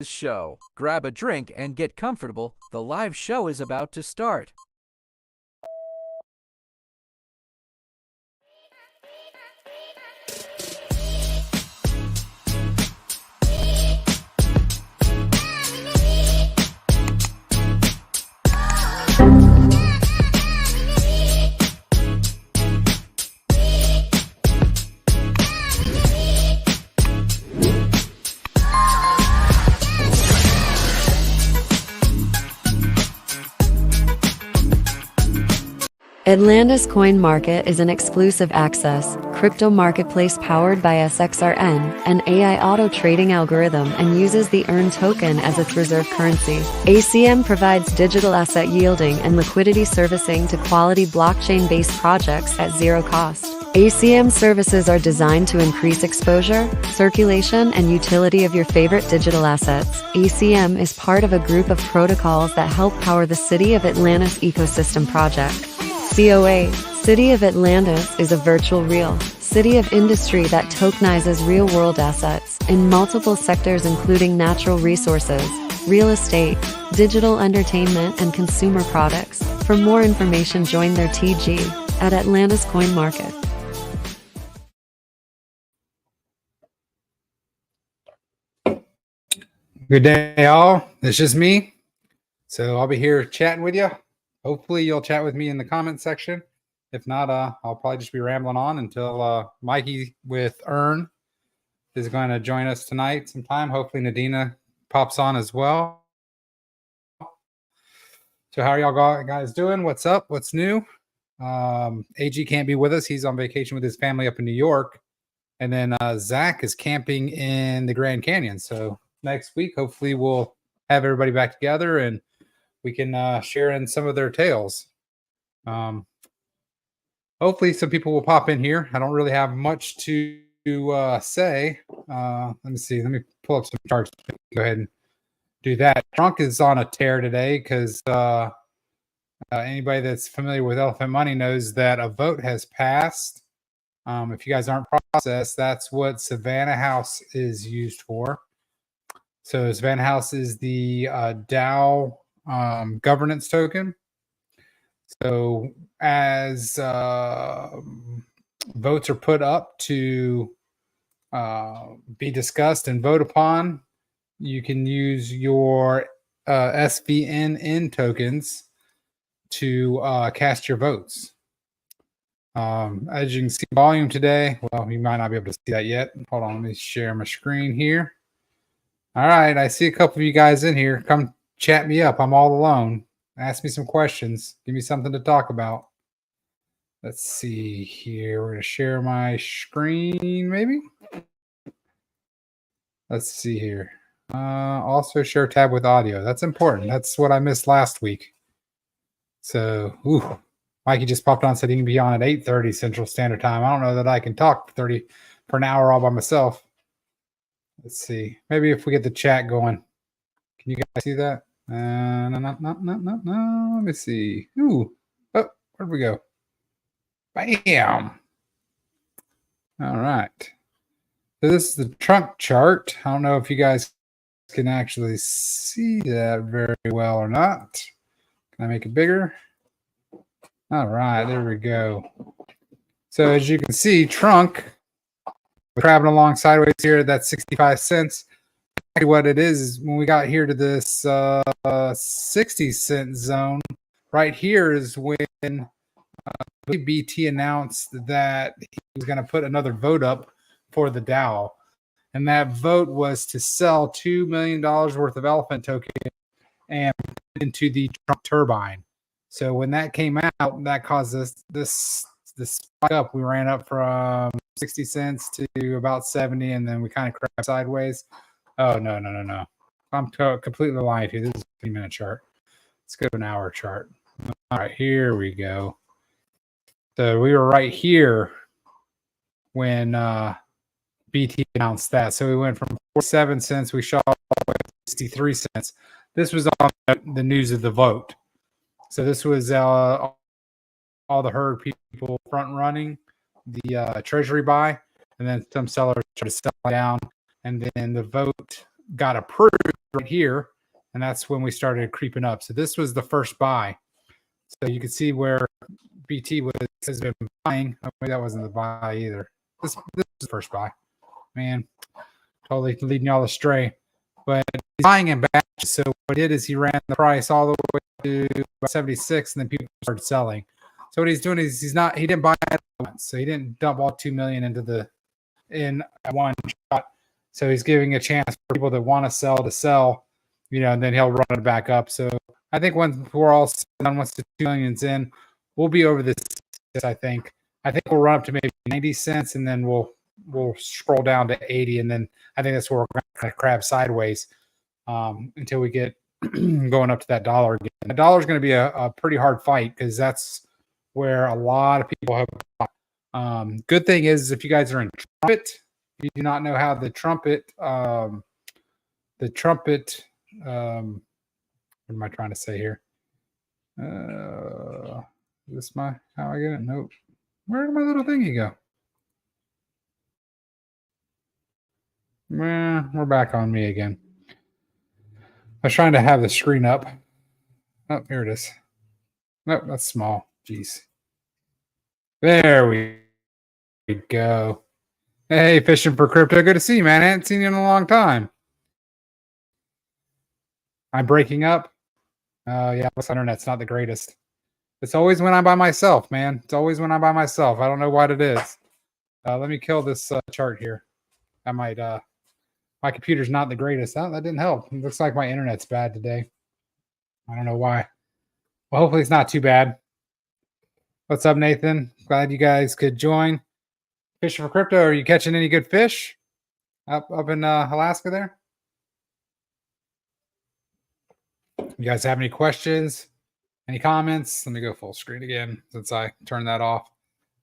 show. Grab a drink and get comfortable. The live show is about to start. Atlantis Coin Market is an exclusive access crypto marketplace powered by SXRN, an AI auto trading algorithm, and uses the EARN token as its reserve currency. ACM provides digital asset yielding and liquidity servicing to quality blockchain-based projects at zero cost. ACM services are designed to increase exposure, circulation, and utility of your favorite digital assets. ACM is part of a group of protocols that help power the City of Atlantis ecosystem project. COA, City of Atlantis, is a virtual real city of industry that tokenizes real-world assets in multiple sectors including natural resources, real estate, digital entertainment, and consumer products. For more information, join their TG at Atlantis Coin Market. Good day, all. It's just me. So I'll be here chatting with you. Hopefully you'll chat with me in the comment section. If not, I'll probably just be rambling on until Mikey with EARN is going to join us tonight sometime. Hopefully Nadina pops on as well. So how are y'all guys doing? What's up? What's new? AG can't be with us. He's on vacation with his family up in New York. And then Zach is camping in the Grand Canyon. So next week, hopefully we'll have everybody back together and we can share in some of their tales. Hopefully some people will pop in here. I don't really have much to say. Let me see. Let me pull up some charts. Go ahead and do that. Trunk is on a tear today because anybody that's familiar with Elephant Money knows that a vote has passed. If you guys aren't processed, that's what Savannah House is used for. So Savannah House is the DAO governance token. So as votes are put up to be discussed and vote upon, you can use your SVNN tokens to cast your votes. As you can see, volume today, well, you might not be able to see that yet. Hold on, let me share my screen here. All right, I see a couple of you guys in here. Come chat me up. I'm all alone. Ask me some questions. Give me something to talk about. Let's see here. We're going to share my screen, maybe. Let's see here. Also share tab with audio. That's important. That's what I missed last week. So, Mikey just popped on and said he can be on at 8:30 Central Standard Time. I don't know that I can talk for an hour all by myself. Let's see. Maybe if we get the chat going. Can you guys see that? No. Let me see. Where'd we go? Bam. All right. So this is the trunk chart. I don't know if you guys can actually see that very well or not. Can I make it bigger? All right, there we go. So as you can see, trunk, we're traveling along sideways here. That's 65 cents. What it is when we got here to this 60-cent zone, right here is when BT announced that he was going to put another vote up for the DAO. And that vote was to sell $2 million worth of elephant token and put it into the Trump turbine. So when that came out, that caused this spike up. We ran up from 60 cents to about 70, and then we kind of crashed sideways. Oh, no. I'm completely lying to you. This is a 3-minute chart. Let's go to an hour chart. All right, here we go. So we were right here when BT announced that. So we went from 47 cents. We shot 63 cents. This was on the news of the vote. So this was all the herd people front running the treasury buy, and then some sellers tried to sell it down, and then the vote got approved right here, and that's when we started creeping up. So this was the first buy. So you can see where BT has been buying. Oh, maybe that wasn't the buy either. This is the first buy. Man, totally leading y'all astray. But he's buying in batches. So what he did is he ran the price all the way to 76, and then people started selling. So what he's doing is he didn't buy it at once. So he didn't dump all 2 million in one shot. So he's giving a chance for people that want to sell, and then he'll run it back up. So I think once we're all done, once the 2 million's in, we'll be over this. I think we'll run up to maybe 90 cents, and then we'll scroll down to 80, and then I think that's where we're going to kind of crab sideways until we get going up to that dollar again. The dollar is going to be a pretty hard fight because that's where a lot of people have bought. Good thing is if you guys are in Trumpet, if you do not know how the Trumpet, what am I trying to say here? Is this how I get it? Nope. Where did my little thingy go? We're back on me again. I was trying to have the screen up. Oh, here it is. Nope, that's small. Jeez. There we go. Hey, fishing for crypto. Good to see you, man. I haven't seen you in a long time. I'm breaking up. Yeah, this internet's not the greatest. It's always when I'm by myself, man. It's always when I'm by myself. I don't know what it is. Let me kill this chart here. I might. My computer's not the greatest. That didn't help. It looks like my internet's bad today. I don't know why. Well, hopefully it's not too bad. What's up, Nathan? Glad you guys could join. Fishing for crypto. Are you catching any good fish up in Alaska there? You guys have any questions? Any comments? Let me go full screen again since I turned that off.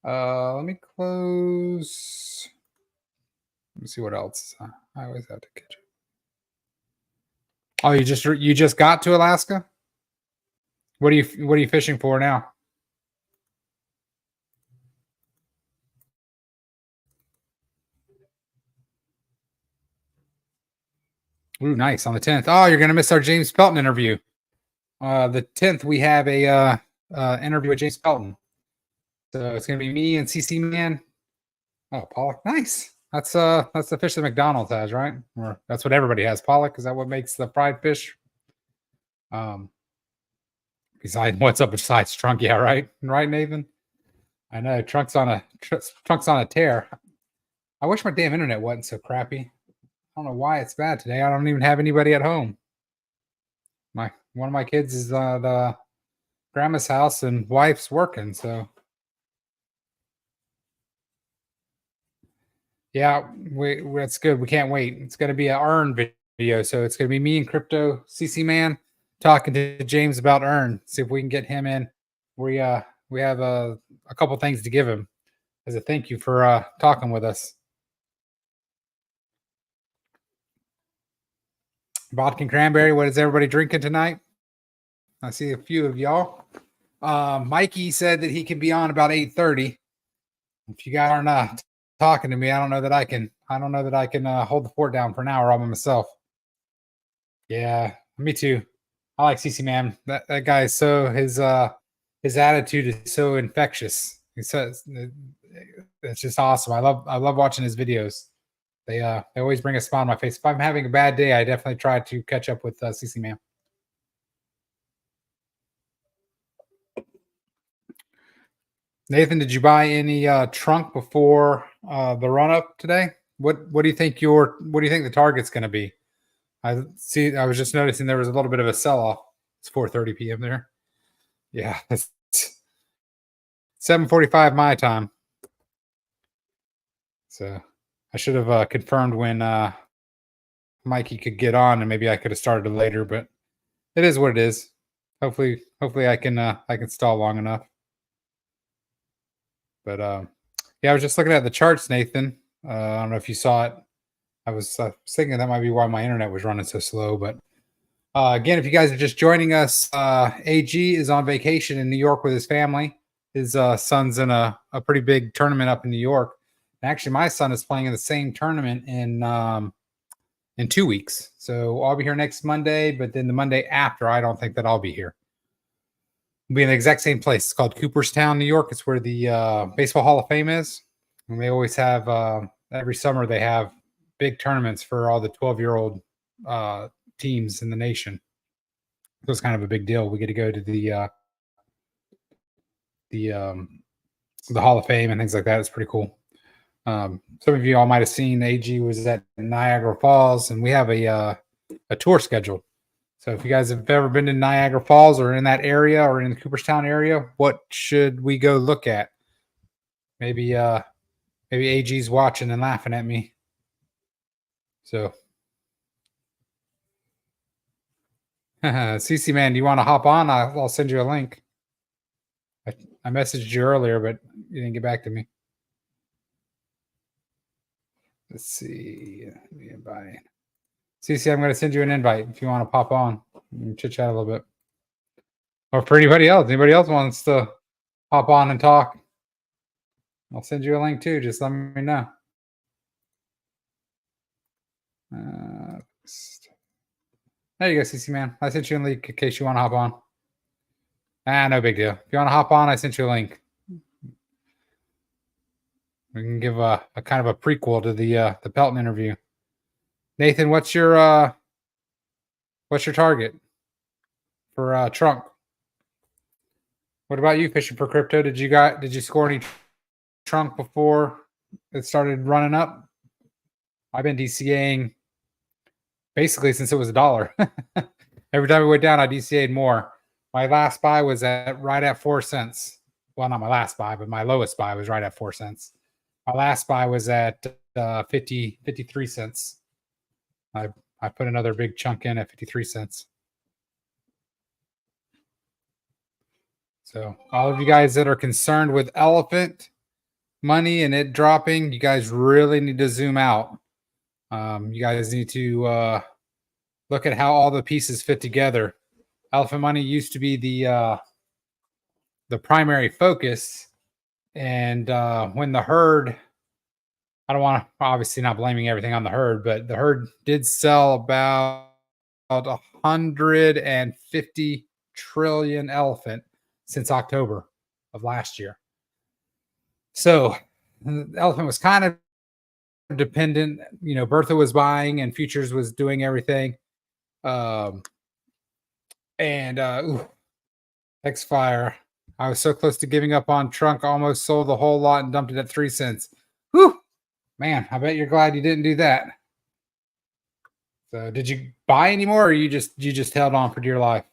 Let me close. Let me see what else. I always have to catch it. Oh, you just got to Alaska? What are you fishing for now? Ooh, nice. On the 10th. Oh, you're gonna miss our James Pelton interview. The 10th we have a interview with James Pelton. So it's gonna be me and CC Man. Oh, pollock. Nice. That's the fish that McDonald's has, right? Or that's what everybody has. Pollock. Is that what makes the fried fish? Besides what's up besides Trunk? Yeah, right, Nathan. I know Trunk's on a tear. I wish my damn internet wasn't so crappy. I don't know why it's bad today. I don't even have anybody at home. One of my kids is at grandma's house and wife's working, so. Yeah, that's good. We can't wait. It's going to be an Earn video, so it's going to be me and Crypto CC Man talking to James about Earn. See if we can get him in. We have a couple things to give him as a thank you for talking with us. Vodka and cranberry. What is everybody drinking tonight? I see a few of y'all. Mikey said that he can be on about 8:30. If you guys are not talking to me, I don't know that I can hold the fort down for an hour all by myself. Yeah, me too. I like CC Man. That guy is so his attitude is so infectious. He says it's just awesome. I love watching his videos. They always bring a smile on my face. If I'm having a bad day, I definitely try to catch up with CC Man. Nathan, did you buy any trunk before the run up today? What do you think the target's going to be? I was just noticing there was a little bit of a sell off. It's 4:30 p.m. there. Yeah, it's 7:45 my time. So I should have confirmed when Mikey could get on, and maybe I could have started later. But it is what it is. Hopefully I can stall long enough. But yeah, I was just looking at the charts, Nathan. I don't know if you saw it. I was thinking that might be why my internet was running so slow. But again, if you guys are just joining us, AG is on vacation in New York with his family. His son's in a pretty big tournament up in New York. And actually, my son is playing in the same tournament in in 2 weeks. So I'll be here next Monday, but then the Monday after, I don't think that I'll be here. We'll be in the exact same place. It's called Cooperstown, New York. It's where the Baseball Hall of Fame is. And they always have, every summer, they have big tournaments for all the 12-year-old teams in the nation. So it's kind of a big deal. We get to go to the Hall of Fame and things like that. It's pretty cool. Some of you all might have seen AG was at Niagara Falls, and we have a tour scheduled. So if you guys have ever been to Niagara Falls or in that area or in the Cooperstown area, what should we go look at? Maybe AG's watching and laughing at me. So CC man, do you want to hop on? I'll send you a link. I messaged you earlier, but you didn't get back to me. Let's see. Let me invite. CC, I'm going to send you an invite if you want to pop on and chit chat a little bit. Or for anybody else wants to hop on and talk, I'll send you a link too. Just let me know. There you go, CC man. I sent you a link in case you want to hop on. No big deal. If you want to hop on, I sent you a link. We can give a kind of a prequel to the Pelton interview. Nathan, what's your target for trunk? What about you, fishing for crypto? Did you score any trunk before it started running up? I've been DCAing basically since it was $1. Every time it went down, I DCA'd more. My last buy was right at 4 cents. Well, not my last buy, but my lowest buy was right at 4 cents. My last buy was at 53 cents. I put another big chunk in at 53 cents. So all of you guys that are concerned with elephant money and it dropping, you guys really need to zoom out. You guys need to look at how all the pieces fit together. Elephant money used to be the primary focus. And when the herd, I don't want to, obviously not blaming everything on the herd, but the herd did sell about 150 trillion elephant since October of last year. So the elephant was kind of dependent. Bertha was buying and Futures was doing everything. X-Fire. I was so close to giving up on trunk, almost sold the whole lot and dumped it at 3 cents. Whew! Man, I bet you're glad you didn't do that. So did you buy any more, or you just held on for dear life?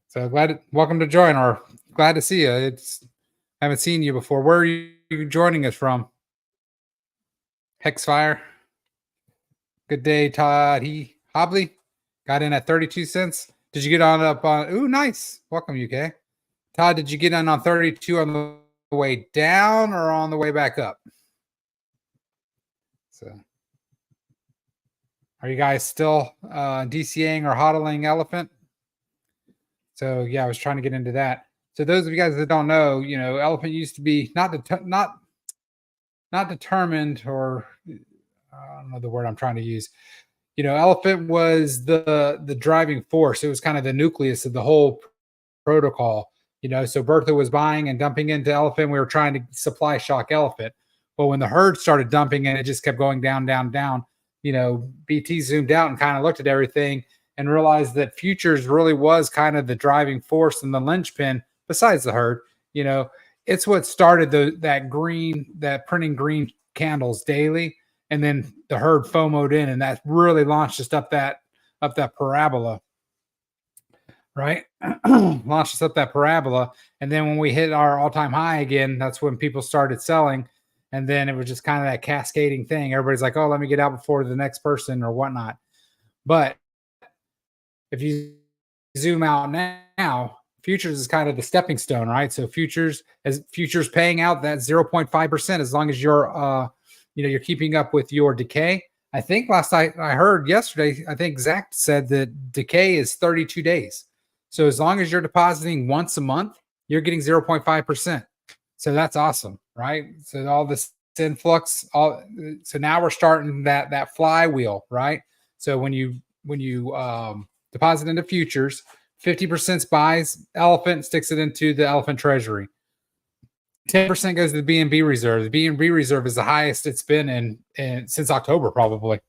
So welcome to join, or glad to see you. I haven't seen you before. Where are you joining us from? Hexfire. Good day, Todd. Hobley got in at 32 cents. Did you get up on? Ooh, nice. Welcome, UK. Todd, did you get in on 32 on the way down or on the way back up? So, are you guys still DCAing or hodling elephant? So yeah, I was trying to get into that. So those of you guys that don't know, elephant used to be not determined, or I don't know the word I'm trying to use. Elephant was the driving force. It was kind of the nucleus of the whole protocol. So Bertha was buying and dumping into elephant. We were trying to supply shock elephant. But when the herd started dumping and it just kept going down, down, down, BT zoomed out and kind of looked at everything and realized that Futures really was kind of the driving force and the linchpin besides the herd. It's what started that printing green candles daily. And then the herd FOMO'd in, and that really launched us up that parabola, right? Launched us up that parabola. And then when we hit our all-time high again, that's when people started selling. And then it was just kind of that cascading thing. Everybody's like, oh, let me get out before the next person or whatnot. But if you zoom out now, Futures is kind of the stepping stone, right? So Futures paying out that 0.5% as long as you're you're keeping up with your decay. I think last I heard yesterday, I think Zach said that decay is 32 days. So as long as you're depositing once a month, you're getting 0.5%. So that's awesome, right? So all this influx. So now we're starting that flywheel, right? So when you deposit into futures, 50% buys elephant, sticks it into the elephant treasury. 10% goes to the BNB reserve. The BNB reserve is the highest it's been in since October, probably,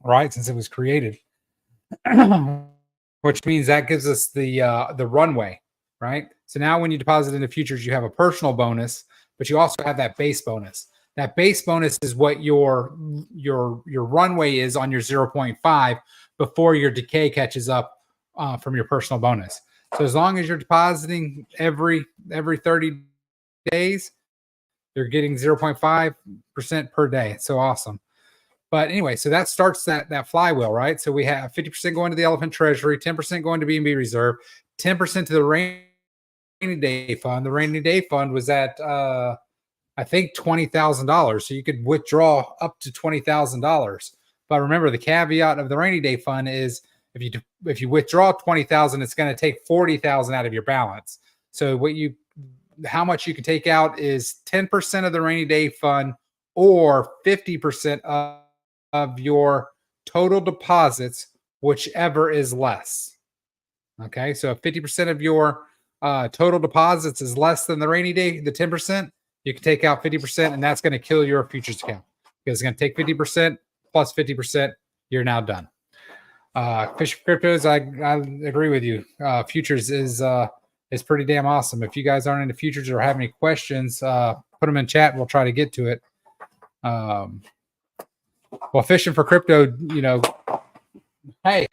right? Since it was created, which means that gives us the runway, right? So now when you deposit into futures, you have a personal bonus, but you also have that base bonus. That base bonus is what your runway is on your 0.5 before your decay catches up from your personal bonus. So as long as you're depositing every 30 days, you're getting 0.5% per day. It's so awesome. But anyway, so that starts that flywheel, right? So we have 50% going to the elephant treasury, 10% going to BNB reserve, 10% to the rainy day fund. The rainy day fund was at I think $20,000. So you could withdraw up to $20,000. But remember, the caveat of the rainy day fund is if you withdraw 20,000, it's going to take 40,000 out of your balance. So how much you can take out is 10% of the rainy day fund or 50% of your total deposits, whichever is less. Okay, so if 50% of your total deposits is less than the rainy day, the 10%, you can take out 50%, and that's going to kill your futures account because it's going to take 50% plus 50%. You're now done. Fish cryptos, I agree with you. Futures is pretty damn awesome. If you guys aren't into futures or have any questions, put them in chat. We'll try to get to it. Well, fishing for crypto, hey,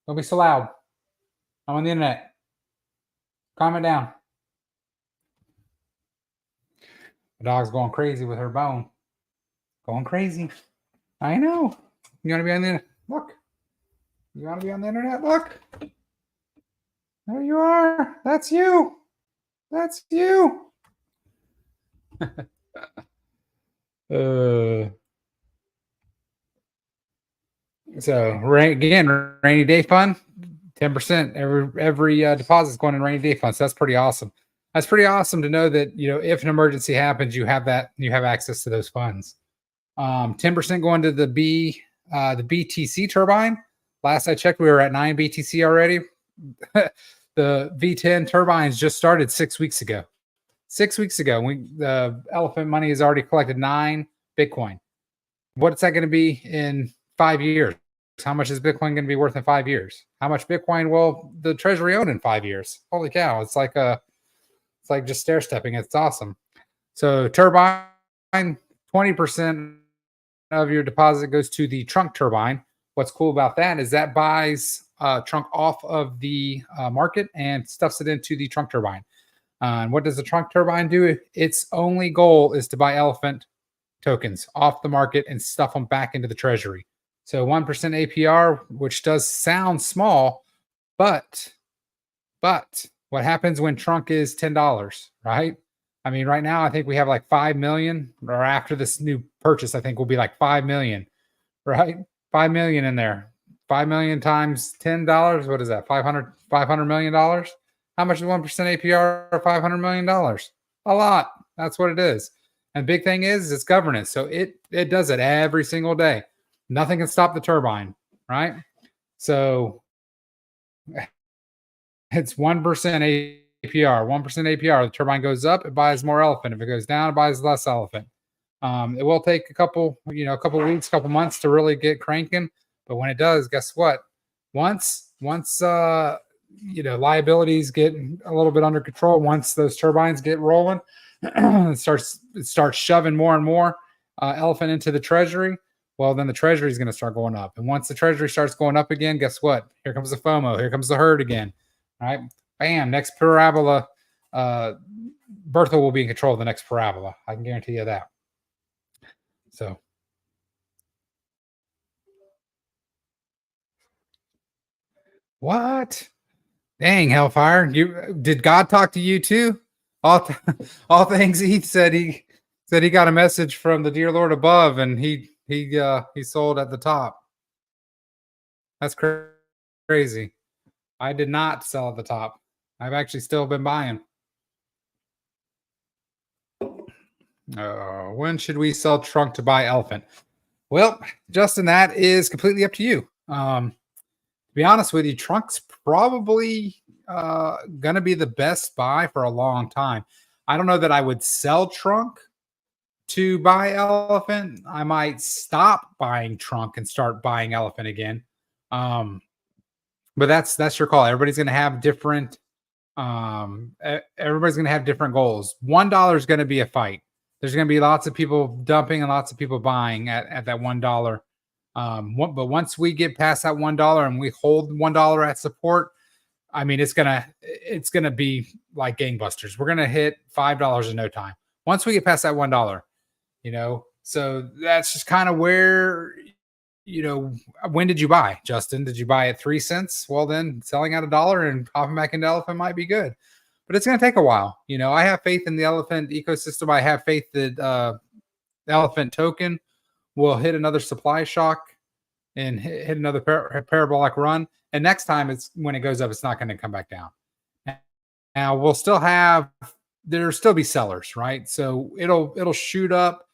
don't be so loud. I'm on the internet. Calm it down. The dog's going crazy with her bone. Going crazy. I know. You want to be on the internet? Look. You want to be on the internet? Look. There you are. That's you. That's you. So again, rainy day fund, 10%. Every deposit is going in rainy day fund. So that's pretty awesome. That's pretty awesome to know that if an emergency happens, you have access to those funds. 10% going to the BTC turbine. Last I checked, we were at 9 BTC already. The V10 turbines just started 6 weeks ago. 6 weeks ago, the elephant money has already collected 9 Bitcoin. What's that going to be in 5 years? How much is Bitcoin going to be worth in 5 years? How much Bitcoin will the treasury own in 5 years? Holy cow! It's like just stair stepping. It's awesome. So turbine, 20% of your deposit goes to the trunk turbine. What's cool about that is that buys trunk off of the market and stuffs it into the trunk turbine. And what does the trunk turbine do? Its only goal is to buy elephant tokens off the market and stuff them back into the treasury. So 1% APR, which does sound small, but what happens when trunk is $10, right? I mean, right now I think we have like 5 million, or after this new purchase, I think we'll be like 5 million, right? 5 million in there. 5 million times $10. What is that? $500 million. How much is 1% APR? $500 million. A lot. That's what it is. And big thing is it's governance. So it does it every single day. Nothing can stop the turbine, right? So it's 1% APR. 1% APR. The turbine goes up, it buys more elephant. If it goes down, it buys less elephant. It will take a couple weeks, couple months to really get cranking. But when it does, guess what? Once liabilities get a little bit under control, once those turbines get rolling, it starts shoving more and more elephant into the treasury. Well, then the treasury is going to start going up. And once the treasury starts going up again, guess what? Here comes the FOMO. Here comes the herd again. All right. Bam. Next parabola. Bertha will be in control of the next parabola. I can guarantee you that. So. What? Dang, Hellfire. Did God talk to you too? All things he said he got a message from the dear Lord above, and he sold at the top. That's crazy. I did not sell at the top. I've actually still been buying. When should we sell trunk to buy elephant? Well, Justin, that is completely up to you. To be honest with you, trunk's probably gonna be the best buy for a long time. I don't know that I would sell trunk to buy elephant. I might stop buying trunk and start buying elephant again. But that's your call. Everybody's gonna have different everybody's gonna have different goals. $1 is gonna be a fight. There's gonna be lots of people dumping and lots of people buying at that $1. But once we get past that $1 and we hold $1 at support, I mean, it's gonna be like gangbusters. We're gonna hit $5 in no time. Once we get past that $1, so that's just kind of where, when did you buy, Justin? Did you buy at 3 cents? Well, then selling at $1 and popping back into elephant might be good, but it's gonna take a while. I have faith in the elephant ecosystem. I have faith that the elephant token will hit another supply shock and hit another parabolic run. And next time, it's when it goes up, it's not going to come back down. Now there'll still be sellers, right? So it'll shoot up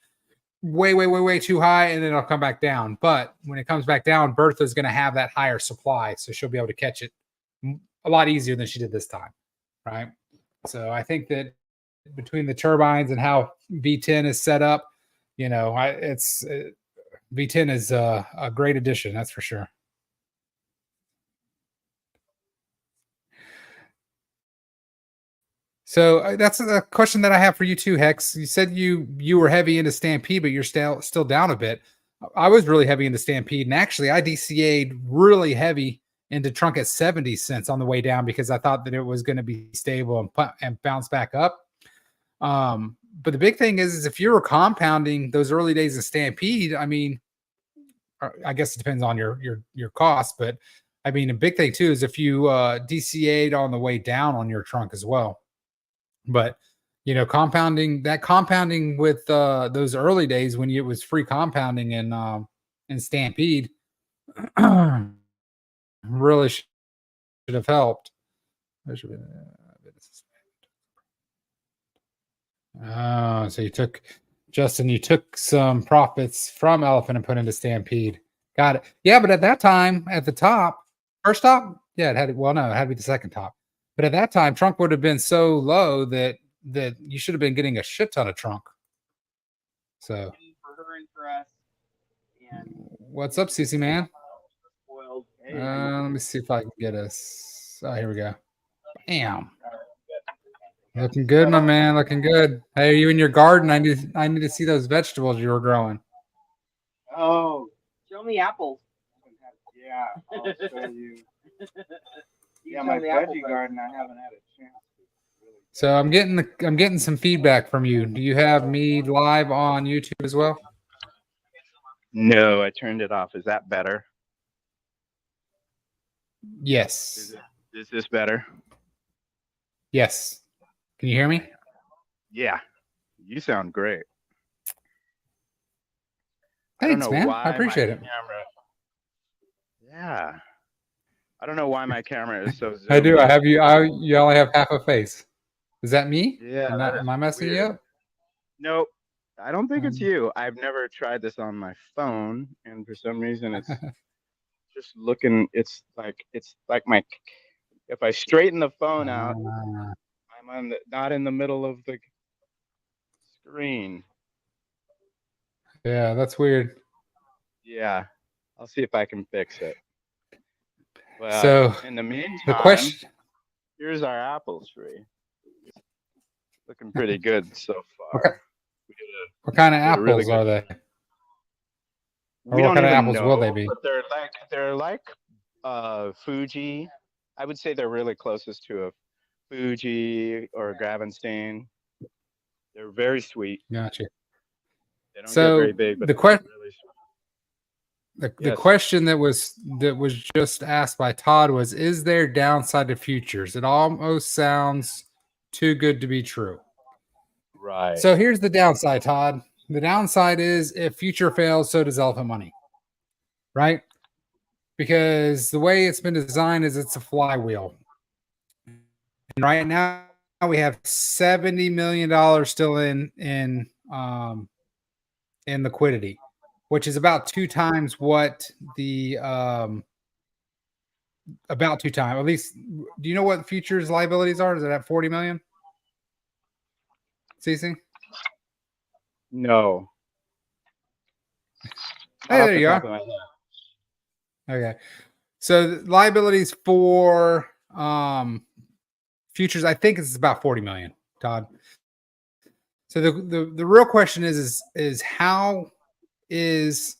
way too high, and then it'll come back down. But when it comes back down, Bertha's going to have that higher supply, so she'll be able to catch it a lot easier than she did this time, right? So I think that between the turbines and how V10 is set up, V10 is a great addition, that's for sure. So that's a question that I have for you too, Hex. You said you were heavy into Stampede, but you're still down a bit. I was really heavy into Stampede, and actually I DCA'd really heavy into trunk at 70 cents on the way down because I thought that it was going to be stable and bounce back up. But the big thing is if you were compounding those early days of Stampede, I mean, I guess it depends on your cost, but I mean, a big thing too is if you DCA'd on the way down on your trunk as well. But compounding with those early days when it was free compounding in Stampede really should have helped. So you took some profits from elephant and put into Stampede. Got it. Yeah, but at that time, at the top, first top, yeah, it had to be the second top. But at that time, trunk would have been so low that you should have been getting a shit ton of trunk. So, for her and for us. And what's up, CC man? Let me see if I can get us. Oh, here we go. Bam. Looking good, my man. Looking good. Hey, are you in your garden? I need to see those vegetables you were growing. Oh, show me apples. Yeah, I'll show you. Yeah, my veggie garden, I haven't had a chance to really. So I'm getting some feedback from you. Do you have me live on YouTube as well? No, I turned it off. Is that better? Yes. Is this better? Yes. Can you hear me? Yeah, you sound great. Thanks, man. I appreciate it. Yeah. I don't know why my camera is so zoomed. I do. I have you. You only have half a face. Is that me? Yeah. Am I messing you up? Nope. I don't think it's you. I've never tried this on my phone, and for some reason, it's just looking. It's like my. If I straighten the phone out, I'm not in the middle of the screen. Yeah, that's weird. Yeah, I'll see if I can fix it. Well, so in the meantime, the question. Here's our apple tree. Looking pretty good so far. Okay. What kind of apples really are they? Or We what don't kind of even apples know, will they be? But they're like Fuji. I would say they're really closest to a Fuji or a Gravenstein. They're very sweet. Gotcha. They don't get So very big, but the they're really sweet. the question that was just asked by Todd was, is there downside to futures? It almost sounds too good to be true. Right. So here's the downside, Todd. The downside is if future fails, so does elephant money. Right? Because the way it's been designed is it's a flywheel. And right now we have $70 million still in in liquidity, which is about 2 times what the about 2 times. At least, do you know what futures liabilities are? Is it at 40 million? CC? No. Hey, Not off there the you top are. of my head. Okay. So liabilities for futures, I think it's about 40 million, Todd. So the real question is how is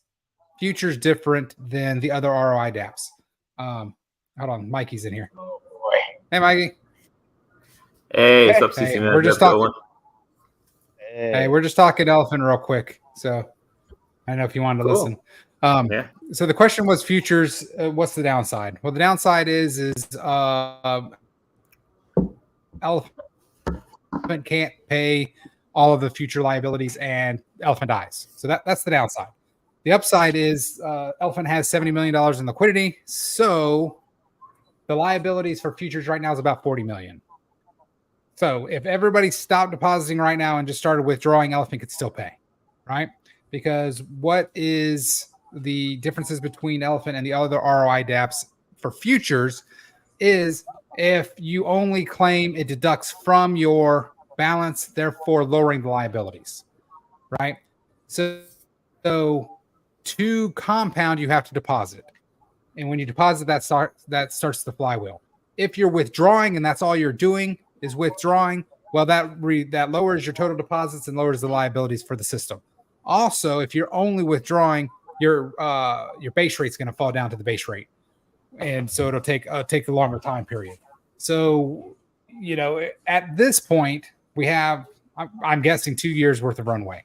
futures different than the other ROI dApps? Hold on, Mikey's in here. Oh boy. Hey, Mikey. Hey, what's up, Hey, CC man? we're just How's it talking. going? Hey, we're just talking elephant real quick. So I don't know if you wanted to Cool. listen. Yeah. So the question was futures. What's the downside? Well, the downside is elephant can't pay all of the future liabilities and elephant dies. So that's the downside. The upside is elephant has $70 million in liquidity. So the liabilities for futures right now is about 40 million. So if everybody stopped depositing right now and just started withdrawing, elephant could still pay, right? Because what is the differences between elephant and the other ROI dApps for futures is if you only claim, it deducts from your balance, therefore lowering the liabilities, right? So to compound, you have to deposit. And when you deposit, that starts the flywheel. If you're withdrawing and that's all you're doing is withdrawing, well, that lowers your total deposits and lowers the liabilities for the system. Also, if you're only withdrawing, your base rate's going to fall down to the base rate, and so it'll take the longer time period. So, at this point, we have, I'm guessing, 2 years worth of runway,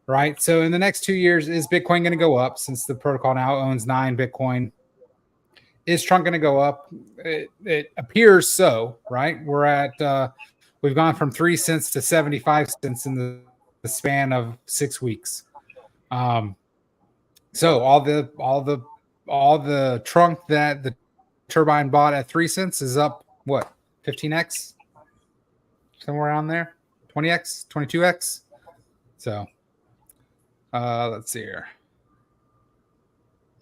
right? So in the next 2 years, is Bitcoin going to go up since the protocol now owns 9 Bitcoin? Is Trump going to go up? It appears so, right? We've gone from 3 cents to 75 cents in the span of 6 weeks. So all the trunk that the turbine bought at 3 cents is up, what, 15x? Somewhere around there? 20x, 22x? So let's see here.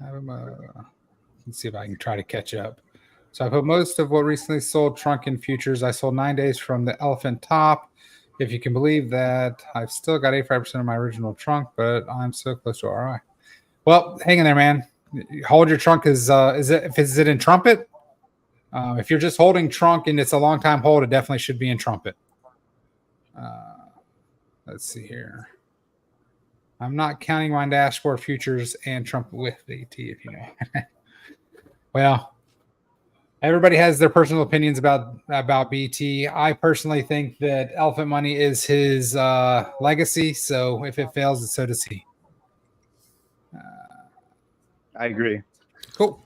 Let's see if I can try to catch up. So I put most of what recently sold trunk in futures. I sold 9 days from the elephant top. If you can believe that, I've still got 85% of my original trunk, but I'm so close to RI. Well, hang in there, man. Hold your trunk. Is it in trumpet? If you're just holding trunk and it's a long time hold, it definitely should be in trumpet. Let's see here. I'm not counting my dashboard futures and trumpet with BT, if you know. Well, everybody has their personal opinions about BT. I personally think that Elephant Money is his legacy. So if it fails, so does he. I agree. Cool.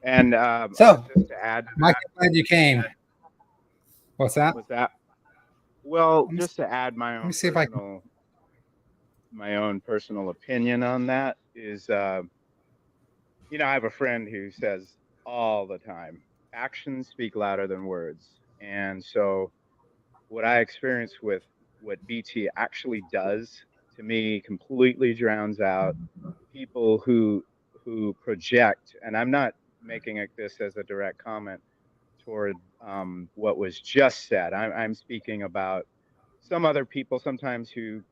And so just to add, Mike, I'm glad you came. What's that? What's that? Well, just to add my own see if I can. My own personal opinion on that is, I have a friend who says all the time, actions speak louder than words. And so what I experience with what BT actually does, to me, completely drowns out people who project, and I'm not making this as a direct comment toward what was just said. I'm speaking about some other people sometimes who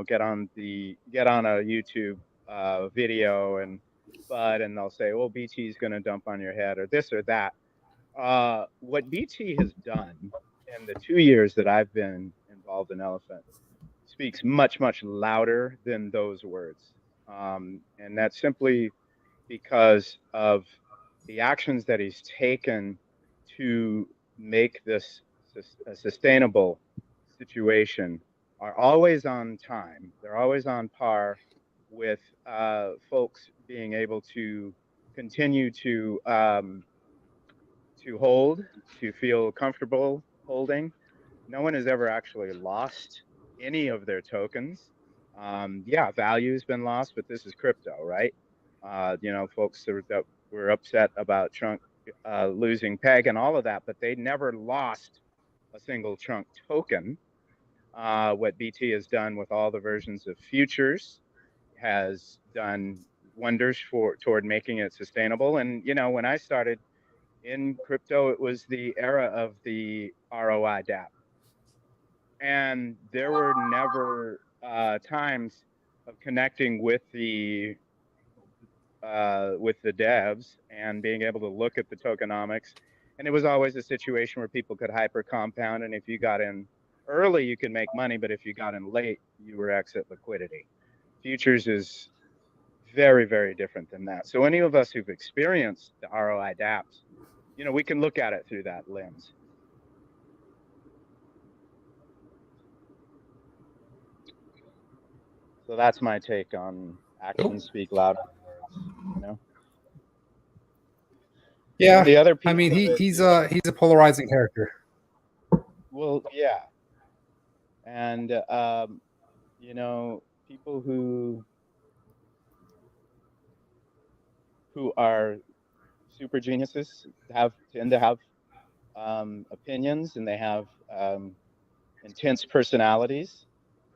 get on a YouTube video and they'll say, "Well, BT is going to dump on your head," or this or that. What BT has done in the 2 years that I've been involved in Elephant speaks much, much louder than those words, and that's simply because of the actions that he's taken to make this a sustainable situation are always on time. They're always on par with folks being able to continue to hold, to feel comfortable holding. No one has ever actually lost any of their tokens. Yeah, value's been lost, but this is crypto, right? Folks that were upset about Trump losing peg and all of that, but they never lost a single chunk token. What BT has done with all the versions of futures has done wonders toward making it sustainable. And when I started in crypto, it was the era of the ROI DApp, and there were never times of connecting with the devs and being able to look at the tokenomics. And it was always a situation where people could hyper compound. And if you got in early, you could make money. But if you got in late, you were exit liquidity. Futures is very, very different than that. So any of us who've experienced the ROI dApps, we can look at it through that lens. So that's my take on actions speak louder than words. Yeah, The other piece I mean, of he's a polarizing character. Well, yeah, and people who are super geniuses tend to have opinions, and they have intense personalities.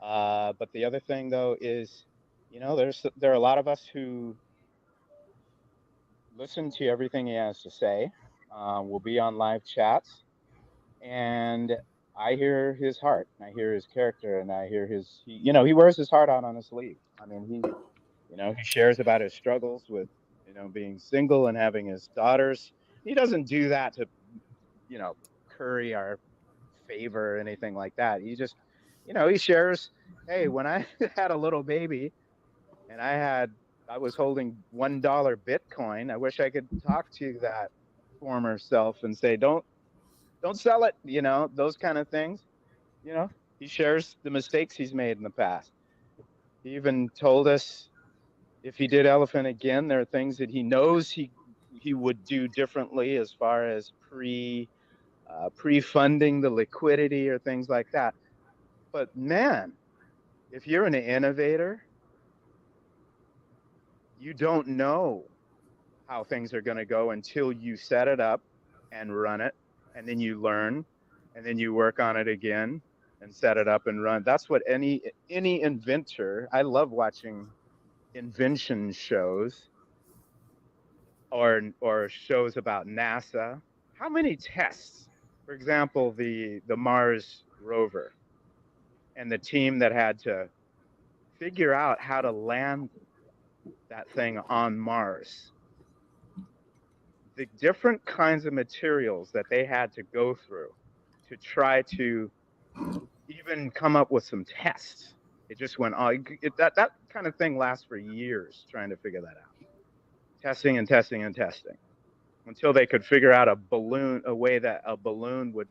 But the other thing, though, is there are a lot of us who listen to everything he has to say. We'll be on live chats, and I hear his heart, and I hear his character, and I hear he wears his heart out on his sleeve. I mean, he shares about his struggles with, being single and having his daughters. He doesn't do that to, curry our favor or anything like that. He just, he shares, hey, when I had a little baby and I was holding $1 Bitcoin, I wish I could talk to that former self and say, don't sell it, those kind of things. He shares the mistakes he's made in the past. He even told us if he did elephant again, there are things that he knows he would do differently as far as pre-funding the liquidity or things like that. But man, if you're an innovator, you don't know how things are going to go until you set it up and run it, and then you learn, and then you work on it again and set it up and run. That's what any inventor. I love watching invention shows or shows about NASA. How many tests? For example, the Mars rover and the team that had to figure out how to land that thing on Mars. The different kinds of materials that they had to go through to try to even come up with some tests. It just went on. That kind of thing lasts for years trying to figure that out. Testing and testing and testing until they could figure out a way that a balloon would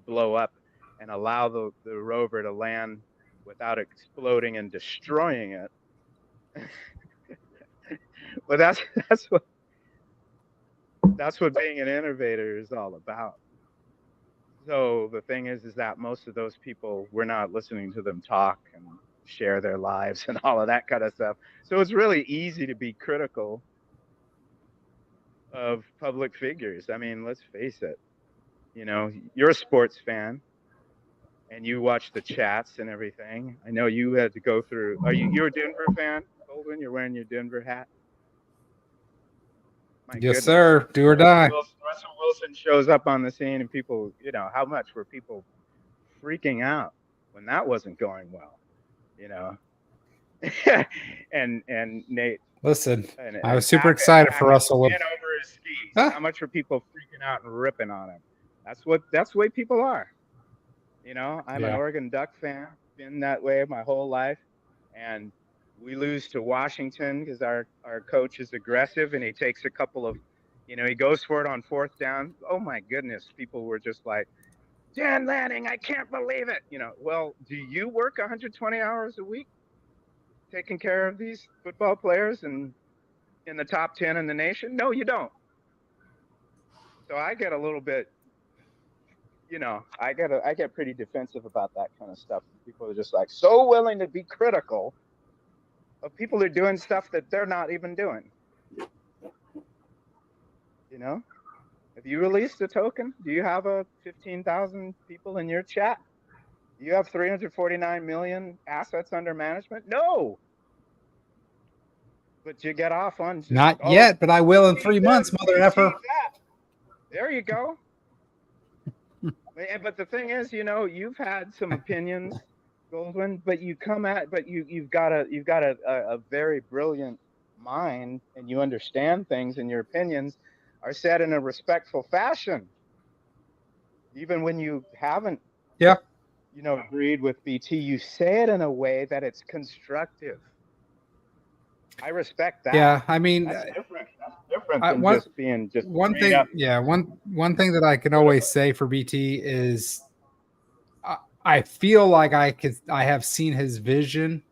blow up and allow the rover to land without exploding and destroying it. But that's what being an innovator is all about. So the thing is that most of those people, we're not listening to them talk and share their lives and all of that kind of stuff. So it's really easy to be critical of public figures. I mean, let's face it. You're a sports fan and you watch the chats and everything. I know you had to go through. You're a Denver fan, Auwyne? You're wearing your Denver hat. My Yes, goodness. sir. Do or die. Russell Wilson shows up on the scene, and people, how much were people freaking out when that wasn't going well? and Nate. Listen, And I was super excited for Russell Wilson. Over his skis. How much were people freaking out and ripping on him? That's the way people are. I'm an Oregon Duck fan, been that way my whole life, and we lose to Washington because our coach is aggressive and he takes a couple of, he goes for it on fourth down. Oh my goodness, people were just like, Dan Lanning, I can't believe it. Well, do you work 120 hours a week taking care of these football players and in the top 10 in the nation? No, you don't. So I get a little bit, I get pretty defensive about that kind of stuff. People are just like so willing to be critical of people who are doing stuff that they're not even doing. Have you released a token? Do you have a 15,000 people in your chat? you have 349 million assets under management? No. But you get off on just, Not yet, but I will in 3 months, mother effer. that. There you go. But the thing is, you've had some opinions, Goldwyn, but you've got a very brilliant mind, and you understand things, and your opinions are said in a respectful fashion, even when you haven't, Yeah. Agreed with BT. You say it in a way that it's constructive. I respect that. Yeah, I mean, that's different than just being just one thing. up. Yeah, one thing that I can always say for BT is, I feel like I have seen his vision,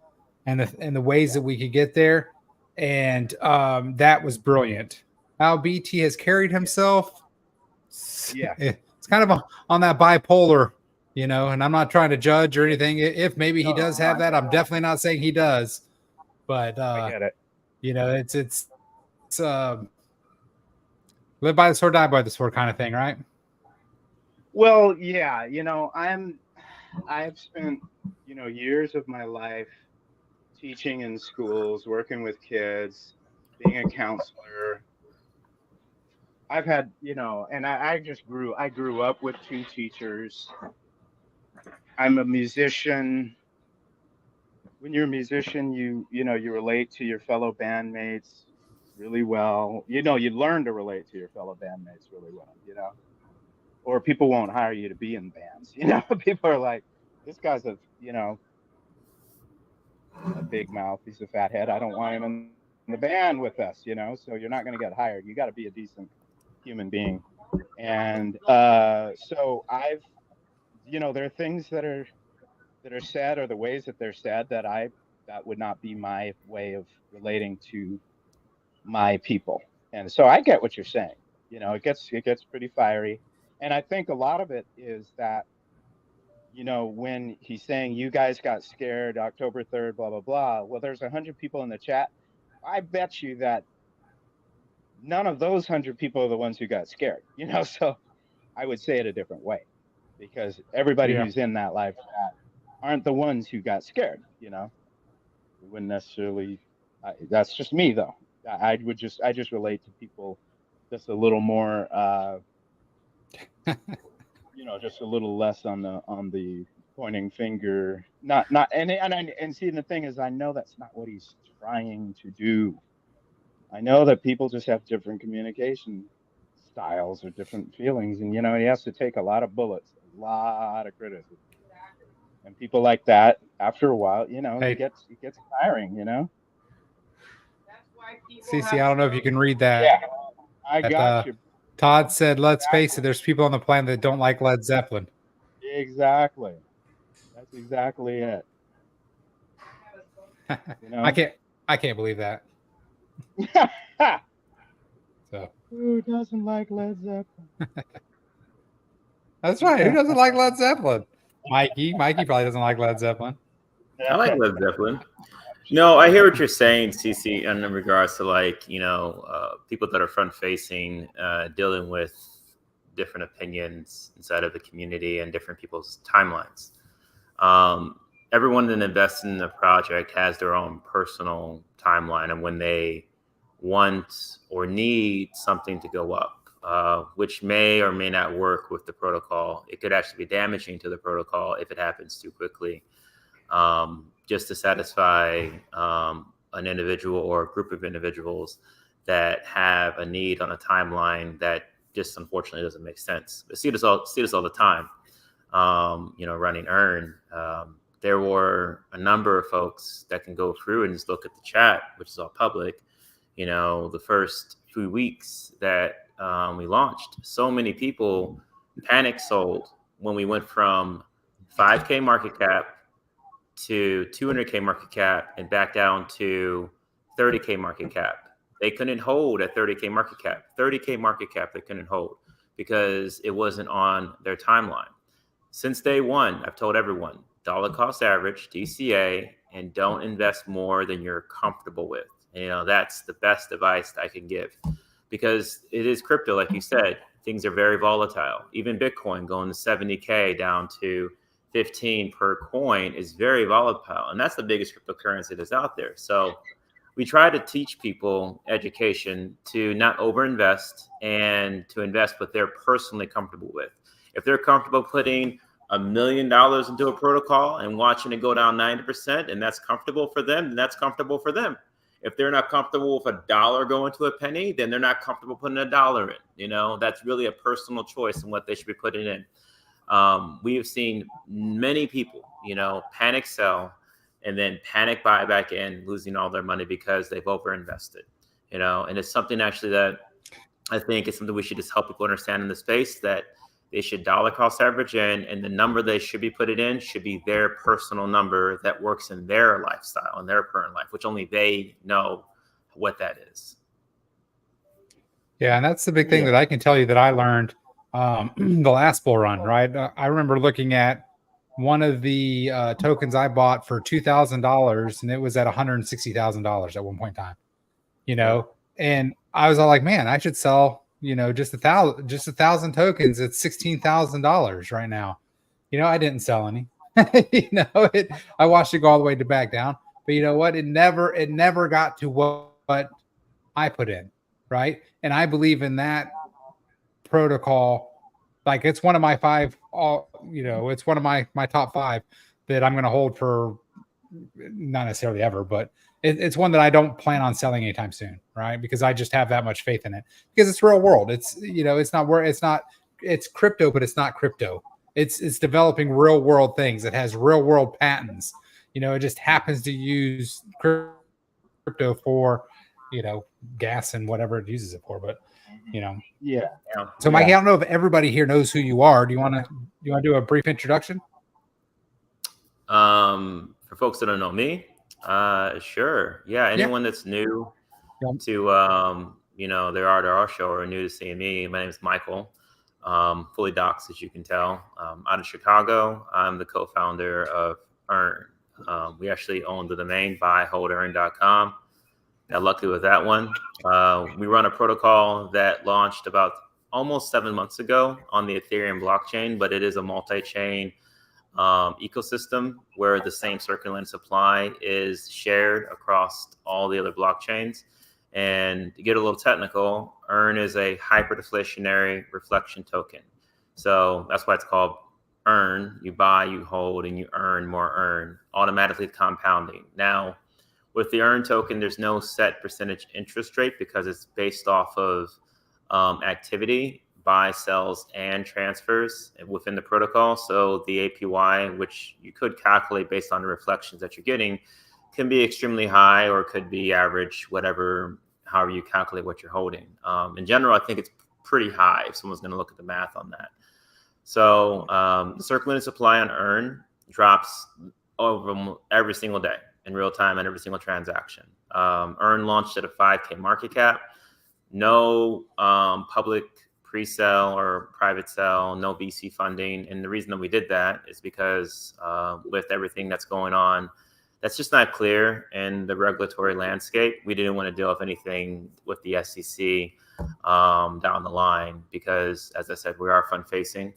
and the ways that we could get there, and that was brilliant. How BT has carried himself. Yeah, it's kind of on that bipolar, and I'm not trying to judge or anything. If maybe he does have that, I'm definitely not saying he does. But I get it. It's live by the sword, die by the sword kind of thing, right? Well, yeah, I've spent, years of my life teaching in schools, working with kids, being a counselor. I've had, and I grew up with 2 teachers. I'm a musician. When you're a musician, you relate to your fellow bandmates really well. You learn to relate to your fellow bandmates really well, or people won't hire you to be in bands. People are like, this guy's a big mouth. He's a fathead. I don't want him in the band with us, so you're not going to get hired. You got to be a decent human being. And so I've, there are things that are said, or the ways that they're said, that would not be my way of relating to my people. And so I get what you're saying. It gets pretty fiery. And I think a lot of it is that, when he's saying you guys got scared October 3rd, blah, blah, blah. Well, there's 100 people in the chat. I bet you that none of those 100 people are the ones who got scared, so I would say it a different way, because everybody who's in that live chat aren't the ones who got scared. We wouldn't necessarily, that's just me though. I just relate to people just a little more, just a little less on the pointing finger. And see, the thing is, I know that's not what he's trying to do. I know that people just have different communication styles or different feelings, and he has to take a lot of bullets, a lot of criticism, and people like that, after a while, it gets tiring. That's why people Cece, I don't know if you can read that. Yeah, I got you. Todd said, "Let's face it. There's people on the planet that don't like Led Zeppelin." Exactly. That's exactly it. I can't believe that. So who doesn't like Led Zeppelin? That's right. Who doesn't like Led Zeppelin? Mikey probably doesn't like Led Zeppelin. I like Led Zeppelin. No, I hear what you're saying, CC, in regards to people that are front facing, dealing with different opinions inside of the community and different people's timelines. Everyone that invests in the project has their own personal timeline, and when they want or need something to go up, which may or may not work with the protocol. It could actually be damaging to the protocol if it happens too quickly, just to satisfy an individual or a group of individuals that have a need on a timeline that just unfortunately doesn't make sense. I see this all the time. Running Earn, there were a number of folks that can go through and just look at the chat, which is all public. The first few weeks that we launched, so many people panic sold when we went from 5K market cap to 200K market cap and back down to 30K market cap. They couldn't hold at 30K market cap. 30K market cap they couldn't hold because it wasn't on their timeline. Since day one, I've told everyone, dollar cost average, DCA, and don't invest more than you're comfortable with. That's the best advice I can give, because it is crypto, like you said. Things are very volatile. Even Bitcoin going to 70K down to 15 per coin is very volatile, and that's the biggest cryptocurrency that's out there. So we try to teach people education to not overinvest and to invest what they're personally comfortable with. If they're comfortable putting $1 million into a protocol and watching it go down 90%, and that's comfortable for them, then that's comfortable for them. If they're not comfortable with a dollar going to a penny, then they're not comfortable putting a dollar in. You know, that's really a personal choice in what they should be putting in. We have seen many people, you know, panic sell and then panic buy back in, losing all their money because they've overinvested, you know, and it's something actually that I think is something we should just help people understand in the space, that they should dollar cost average in, and the number they should be putting in should be their personal number that works in their lifestyle and their current life, which only they know what that is. Yeah, and that's the big thing that I can tell you that I learned the last bull run, right? I remember looking at one of the tokens I bought for $2,000, and it was at $160,000 at one point in time, you know, and I was all like, man, I should sell, you know, just a thousand tokens at $16,000 right now. You know, I didn't sell any. You know, I watched it go all the way to back down. But you know what? It never got to what I put in, right? And I believe in that protocol. Like, it's one of my five, you know, it's one of my top five that I'm going to hold for, not necessarily ever, but it's one that I don't plan on selling anytime soon, right? Because I just have that much faith in it, because it's real world. It's, you know, it's crypto, but it's not crypto. It's developing real world things. It has real world patents. You know, it just happens to use crypto for, you know, gas and whatever it uses it for. But, you know, Yeah. So Mike, I don't know if everybody here knows who you are. Do you want to do a brief introduction? For folks that don't know me, sure. Yeah. Anyone that's new to, you know, their R2R show, or new to seeing me, my name is Michael, fully doxxed, as you can tell, out of Chicago. I'm the co-founder of Earn. We actually own the domain buyholdearn.com. Got lucky with that one. We run a protocol that launched about almost 7 months ago on the Ethereum blockchain, but it is a multi-chain ecosystem where the same circulant supply is shared across all the other blockchains. And to get a little technical, Earn is a hyperdeflationary reflection token. So that's why it's called Earn. You buy, you hold, and you earn more Earn, automatically compounding. Now, with the Earn token, there's no set percentage interest rate because it's based off of activity, buy, sells, and transfers within the protocol. So the APY, which you could calculate based on the reflections that you're getting, can be extremely high or could be average, however you calculate what you're holding. In general, I think it's pretty high if someone's going to look at the math on that. So the circulating supply on Earn drops over every single day in real time and every single transaction. Earn launched at a 5K market cap, no public pre-sale or private sale, no VC funding. And the reason that we did that is because with everything that's going on, that's just not clear in the regulatory landscape. We didn't want to deal with anything with the SEC down the line because, as I said, we are front-facing,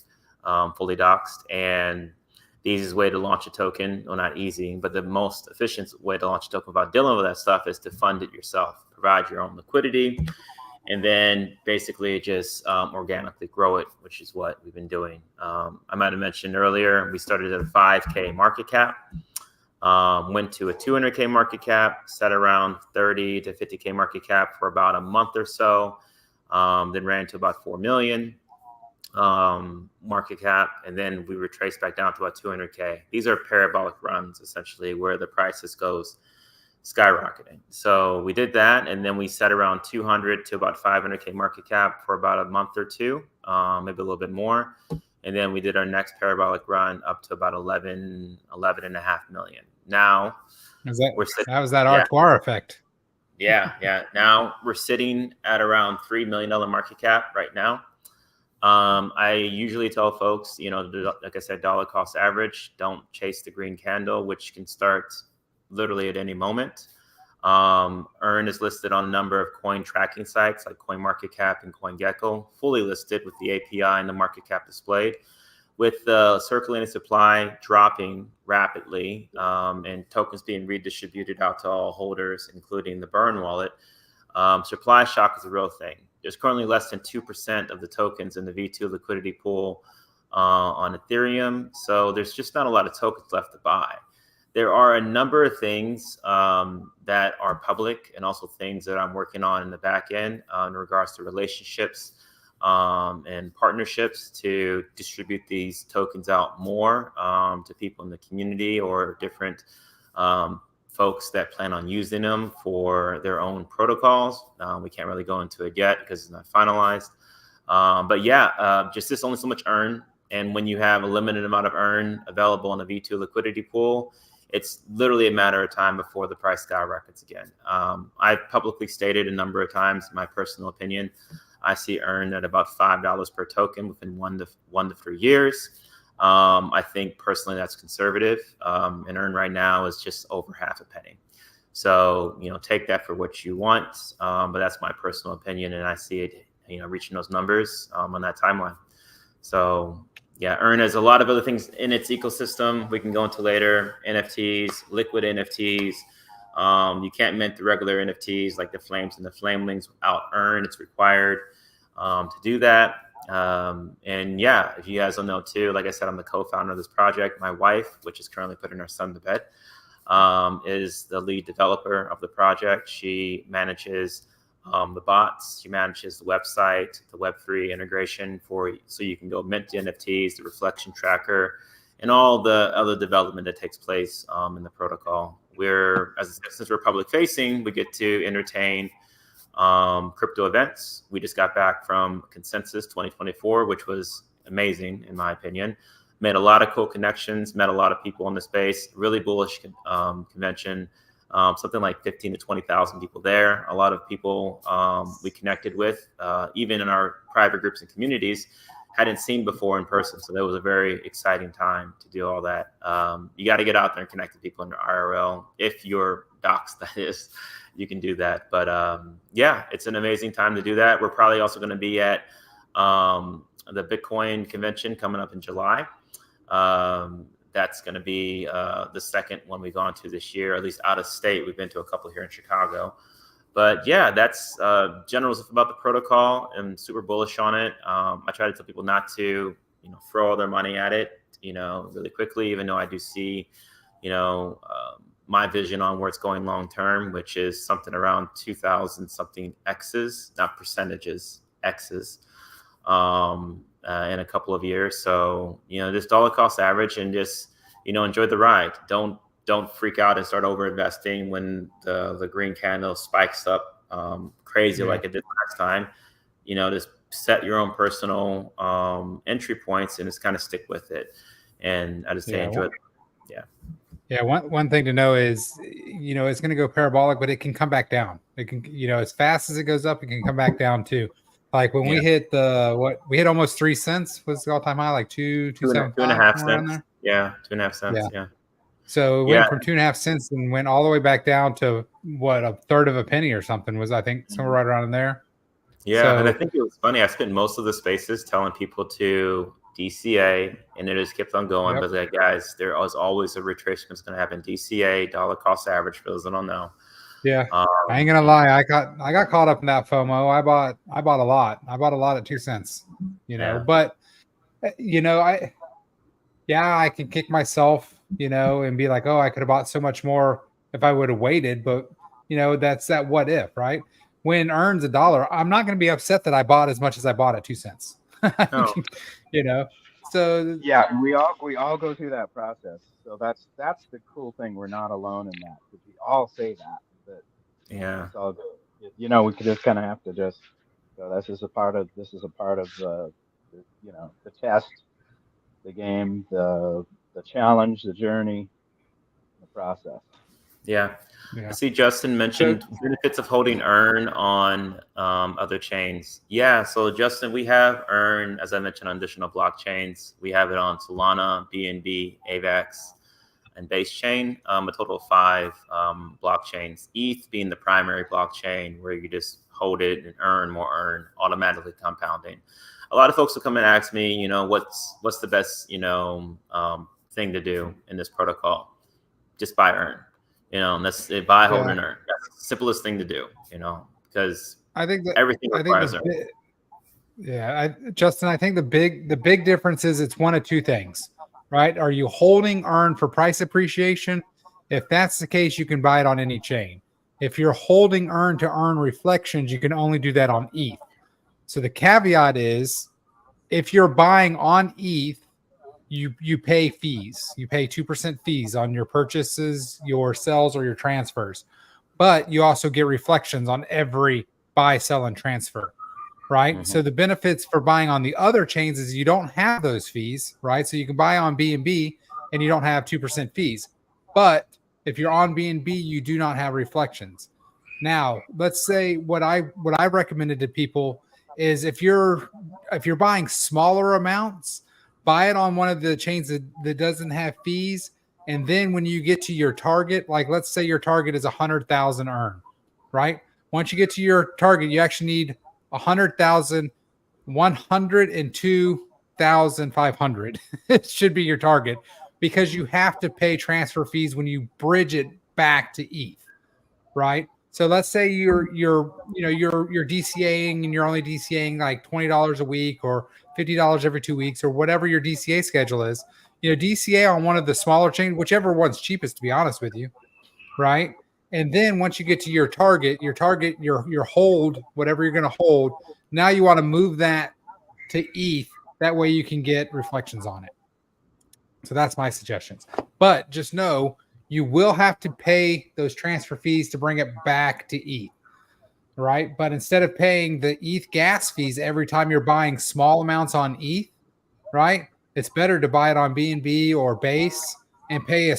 fully doxxed, and the easiest way to launch a token, well, not easy, but the most efficient way to launch a token without dealing with that stuff is to fund it yourself, provide your own liquidity, and then basically just organically grow it, which is what we've been doing. I might have mentioned earlier, we started at a 5K market cap, went to a 200K market cap, set around 30 to 50K market cap for about a month or so, then ran to about 4 million market cap, and then we retraced back down to about 200K. These are parabolic runs, essentially, where the prices goes skyrocketing. So we did that, and then we set around 200 to about 500K market cap for about a month or two, maybe a little bit more. And then we did our next parabolic run up to about 11.5 million. Now, that was that R2R effect. Yeah. Now we're sitting at around $3 million market cap right now. I usually tell folks, you know, like I said, dollar cost average, don't chase the green candle, which can start literally at any moment. Earn is listed on a number of coin tracking sites like CoinMarketCap and CoinGecko, fully listed with the API and the market cap displayed. with the circulating supply dropping rapidly and tokens being redistributed out to all holders, including the Burn wallet, supply shock is a real thing. There's currently less than 2% of the tokens in the V2 liquidity pool on Ethereum. So there's just not a lot of tokens left to buy. There are a number of things that are public and also things that I'm working on in the back end in regards to relationships and partnerships to distribute these tokens out more to people in the community or different folks that plan on using them for their own protocols. We can't really go into it yet because it's not finalized. But yeah, just there's only so much earn. And when you have a limited amount of earn available in the V2 liquidity pool, it's literally a matter of time before the price skyrockets again. I've publicly stated a number of times my personal opinion. I see earn at about $5 per token within 1 to 3 years. I think personally that's conservative. And earn right now is just over half a penny. So, take that for what you want. But that's my personal opinion. And I see it, reaching those numbers on that timeline. So yeah, earn has a lot of other things in its ecosystem we can go into later. NFTs, liquid NFTs. You can't mint the regular NFTs like the Flames and the Flamelings without earn. It's required to do that. And yeah, if you guys don't know too, like I said, I'm the co-founder of this project. My wife, which is currently putting her son to bed, is the lead developer of the project. She manages the bots, she manages the website, the Web3 integration so you can go mint the NFTs, the reflection tracker, and all the other development that takes place in the protocol. Since we're public facing, we get to entertain crypto events. We just got back from Consensus 2024, which was amazing in my opinion. Made a lot of cool connections, met a lot of people in the space, really bullish convention. Something like 15 to 20,000 people there. A lot of people we connected with, even in our private groups and communities, hadn't seen before in person. So that was a very exciting time to do all that. You got to get out there and connect with people in the IRL. If you're doxxed, that is, you can do that. But yeah, it's an amazing time to do that. We're probably also going to be at the Bitcoin convention coming up in July. That's going to be the second one we've gone to this year, at least out of state. We've been to a couple here in Chicago. But yeah, that's general stuff about the protocol. I'm super bullish on it. I try to tell people not to, throw all their money at it, really quickly, even though I do see, my vision on where it's going long term, which is something around 2,000 something X's, not percentages, X's. In a couple of years. So, this dollar cost average and just, enjoy the ride. Don't freak out and start over investing when the green candle spikes up crazy like it did last time. Just set your own personal entry points and just kind of stick with it. And I just say enjoy it. Yeah. Yeah. One thing to know is, it's going to go parabolic, but it can come back down. It can, as fast as it goes up, it can come back down too. Like when we hit we hit almost 3 cents was the all-time high, like 2.5 cents. Yeah, 2.5 cents. Yeah. So it went from 2.5 cents and went all the way back down to a third of a penny or something was, I think, somewhere right around in there. Yeah, and I think it was funny. I spent most of the spaces telling people to DCA, and it just kept on going. But like, guys, there is always a retracement that's going to happen. DCA, dollar cost average, for those that don't know. Yeah, I ain't gonna lie. I got caught up in that FOMO. I bought a lot. I bought a lot at 2 cents. But I can kick myself, and be like, oh, I could have bought so much more if I would have waited. But that's that what if, right? When earns $1, I'm not going to be upset that I bought as much as I bought at 2 cents. So yeah, we all go through that process. So that's the cool thing. We're not alone in that, because we all say that. Yeah, it's all good. We could just kind of have to just go. This is a part of the test, the game, the challenge, the journey, the process. Yeah. I see Justin mentioned benefits of holding earn on other chains. Yeah, so Justin, we have earn, as I mentioned, on additional blockchains. We have it on Solana, BNB, AVAX, and base chain, a total of 5 blockchains, ETH being the primary blockchain where you just hold it and earn more, earn automatically compounding. A lot of folks will come and ask me, you know, what's the best, you know, thing to do in this protocol? Just buy, earn, you know, and that's it, buy, hold, and earn. That's the simplest thing to do, you know, because I think that everything requires earn. Justin, I think the big difference is it's one of two things, right? Are you holding earn for price appreciation? If that's the case, you can buy it on any chain. If you're holding earn to earn reflections, you can only do that on ETH. So the caveat is if you're buying on ETH, you pay fees. You pay 2% fees on your purchases, your sells, or your transfers. But you also get reflections on every buy, sell, and transfer, right? Mm-hmm. So the benefits for buying on the other chains is you don't have those fees, right? So you can buy on BNB and you don't have 2% fees. But if you're on BNB, you do not have reflections. Now, let's say what I recommended to people is if you're buying smaller amounts, buy it on one of the chains that doesn't have fees. And then when you get to your target, like let's say your target is 100,000 earn, right? Once you get to your target, you actually need 100,000, 102,500. It should be your target because you have to pay transfer fees when you bridge it back to ETH, right? So let's say you're DCAing and you're only DCAing like $20 a week or $50 every 2 weeks or whatever your DCA schedule is. You know, DCA on one of the smaller chains, whichever one's cheapest, to be honest with you, right? And then once you get to your target, your hold, whatever you're going to hold, now you want to move that to ETH. That way you can get reflections on it. So that's my suggestions. But just know you will have to pay those transfer fees to bring it back to ETH, right? But instead of paying the ETH gas fees every time you're buying small amounts on ETH, right? It's better to buy it on BNB or Base and pay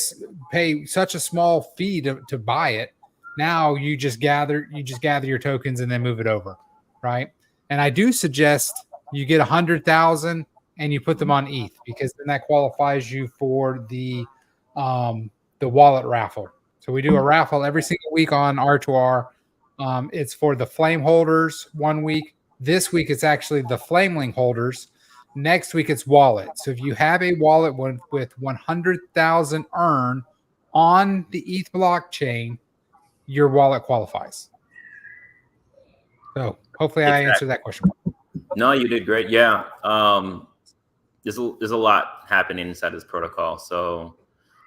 such a small fee to buy it. Now you just gather your tokens and then move it over, right? And I do suggest you get 100,000 and you put them on ETH because then that qualifies you for the wallet raffle. So we do a raffle every single week on R2R. It's for the flame holders 1 week. This week it's actually the flamelink holders. Next week it's wallet. So if you have a wallet with 100,000 earn on the ETH blockchain, your wallet qualifies. So hopefully I answered that question. No, you did great. Yeah. There's a lot happening inside this protocol. So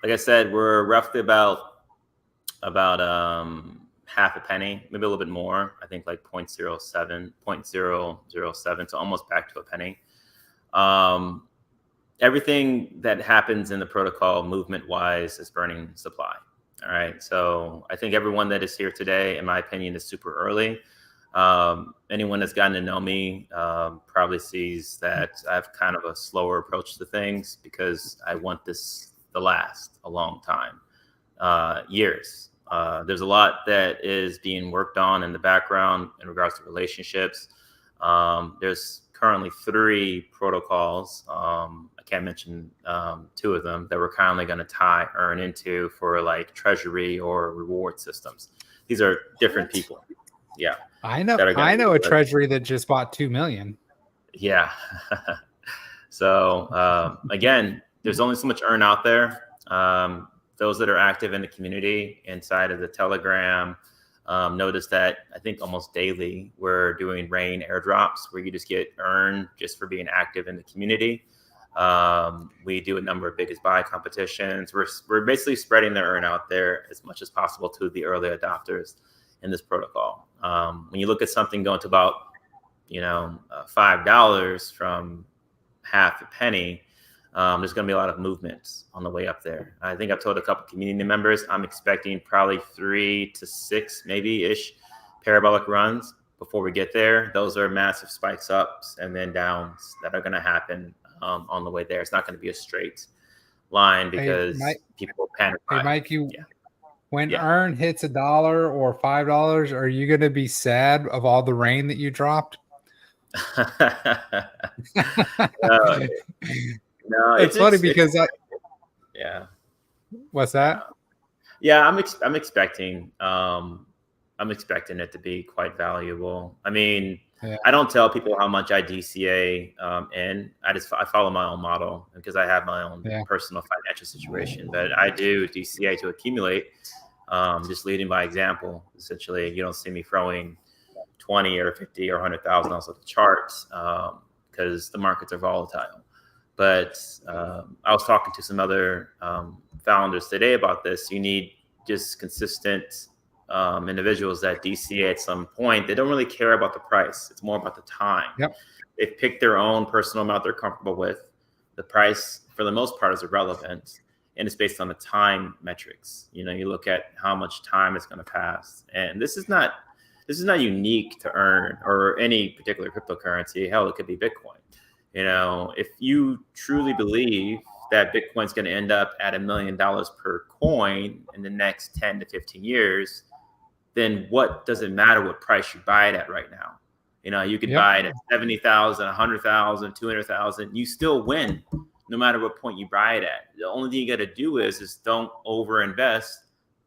like I said, we're roughly about half a penny, maybe a little bit more. I think like 0.007, so almost back to a penny. Everything that happens in the protocol movement wise is burning supply. All right. So I think everyone that is here today, in my opinion, is super early. Anyone that's gotten to know me probably sees that I have kind of a slower approach to things because I want this to last a long time, years. There's a lot that is being worked on in the background in regards to relationships. There's currently 3 protocols. I can't mention 2 of them that we're currently going to tie earn into for like treasury or reward systems. These are different people. Yeah. I know a treasury that just bought 2 million. Yeah. So again, there's only so much earn out there. Those that are active in the community inside of the Telegram, notice that I think almost daily we're doing rain airdrops where you just get earn just for being active in the community. We do a number of biggest buy competitions. We're basically spreading the earn out there as much as possible to the early adopters in this protocol. When you look at something going to about, $5 from half a penny, there's going to be a lot of movements on the way up there. I think I've told a couple community members I'm expecting probably 3 to 6 maybe-ish parabolic runs before we get there. Those are massive spikes ups and then downs that are going to happen on the way there. It's not going to be a straight line because people panic. Hey, Mike, when earn hits $1 or $5, are you going to be sad of all the rain that you dropped? No, it's funny because yeah. What's that? Yeah, I'm expecting I'm expecting it to be quite valuable. I mean, Yeah. I don't tell people how much I DCA in. I follow my own model because I have my own personal financial situation. But I do DCA to accumulate, just leading by example. Essentially, you don't see me throwing 20 or 50 or 100,000 off the charts because the markets are volatile. But I was talking to some other founders today about this. You need just consistent individuals that DCA at some point. They don't really care about the price. It's more about the time. Yep. They've picked their own personal amount they're comfortable with. The price, for the most part, is irrelevant, and it's based on the time metrics. You know, you look at how much time is going to pass, and this is not unique to earn or any particular cryptocurrency. Hell, it could be Bitcoin. You know, if you truly believe that Bitcoin's going to end up at $1 million per coin in the next 10 to 15 years, then what does it matter what price you buy it at right now? You know, you could buy it at 70,000, 100,000, 200,000. You still win no matter what point you buy it at. The only thing you got to do is don't overinvest,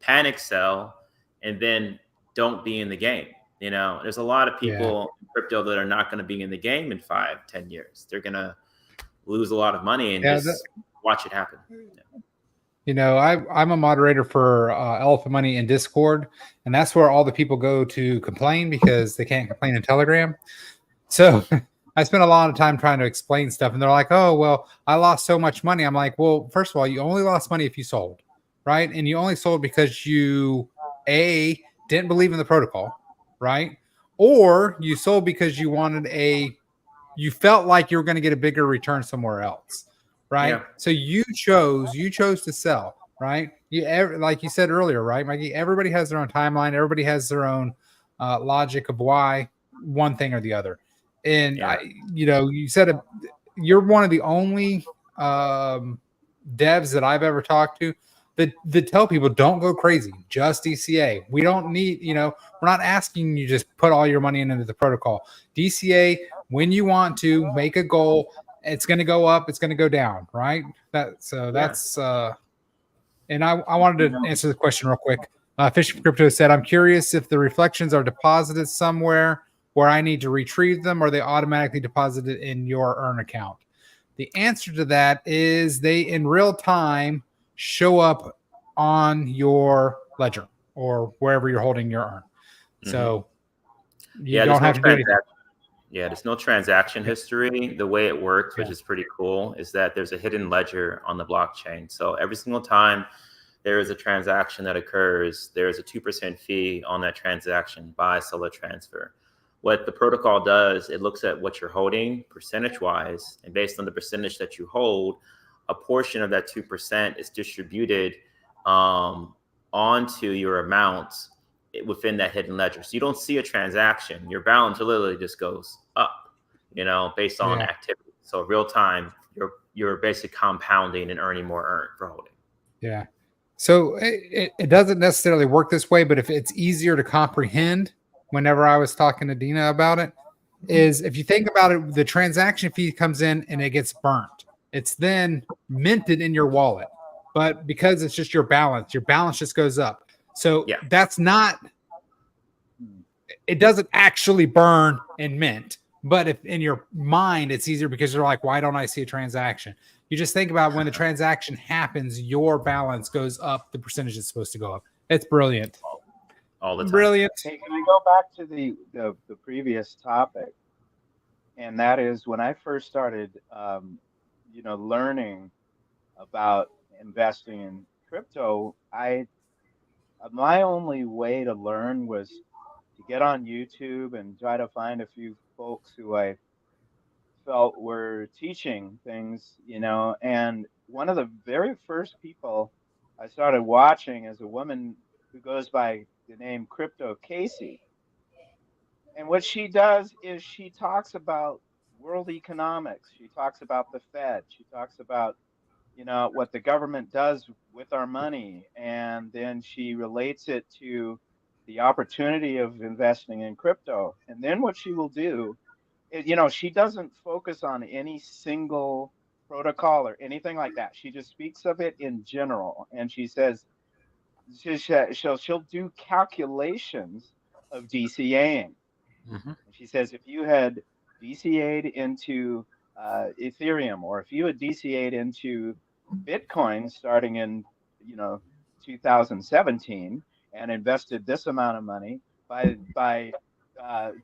panic sell, and then don't be in the game. You know, there's a lot of people in crypto that are not going to be in the game in 5, 10 years. They're going to lose a lot of money and just watch it happen. You know, I'm a moderator for Elephant Money in Discord, and that's where all the people go to complain because they can't complain in Telegram. So I spent a lot of time trying to explain stuff, and they're like, oh, well, I lost so much money. I'm like, well, first of all, you only lost money if you sold, right? And you only sold because you, didn't believe in the protocol, right? Or you sold because you felt like you were going to get a bigger return somewhere else. Right. Yeah. So you chose to sell, right? Like you said earlier, right, Mikey? Everybody has their own timeline. Everybody has their own logic of why one thing or the other. And you said you're one of the only devs that I've ever talked to that tell people don't go crazy, just DCA. We don't need, we're not asking you just put all your money into the protocol. DCA when you want to, make a goal. It's going to go up. It's going to go down, right? And I wanted to answer the question real quick. Fishing for Crypto said, I'm curious if the reflections are deposited somewhere where I need to retrieve them or they automatically deposited in your earn account. The answer to that is they in real time show up on your ledger or wherever you're holding your earn. So you don't have to do anything. Yeah, there's no transaction history. The way it works, which is pretty cool, is that there's a hidden ledger on the blockchain. So every single time there is a transaction that occurs, there is a 2% fee on that transaction, buy, sell, or transfer. What the protocol does, it looks at what you're holding percentage-wise, and based on the percentage that you hold, a portion of that 2% is distributed onto your amount within that hidden ledger. So you don't see a transaction. Your balance literally just goes up, based on activity. So real time, you're basically compounding and earning more earn for holding. Yeah. So it doesn't necessarily work this way, but if it's easier to comprehend, whenever I was talking to Dina about it, is if you think about it, the transaction fee comes in and it gets burnt. It's then minted in your wallet. But because it's just your balance just goes up. So that's not, it doesn't actually burn and mint, but if in your mind, it's easier because you're like, why don't I see a transaction? You just think about when the transaction happens, your balance goes up, the percentage is supposed to go up. It's brilliant. All the time. Brilliant. Hey, can I go back to the previous topic? And that is when I first started, learning about investing in crypto, my only way to learn was to get on YouTube and try to find a few folks who I felt were teaching things, and one of the very first people I started watching is a woman who goes by the name Crypto Casey. And what she does is she talks about world economics. She talks about the Fed. She talks about what the government does with our money, and then she relates it to the opportunity of investing in crypto. And then what she will do is, she doesn't focus on any single protocol or anything like that. She just speaks of it in general, and she says she'll do calculations of DCAing. Mhm. And she says if you had DCA'd into Ethereum, or if you had DCA'd into Bitcoin starting in, 2017, and invested this amount of money by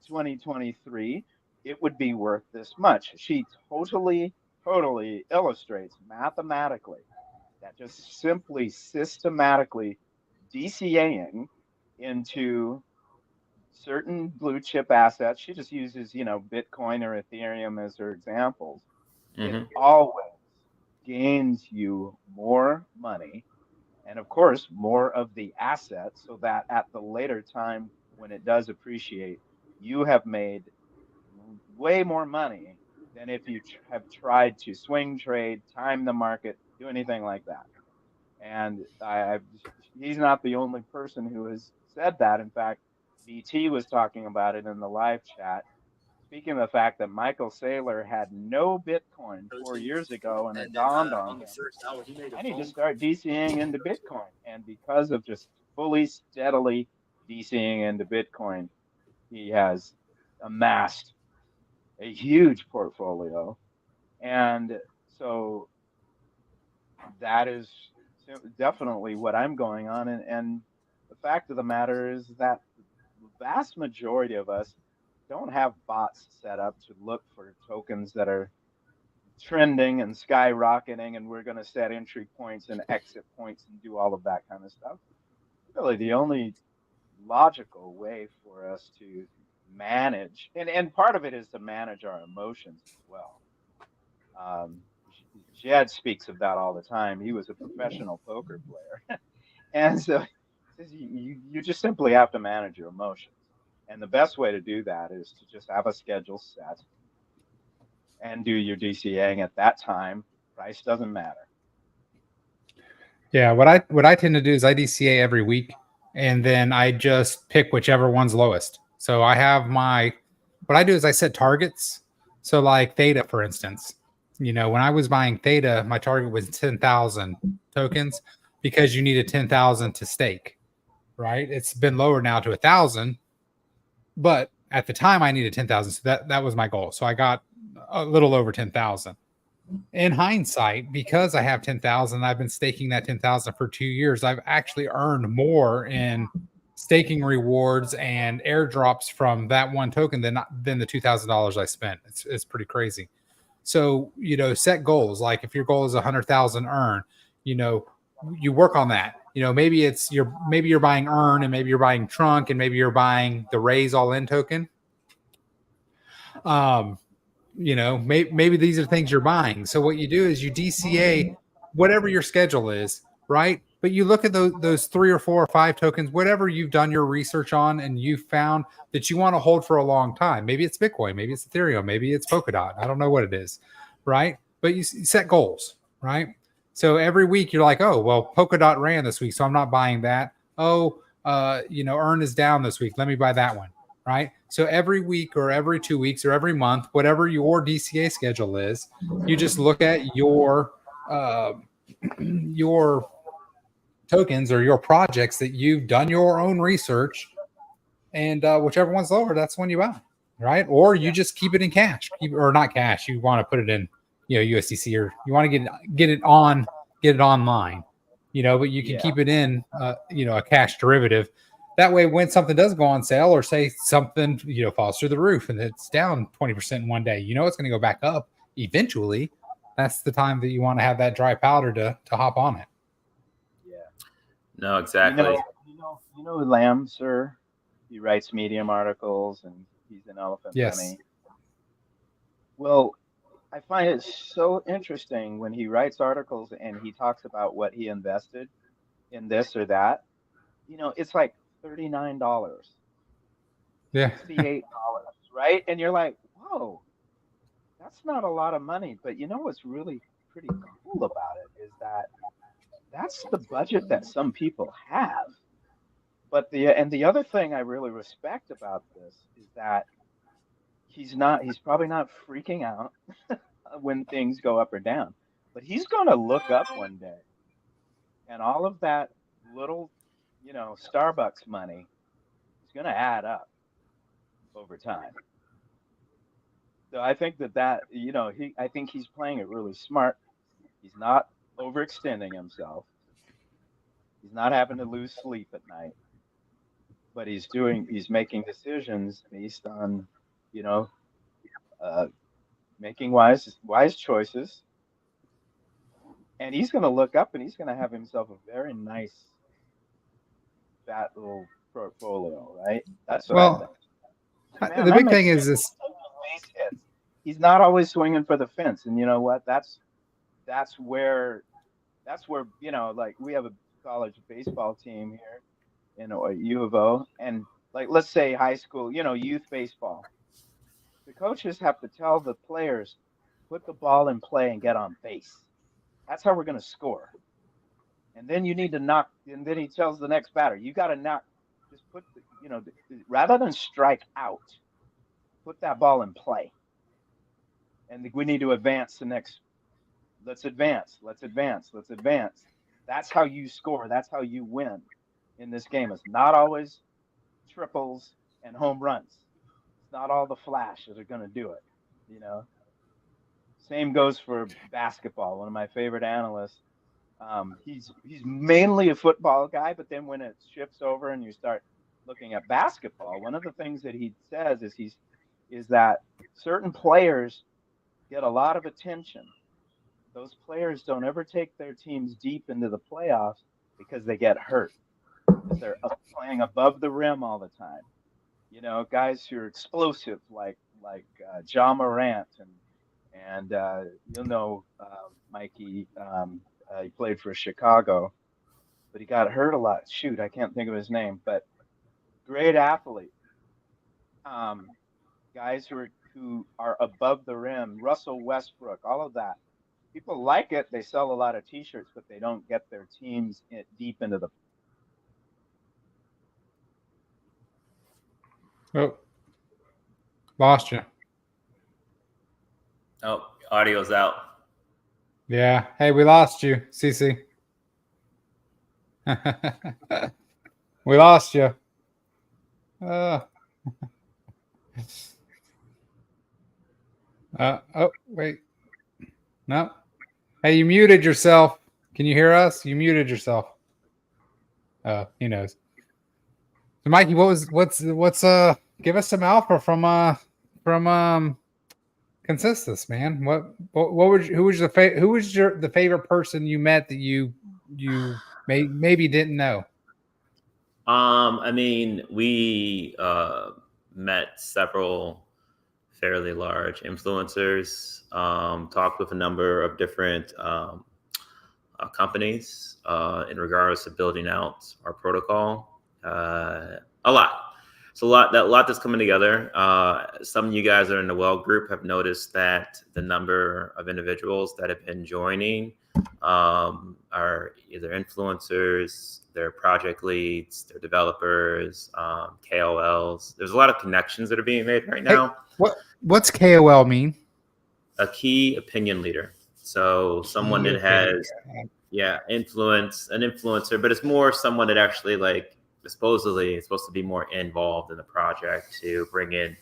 2023, it would be worth this much. She totally illustrates mathematically that just simply systematically DCAing into certain blue chip assets. She just uses, Bitcoin or Ethereum as her examples. It Mhm. always gains you more money, and of course more of the asset, so that at the later time when it does appreciate, you have made way more money than if you have tried to swing trade, time the market, do anything like that. And he's not the only person who has said that. In fact, BT was talking about it in the live chat, speaking of the fact that Michael Saylor had no Bitcoin 4 years ago, and it dawned on him, I need to start DCing into Bitcoin. And because of just fully, steadily DCing into Bitcoin, he has amassed a huge portfolio. And so that is definitely what I'm going on. And the fact of the matter is that the vast majority of us don't have bots set up to look for tokens that are trending and skyrocketing, and we're going to set entry points and exit points and do all of that kind of stuff. Really, the only logical way for us to manage, and part of it is to manage our emotions as well. Um, Jed speaks of that all the time. He was a professional poker player. And so you just simply have to manage your emotions. And the best way to do that is to just have a schedule set and do your DCAing at that time. Price doesn't matter. Yeah, what I tend to do is I DCA every week, and then I just pick whichever one's lowest. So I have what I do is I set targets. So like Theta, for instance, when I was buying Theta, my target was 10,000 tokens because you needed 10,000 to stake, right? It's been lower now to 1,000, but at the time I needed 10,000, so that was my goal. So I got a little over 10,000. In hindsight, because I have 10,000, I've been staking that 10,000 for 2 years. I've actually earned more in staking rewards and airdrops from that one token than the $2,000 I spent. It's pretty crazy. So, set goals. Like if your goal is 100,000 earn, you work on that. Maybe you're buying earn, and maybe you're buying trunk, and maybe you're buying the raise all in token. Maybe these are things you're buying. So what you do is you DCA whatever your schedule is, right? But you look at those 3 or 4 or 5 tokens, whatever you've done your research on, and you found that you want to hold for a long time. Maybe it's Bitcoin, maybe it's Ethereum, maybe it's Polkadot. I don't know what it is, right? But you set goals, right? So every week you're like, oh, well, Polkadot ran this week, so I'm not buying that. Oh, Earn is down this week. Let me buy that one. Right. So every week or every 2 weeks or every month, whatever your DCA schedule is, you just look at your tokens or your projects that you've done your own research, and whichever one's lower, that's when you buy, right? Or you just keep it in cash, or not cash. You want to put it in, USDC, or you want to get it online, but you can keep it in, a cash derivative. That way, when something does go on sale, or say something, falls through the roof and it's down 20% in one day, it's going to go back up eventually. That's the time that you want to have that dry powder to hop on it. Yeah. No, exactly. You know Lamb, sir? He writes Medium articles, and he's an Elephant Yes. Bunny. Well, I find it so interesting when he writes articles and he talks about what he invested in this or that. It's like $39, Yeah. $68, right? And you're like, whoa, that's not a lot of money. But what's really pretty cool about it is that that's the budget that some people have. But the other thing I really respect about this is that he's probably not freaking out when things go up or down, but he's going to look up one day, and all of that little, Starbucks money is going to add up over time. So I think that I think he's playing it really smart. He's not overextending himself. He's not having to lose sleep at night, but he's making decisions based on, you know, uh, making wise choices. And he's going to look up and he's going to have himself a very nice, fat little portfolio, right? That's what I think. Man, the big thing is this. He's not always swinging for the fence, and you know what? That's where like we have a college baseball team here in U of O, and like let's say high school, youth baseball. The coaches have to tell the players, put the ball in play and get on base. That's how we're going to score. And then you need to knock. And then he tells the next batter, you got to knock. Just put rather than strike out, put that ball in play. And we need to advance the next. Let's advance. That's how you score. That's how you win in this game. It's not always triples and home runs. It's not all the flash that are going to do it. Same goes for basketball. One of my favorite analysts. He's mainly a football guy, but then when it shifts over and you start looking at basketball, one of the things that he says is that certain players get a lot of attention. Those players don't ever take their teams deep into the playoffs because they get hurt. Because they're playing above the rim all the time. Guys who are explosive like Ja Morant and Mikey. He played for Chicago, but he got hurt a lot. Shoot, I can't think of his name, but great athlete. Guys who are above the rim, Russell Westbrook, all of that. People like it. They sell a lot of T-shirts, but they don't get their teams deep into the. Oh, lost you. Oh, audio's out. Yeah. Hey, we lost you, CC. We lost you. Oh, wait. No. Hey, you muted yourself. Can you hear us? You muted yourself. Oh, he knows. So, Mikey, what's give us some alpha from Consistus, man. Who was the favorite person you met that you maybe didn't know? I mean, we met several fairly large influencers, talked with a number of different companies in regards to building out our protocol. A lot. It's a lot that's coming together. Some of you guys that are in the Well group have noticed that the number of individuals that have been joining are either influencers, they're project leads, they're developers, KOLs. There's a lot of connections that are being made right now. Hey, what's KOL mean? A key opinion leader. So someone that has, an influencer, but it's more someone that actually supposedly is supposed to be more involved in the project to bring in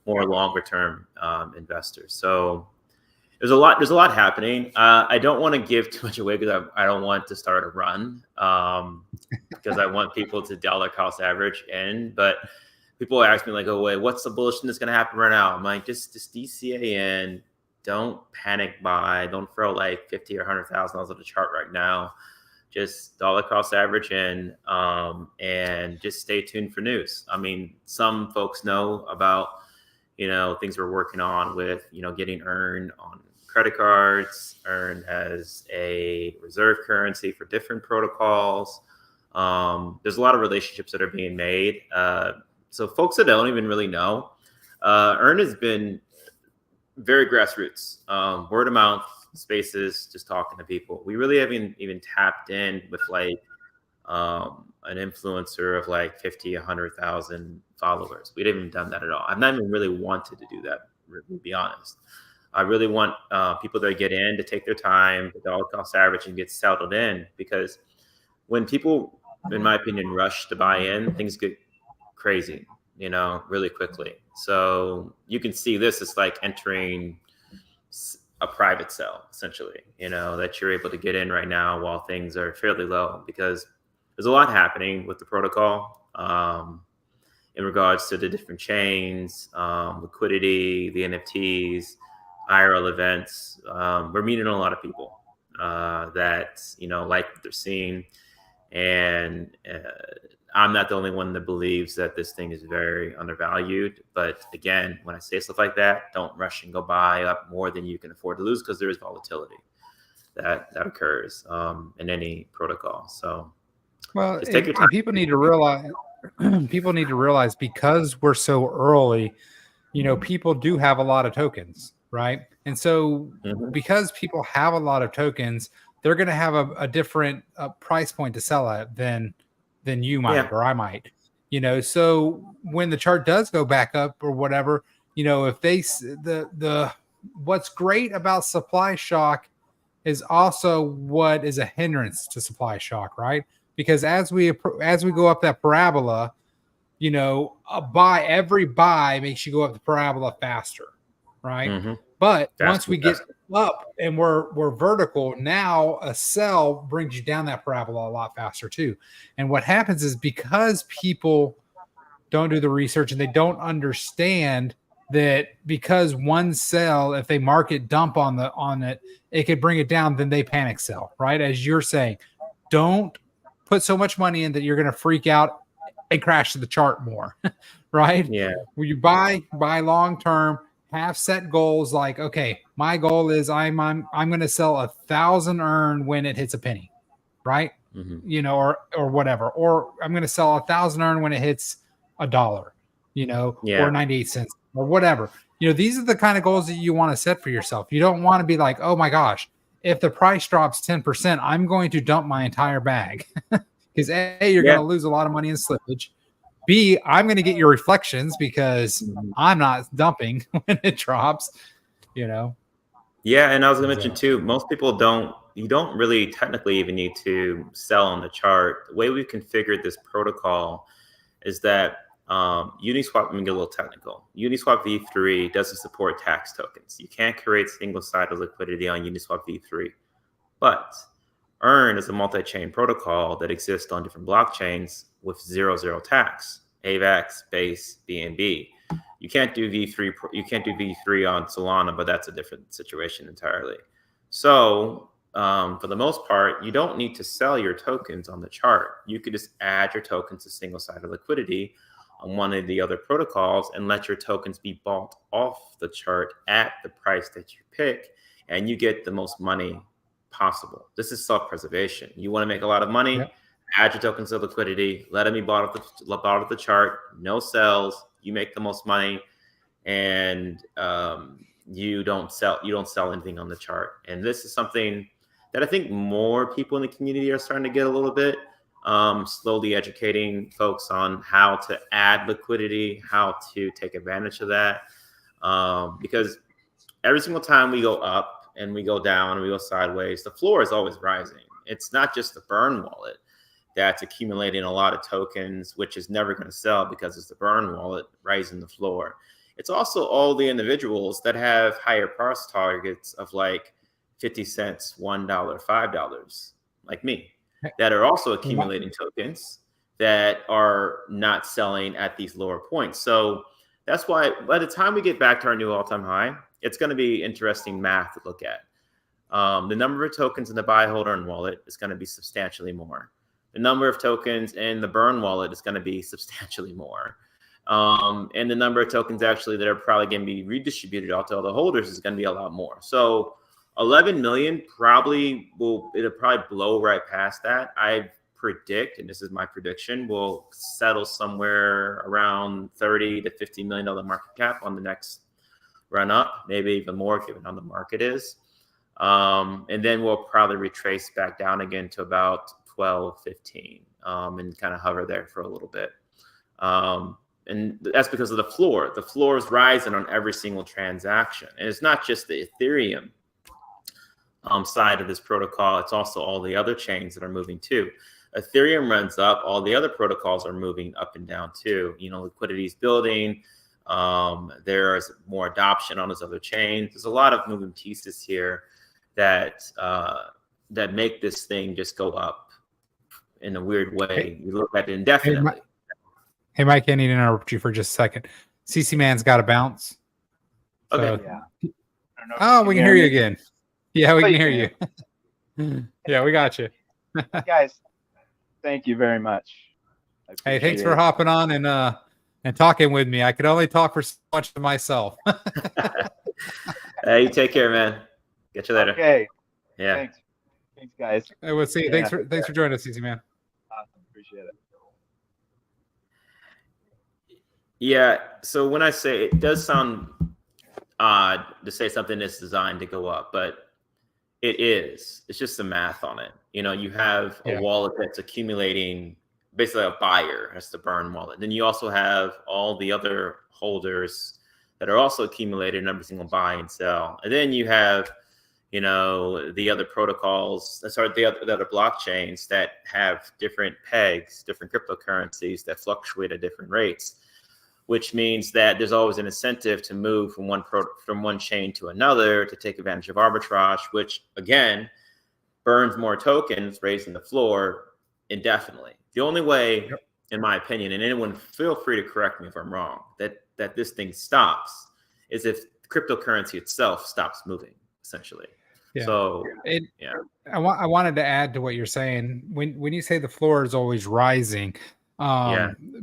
more longer term investors. So there's a lot happening. I don't want to give too much away because I don't want to start a run because I want people to dollar cost average in. But people ask me oh wait, what's the bullish thing that's going to happen right now? I'm like, just DCA in. Don't panic buy. Don't throw $50,000 or $100,000 at the chart right now. Just dollar cost average in, and just stay tuned for news. I mean, some folks know about, things we're working on with, getting earned on credit cards, earned as a reserve currency for different protocols. There's a lot of relationships that are being made. So folks that don't even really know, earn has been very grassroots, word of mouth, spaces, just talking to people. We really haven't even tapped in with an influencer of 50, 100,000 followers. We haven't even done that at all. I've not even really wanted to do that, to be honest. I really want people that get in to take their time, the dollar cost average, and get settled in, because when people, in my opinion, rush to buy in, things get crazy, really quickly. So you can see this is like entering a private cell, essentially, that you're able to get in right now while things are fairly low, because there's a lot happening with the protocol in regards to the different chains, liquidity, the NFTs, IRL events. We're meeting a lot of people that, like what they're seeing. And I'm not the only one that believes that this thing is very undervalued. But again, when I say stuff like that, don't rush and go buy up more than you can afford to lose, because there is volatility that occurs in any protocol. So Well, just take your time. people need to realize because we're so early, people do have a lot of tokens, right? And so because people have a lot of tokens, they're going to have a different price point to sell at than you might or I might, so when the chart does go back up or whatever, if they what's great about supply shock is also what is a hindrance to supply shock, right? Because as we go up that parabola, every buy makes you go up the parabola faster, right? But once we get up and we're vertical, now a sell brings you down that parabola a lot faster too. And what happens is, because people don't do the research and they don't understand that, because one sell, if they market dump on it, it could bring it down, then they panic sell, right? As you're saying, don't put so much money in that you're going to freak out and crash the chart more, right? Yeah. When you buy long term, have set goals like, okay, my goal is I'm going to sell 1,000 earn when it hits a penny, right? Or whatever, or I'm going to sell 1,000 earn when it hits $1, or 98 cents or whatever. These are the kind of goals that you want to set for yourself. You don't want to be like, oh my gosh, if the price drops 10%, I'm going to dump my entire bag, because A, you're going to lose a lot of money in slippage. B, I'm going to get your reflections because I'm not dumping when it drops, Yeah, and I was going to mention too, most people you don't really technically even need to sell on the chart. The way we've configured this protocol is that Uniswap, I'm going to get a little technical. Uniswap v3 doesn't support tax tokens. You can't create single-sided liquidity on Uniswap v3. But Earn is a multi-chain protocol that exists on different blockchains with 0 tax, AVAX, Base, BNB. You can't do V3. You can't do V3 on Solana, but that's a different situation entirely. So for the most part, you don't need to sell your tokens on the chart. You could just add your tokens to single-sided liquidity on one of the other protocols and let your tokens be bought off the chart at the price that you pick, and you get the most money possible. This is self-preservation. You want to make a lot of money, add your tokens to liquidity, let them be bought off the chart, no sells, you make the most money, and you don't sell anything on the chart. And this is something that I think more people in the community are starting to get a little bit, slowly educating folks on how to add liquidity, how to take advantage of that, because every single time we go up and we go down and we go sideways, the floor is always rising. It's not just the burn wallet that's accumulating a lot of tokens, which is never going to sell because it's the burn wallet rising the floor. It's also all the individuals that have higher price targets of like 50 cents, $1, $5, like me, that are also accumulating tokens that are not selling at these lower points. So that's why by the time we get back to our new all-time high, it's going to be interesting math to look at. The number of tokens in the buy, hold, earn wallet is going to be substantially more. The number of tokens in the burn wallet is going to be substantially more. And the number of tokens actually that are probably going to be redistributed out to all the holders is going to be a lot more. So 11 million it'll probably blow right past that. I predict, and this is my prediction, will settle somewhere around $30 to $50 million market cap on the next run up, maybe even more given how the market is. And then we'll probably retrace back down again to about 12, 15, and kind of hover there for a little bit. And that's because of the floor. The floor is rising on every single transaction. And it's not just the Ethereum side of this protocol. It's also all the other chains that are moving too. Ethereum runs up, all the other protocols are moving up and down too. Liquidity is building. There's more adoption on those other chains. There's a lot of moving pieces here that make this thing just go up in a weird way. You look at it indefinitely. Hey, Mike, I need to interrupt you for just a second. CC Man's got to bounce. Okay. Yeah. Oh, we can hear you again. Yeah, we can hear you. Yeah, we got you. Guys, thank you very much. Hey, thanks for hopping on and talking with me. I could only talk for so much to myself. Hey, you take care, man. Get you later. Okay. Yeah. Thanks, guys. Hey, we'll see you. Yeah. Thanks for joining us, CC Man. Awesome. Appreciate it. Yeah. So when I say it does sound odd to say something that's designed to go up, but it is. It's just the math on it. You have a wallet that's accumulating, basically a buyer. That's the burn wallet. Then you also have all the other holders that are also accumulated in every single buy and sell. And then you have, the other protocols, the other blockchains that have different pegs, different cryptocurrencies that fluctuate at different rates, which means that there's always an incentive to move from one chain to another to take advantage of arbitrage, which again burns more tokens, raising the floor indefinitely. The only way, in my opinion, and anyone feel free to correct me if I'm wrong, that this thing stops is if cryptocurrency itself stops moving, essentially. Yeah. So I wanted to add to what you're saying. When you say the floor is always rising,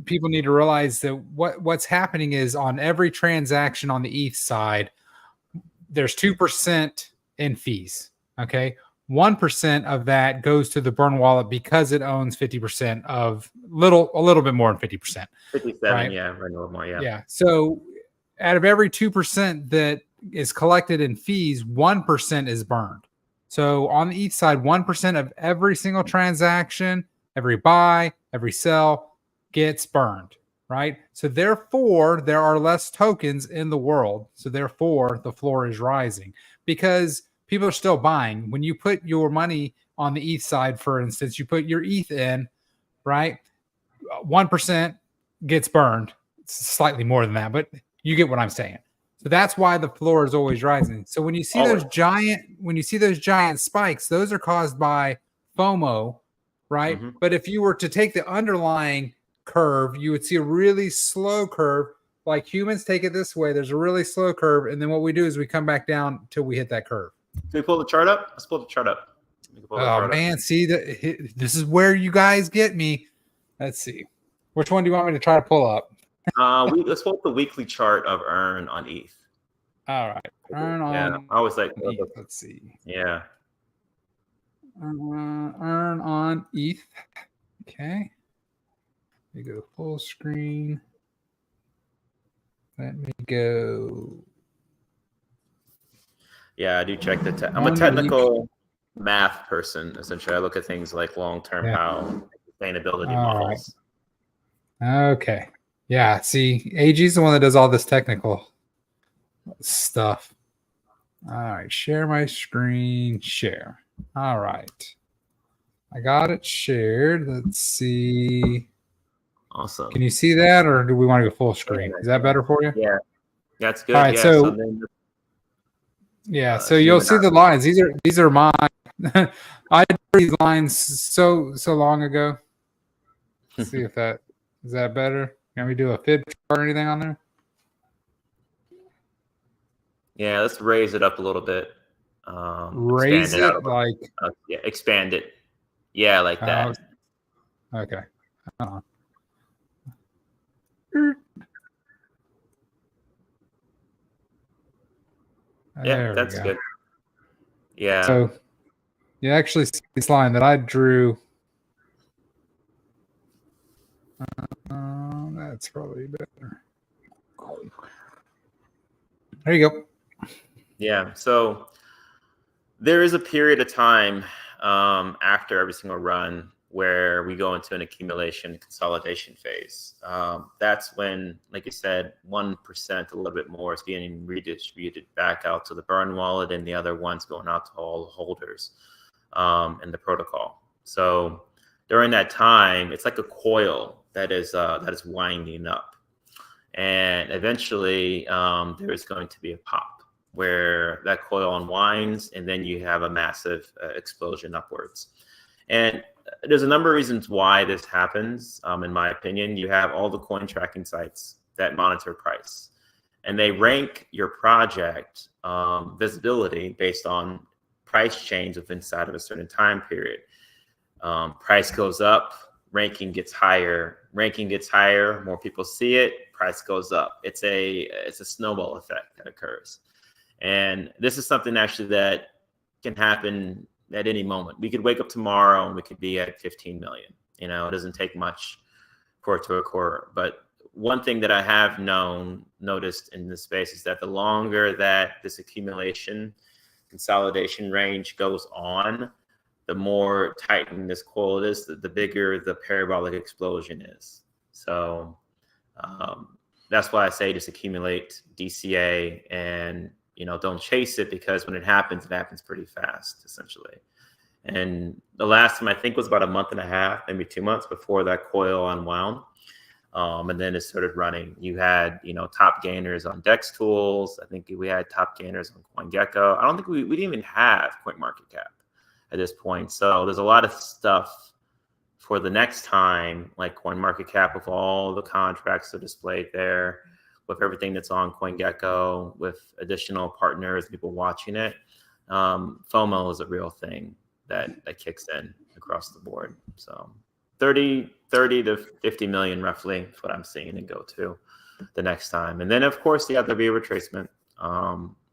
people need to realize that what's happening is on every transaction on the ETH side, there's 2% in fees. Okay. 1% of that goes to the burn wallet because it owns 50% of a little bit more than 50%. 57, right? Yeah, right, a little more, yeah. Yeah. So out of every 2% that is collected in fees, 1% is burned. So on the ETH side, 1% of every single transaction, every buy, every sell gets burned, right? So therefore, there are less tokens in the world. So therefore, the floor is rising because people are still buying. When you put your money on the ETH side, for instance, you put your ETH in, right? 1% gets burned. It's slightly more than that, but you get what I'm saying. So that's why the floor is always rising. So when you see those giant spikes, those are caused by FOMO, right? Mm-hmm. But if you were to take the underlying curve, you would see a really slow curve. Like humans take it this way. There's a really slow curve. And then what we do is we come back down till we hit that curve. Can we pull the chart up? Let's pull the chart up. See, this is where you guys get me. Let's see. Which one do you want me to try to pull up? Let's pull up the weekly chart of Earn on ETH. All right. Earn on. Yeah, I always like. ETH. Let's see. Yeah. Earn on ETH. Okay. Let me go full screen. Let me go. Yeah, I do check the. I'm a technical math person. Essentially, I look at things like long-term how sustainability models. Right. Okay. Yeah. See, AG's the one that does all this technical stuff. All right. Share my screen. Share. All right. I got it shared. Let's see. Awesome. Can you see that, or do we want to go full screen? Is that better for you? Yeah. That's good. All right. Yeah, so you'll see the lines. These are mine. I drew these lines so long ago. Let's see if that is that better. Can we do a fib chart or anything on there? Yeah, let's raise it up a little bit. Raise it like expand it. Yeah, like that. Okay. Yeah, that's good. Yeah. So you actually see this line that I drew. That's probably better. There you go. Yeah. So there is a period of time after every single run where we go into an accumulation consolidation phase. That's when, like you said, 1%, a little bit more, is being redistributed back out to the burn wallet, and the other one's going out to all holders in the protocol. So during that time, it's like a coil that is winding up, and eventually there is going to be a pop where that coil unwinds, and then you have a massive explosion upwards. And there's a number of reasons why this happens. In my opinion, you have all the coin tracking sites that monitor price, and they rank your project visibility based on price change inside of a certain time period. Price goes up, ranking gets higher. Ranking gets higher, more people see it, price goes up. It's a snowball effect that occurs. And this is something actually that can happen at any moment. We could wake up tomorrow and we could be at 15 million. You know, it doesn't take much for it to occur. But one thing that I have noticed in this space is that the longer that this accumulation consolidation range goes on, the more tightened this coil is, the bigger the parabolic explosion is. So that's why I say just accumulate DCA and, you know, don't chase it, because when it happens pretty fast, essentially. And the last time I think was about a month and a half, maybe 2 months before that coil unwound. And then it started running. You had, you know, top gainers on Dex tools. I think we had top gainers on CoinGecko. I don't think we didn't even have CoinMarketCap at this point. So there's a lot of stuff for the next time, like CoinMarketCap, with all the contracts that are displayed there, with everything that's on CoinGecko, with additional partners, people watching it. FOMO is a real thing that kicks in across the board. So 30 to 50 million roughly is what I'm seeing and go to the next time. And then of course you have the retracement,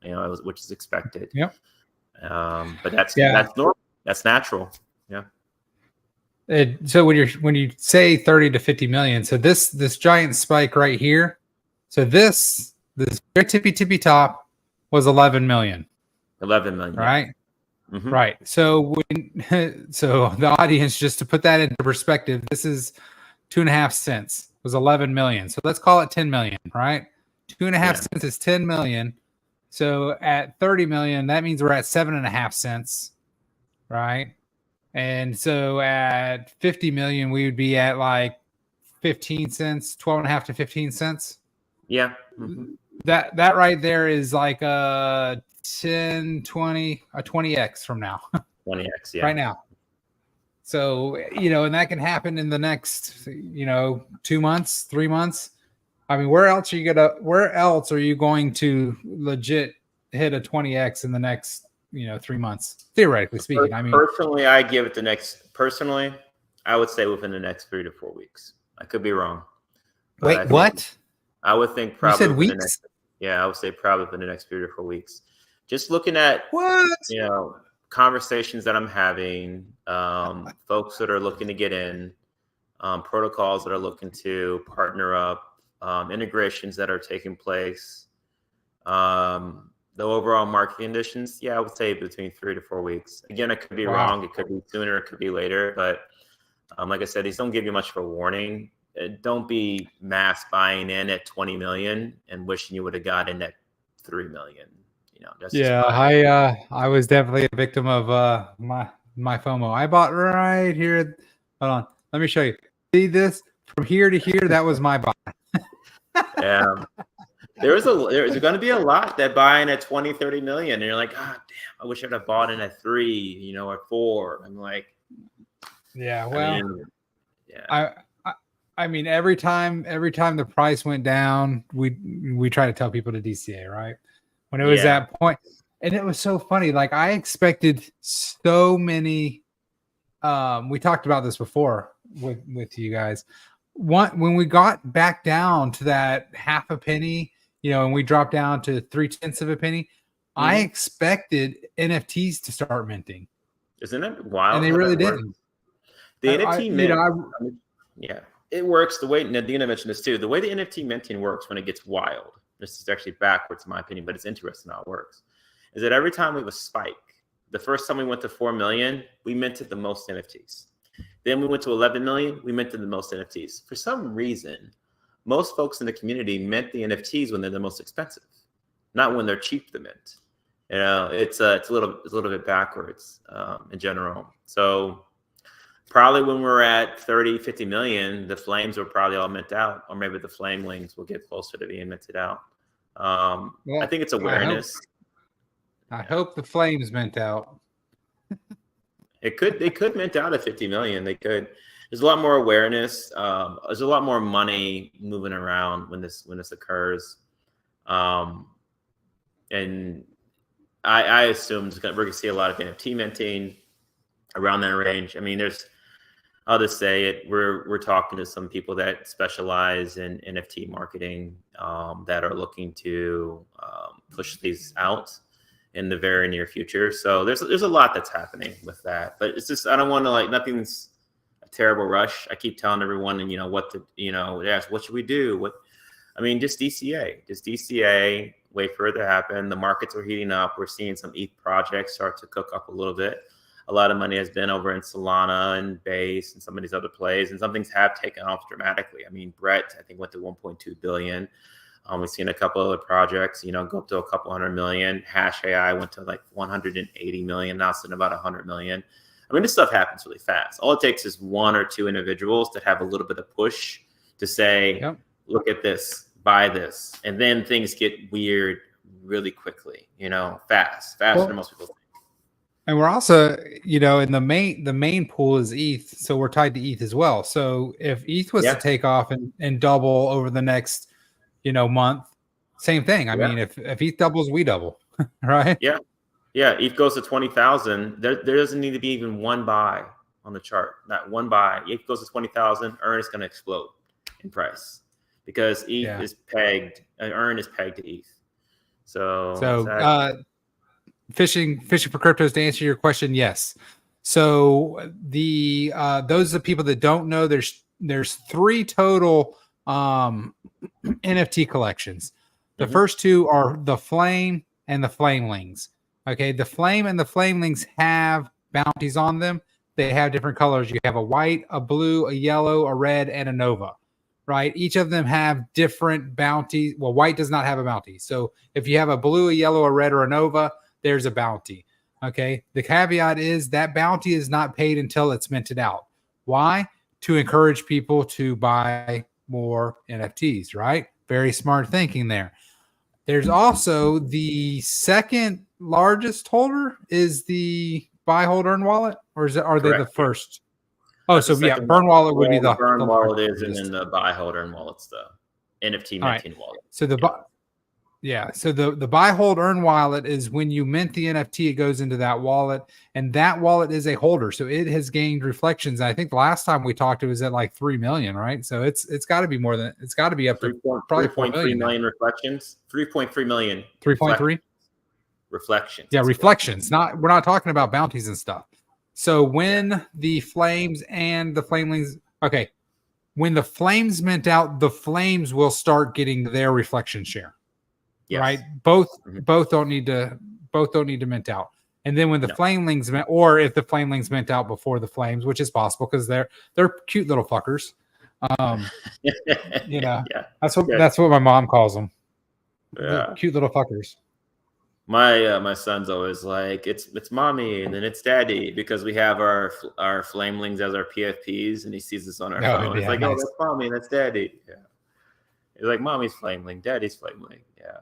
you know, which is expected. Yep. But that's normal. That's natural. Yeah. So when you say 30 to 50 million, so this giant spike right here, so this very tippy top was 11 million. 11 million. Right. Yeah. Mm-hmm. Right. So so the audience, just to put that into perspective, this is 2.5 cents was 11 million. So let's call it 10 million, right? 2.5 cents is 10 million. So at 30 million, that means we're at 7.5 cents, right? And so at 50 million, we would be at like 15 cents, 12.5 to 15 cents. Yeah. Mm-hmm. That right there is like a 10, 20, a 20x from now. 20x, yeah. Right now. So, you know, and that can happen in the next, you know, 2 months, 3 months. I mean, where else are you going to legit hit a 20x in the next, you know, 3 months? Theoretically speaking. I mean, personally, I give it I would say within the next 3 to 4 weeks. I could be wrong. Wait, what? I would think probably you said weeks? I would say probably within the next 3 to 4 weeks. Just looking at what, you know, conversations that I'm having, folks that are looking to get in, protocols that are looking to partner up, integrations that are taking place, the overall market conditions. Yeah, I would say between 3 to 4 weeks. Again, I could be wrong. It could be sooner. It could be later. But like I said, these don't give you much of a warning. Don't be mass buying in at 20 million and wishing you would have got in at 3 million. You know, that's I was definitely a victim of my FOMO. I bought right here. Hold on, let me show you. See this from here to here? That was my buy. Yeah, there's going to be a lot that buying at 20, 30 million, and you're like, God damn, I wish I'd have bought in at 3, you know, or 4. I'm like, yeah, well, yeah. I mean, every time the price went down, we try to tell people to DCA, right? When it was that point. And it was so funny. Like, I expected so many. We talked about this before with you guys. When we got back down to that half a penny, you know, and we dropped down to 0.3 of a penny, I expected NFTs to start minting. Isn't it wild? And they really didn't. The NFT mint, yeah, it works the way Nadina mentioned this too. The way the NFT minting works when it gets wild. This is actually backwards in my opinion, but it's interesting how it works. Is that every time we have a spike, the first time we went to 4 million, we minted the most NFTs. Then we went to 11 million, we minted the most NFTs. For some reason, most folks in the community mint the NFTs when they're the most expensive, not when they're cheap to mint. You know, it's a little bit backwards in general. So probably when we're at 30, 50 million, the flames will probably all mint out, or maybe the flamelings will get closer to being minted out. I Well, think it's awareness. I hope the flames mint out. They could mint out at 50 million. They could. There's a lot more awareness. There's a lot more money moving around when this occurs. And I assume we're going to see a lot of NFT minting around that range. I mean, I'll just say it. We're talking to some people that specialize in NFT marketing that are looking to push these out in the very near future. So there's a lot that's happening with that, but it's just, I don't want to nothing's a terrible rush. I keep telling everyone, and they ask, what should we do? Just DCA, wait for it to happen. The markets are heating up. We're seeing some ETH projects start to cook up a little bit. A lot of money has been over in Solana and Base and some of these other plays, and some things have taken off dramatically. I mean, Brett, I think, went to 1.2 billion. We've seen a couple other projects, go up to a couple 100 million. Hash AI went to 180 million, now sitting about 100 million. I mean, this stuff happens really fast. All it takes is one or two individuals that have a little bit of push to say, yep, look at this, buy this. And then things get weird really quickly, faster than most people think. And we're also, in the main pool is ETH. So we're tied to ETH as well. So if ETH was to take off and double over the next, month, same thing. I mean, if ETH doubles, we double, right? Yeah. ETH goes to 20,000. There doesn't need to be even one buy on the chart. Not one buy. ETH goes to 20,000. EARN is going to explode in price because ETH is pegged. EARN is pegged to ETH. So fishing for cryptos, to answer your question, yes. So those are the people that don't know, there's 3 total NFT collections. The first 2 are the Flame and the Flamelings. Okay, the Flame and the Flamelings have bounties on them. They have different colors. You have a white, a blue, a yellow, a red, and a Nova. Right? Each of them have different bounties. Well, white does not have a bounty. So if you have a blue, a yellow, a red, or a Nova, there's a bounty. Okay. The caveat is that bounty is not paid until it's minted out. Why? To encourage people to buy more NFTs, right? Very smart thinking there. There's also the second largest holder is the buy, hold, earn wallet, or are they the first? Oh, so Burn Wallet would be the Burn Wallet is, and then the buy, hold, earn wallet's the NFT minting wallet. So the buy, hold, earn wallet is when you mint the NFT, it goes into that wallet, and that wallet is a holder. So it has gained reflections. I think the last time we talked, it was at 3 million, right? So it's got to be more than, it's got to be up to probably 3.3 million reflections. 3.3 million. 3.3 reflections. Yeah, reflections. We're not talking about bounties and stuff. So when the Flames and the Flamelings, when the Flames mint out, the Flames will start getting their reflection share. Yes. Right? Both don't need to mint out. And then when the Flamelings or if the Flamelings mint out before the Flames, which is possible because they're cute little fuckers. That's what my mom calls them. Yeah. Cute little fuckers. My son's always like, it's mommy and then it's daddy, because we have our Flamelings as our PFPs, and he sees this on our phone. It's like, nice. Oh, that's mommy, that's daddy. Yeah. He's like, mommy's Flameling, daddy's Flameling. Yeah.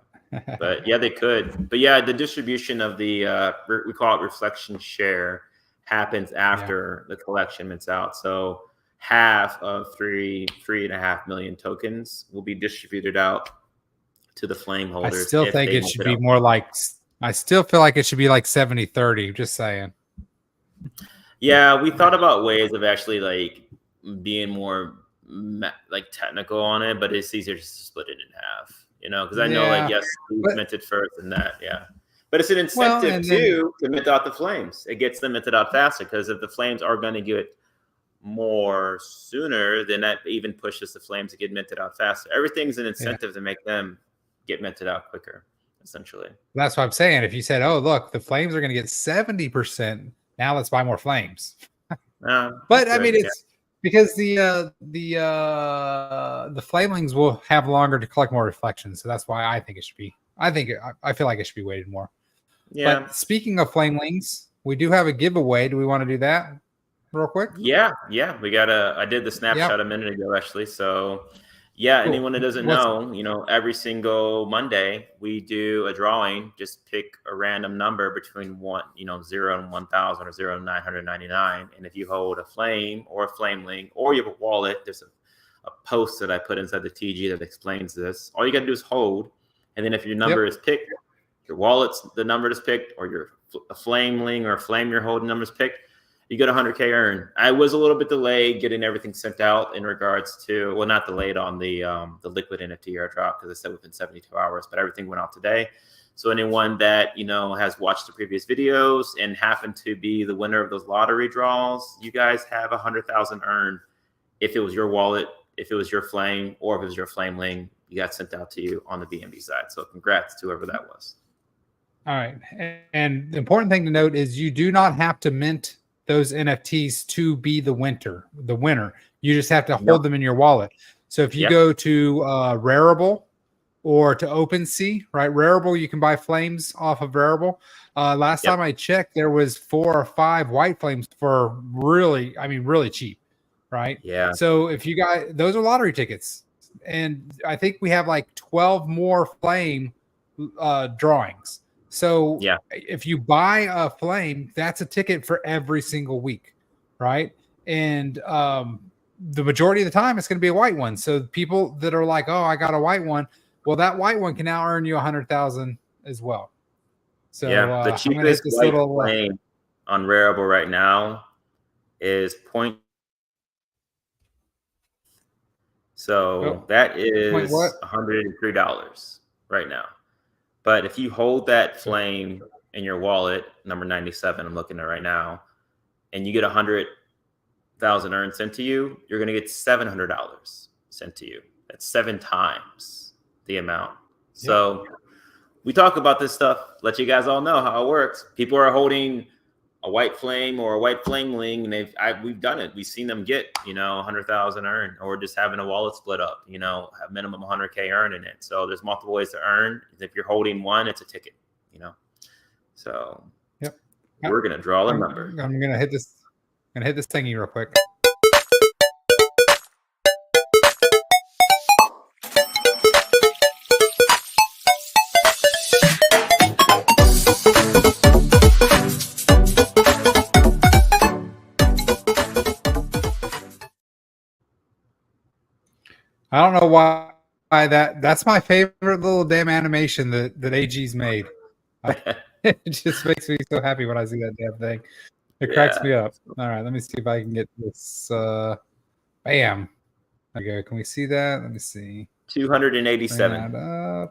But yeah, they could. But yeah, the distribution of the we call it reflection share happens after the collection mints out. So half of 3.5 million tokens will be distributed out to the flame holders. I still think it should be more I still feel like it should be 70-30, just saying. Yeah, we thought about ways of actually being more technical on it, but it's easier to split it in half, because I know yes, who's minted first and that, but it's an incentive to mint out the flames. It gets them minted out faster, because if the flames are going to get more sooner, then that even pushes the flames to get minted out faster. Everything's an incentive to make them get minted out quicker, essentially. That's what I'm saying. If you said, oh, look, the flames are going to get 70%, now let's buy more flames. But I mean, it's because the Flamelings will have longer to collect more reflections. So that's why I think it should be, I feel like it should be weighted more. Yeah. But speaking of Flamelings, we do have a giveaway. Do we want to do that? real quick? Yeah. We got I did the snapshot a minute ago, actually. So, yeah, Cool. anyone that doesn't know, every single Monday we do a drawing. Just pick a random number between 0 and 1,000 or 0 and 999. And if you hold a flame or a flame link or you have a wallet, there's a post that I put inside the TG that explains this. All you got to do is hold. And then if your number is picked, your wallet's the number is picked, or your a flame link or a flame you're holding number is picked, you get 100K earned. I was a little bit delayed getting everything sent out in regards to, well, not delayed on the liquid NFT airdrop because I said within 72 hours, but everything went out today. So anyone that, has watched the previous videos and happened to be the winner of those lottery draws, you guys have 100,000 earned. If it was your wallet, if it was your flame, or if it was your flame link, you got sent out to you on the BNB side. So congrats to whoever that was. All right. And the important thing to note is you do not have to mint those NFTs to be the winner. You just have to hold them in your wallet. So if you go to Rarible or to OpenSea, right? Rarible, you can buy flames off of Rarible. Last time I checked, there was 4 or 5 white flames for really cheap, right? Yeah. So if you guys, those are lottery tickets. And I think we have like 12 more flame drawings. So if you buy a flame, that's a ticket for every single week, right? And the majority of the time, it's going to be a white one. So people that are like, oh, I got a white one. Well, that white one can now earn you 100,000 as well. So the cheapest white flame on Rarible right now is point. So that is $103 right now. But if you hold that flame in your wallet, number 97, I'm looking at right now, and you get 100,000 earned sent to you, you're going to get $700 sent to you. That's 7 times the amount. So we talk about this stuff, let you guys all know how it works. People are holding a white flame or a white flame ling, and we've done it. We've seen them get 100,000 earned, or just having a wallet split up. Have minimum 100K earned in it. So there's multiple ways to earn. If you're holding one, it's a ticket. So we're gonna draw a number. I'm gonna hit this. Thingy real quick. I don't know why that's my favorite little damn animation that AG's made. It just makes me so happy when I see that damn thing. It cracks me up. All right, let me see if I can get this. Bam. There we go. Can we see that? Let me see. 287.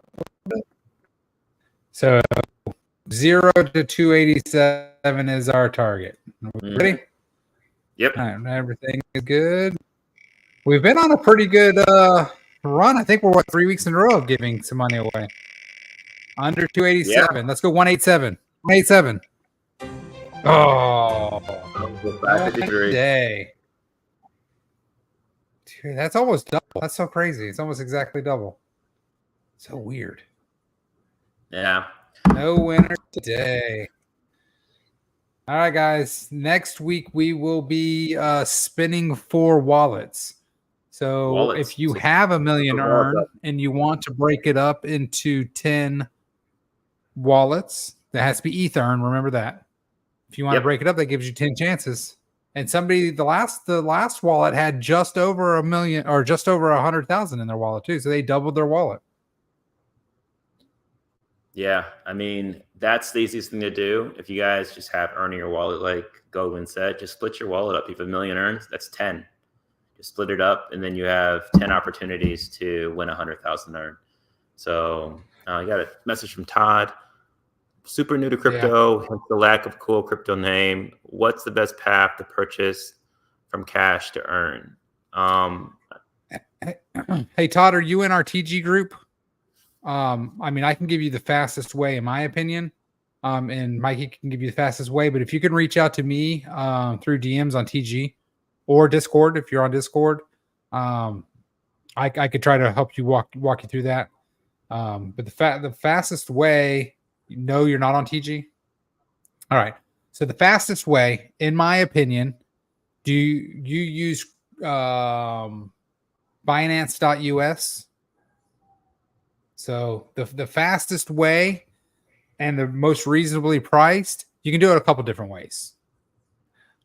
So 0 to 287 is our target. Ready? Yep. All right, everything is good. We've been on a pretty good run. I think we're 3 weeks in a row of giving some money away. Under 287. Yeah. Let's go 187. 187. Oh, day. Dude, that's almost double. That's so crazy. It's almost exactly double. So weird. Yeah. No winner today. All right, guys. Next week we will be spinning 4 wallets. So if you have $1 million earned and you want to break it up into 10 wallets, that has to be ETH earned. Remember that. If you want to break it up, that gives you 10 chances. And somebody, the last wallet had just over $1 million or just over 100,000 in their wallet too. So they doubled their wallet. Yeah, I mean, that's the easiest thing to do. If you guys just have earning your wallet, like Godwin said, just split your wallet up. If you have $1 million earned, that's 10. Just split it up, and then you have 10 opportunities to win 100,000 earned. So I got a message from Todd. Super new to crypto, hence the lack of cool crypto name. What's the best path to purchase from cash to earn? Hey, Todd, are you in our TG group? I mean, I can give you the fastest way, in my opinion. And Mikey can give you the fastest way. But if you can reach out to me through DMs on TG or Discord, if you're on Discord, I could try to help you walk you through that. But the fastest way, you're not on TG. All right. So the fastest way, in my opinion, Do you use Binance.us? So the fastest way and the most reasonably priced, you can do it a couple different ways.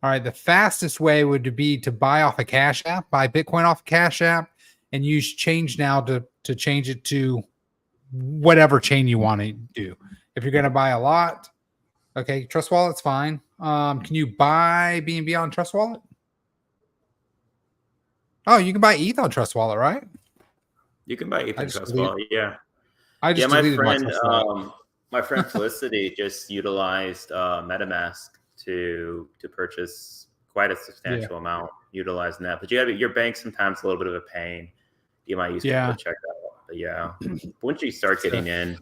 All right, the fastest way would be to buy off a Cash App, buy Bitcoin off a Cash App, and use Change Now to change it to whatever chain you want to do. If you're going to buy a lot, okay, Trust Wallet's fine. Can you buy BNB on Trust Wallet? Oh, you can buy ETH on Trust Wallet, right? You can buy ETH on Trust Wallet, yeah. I just deleted my Trust Wallet. My friend Felicity just utilized MetaMask to purchase quite a substantial amount utilizing that. But your bank sometimes a little bit of a pain. You might use to check that out. But yeah, once you start getting in.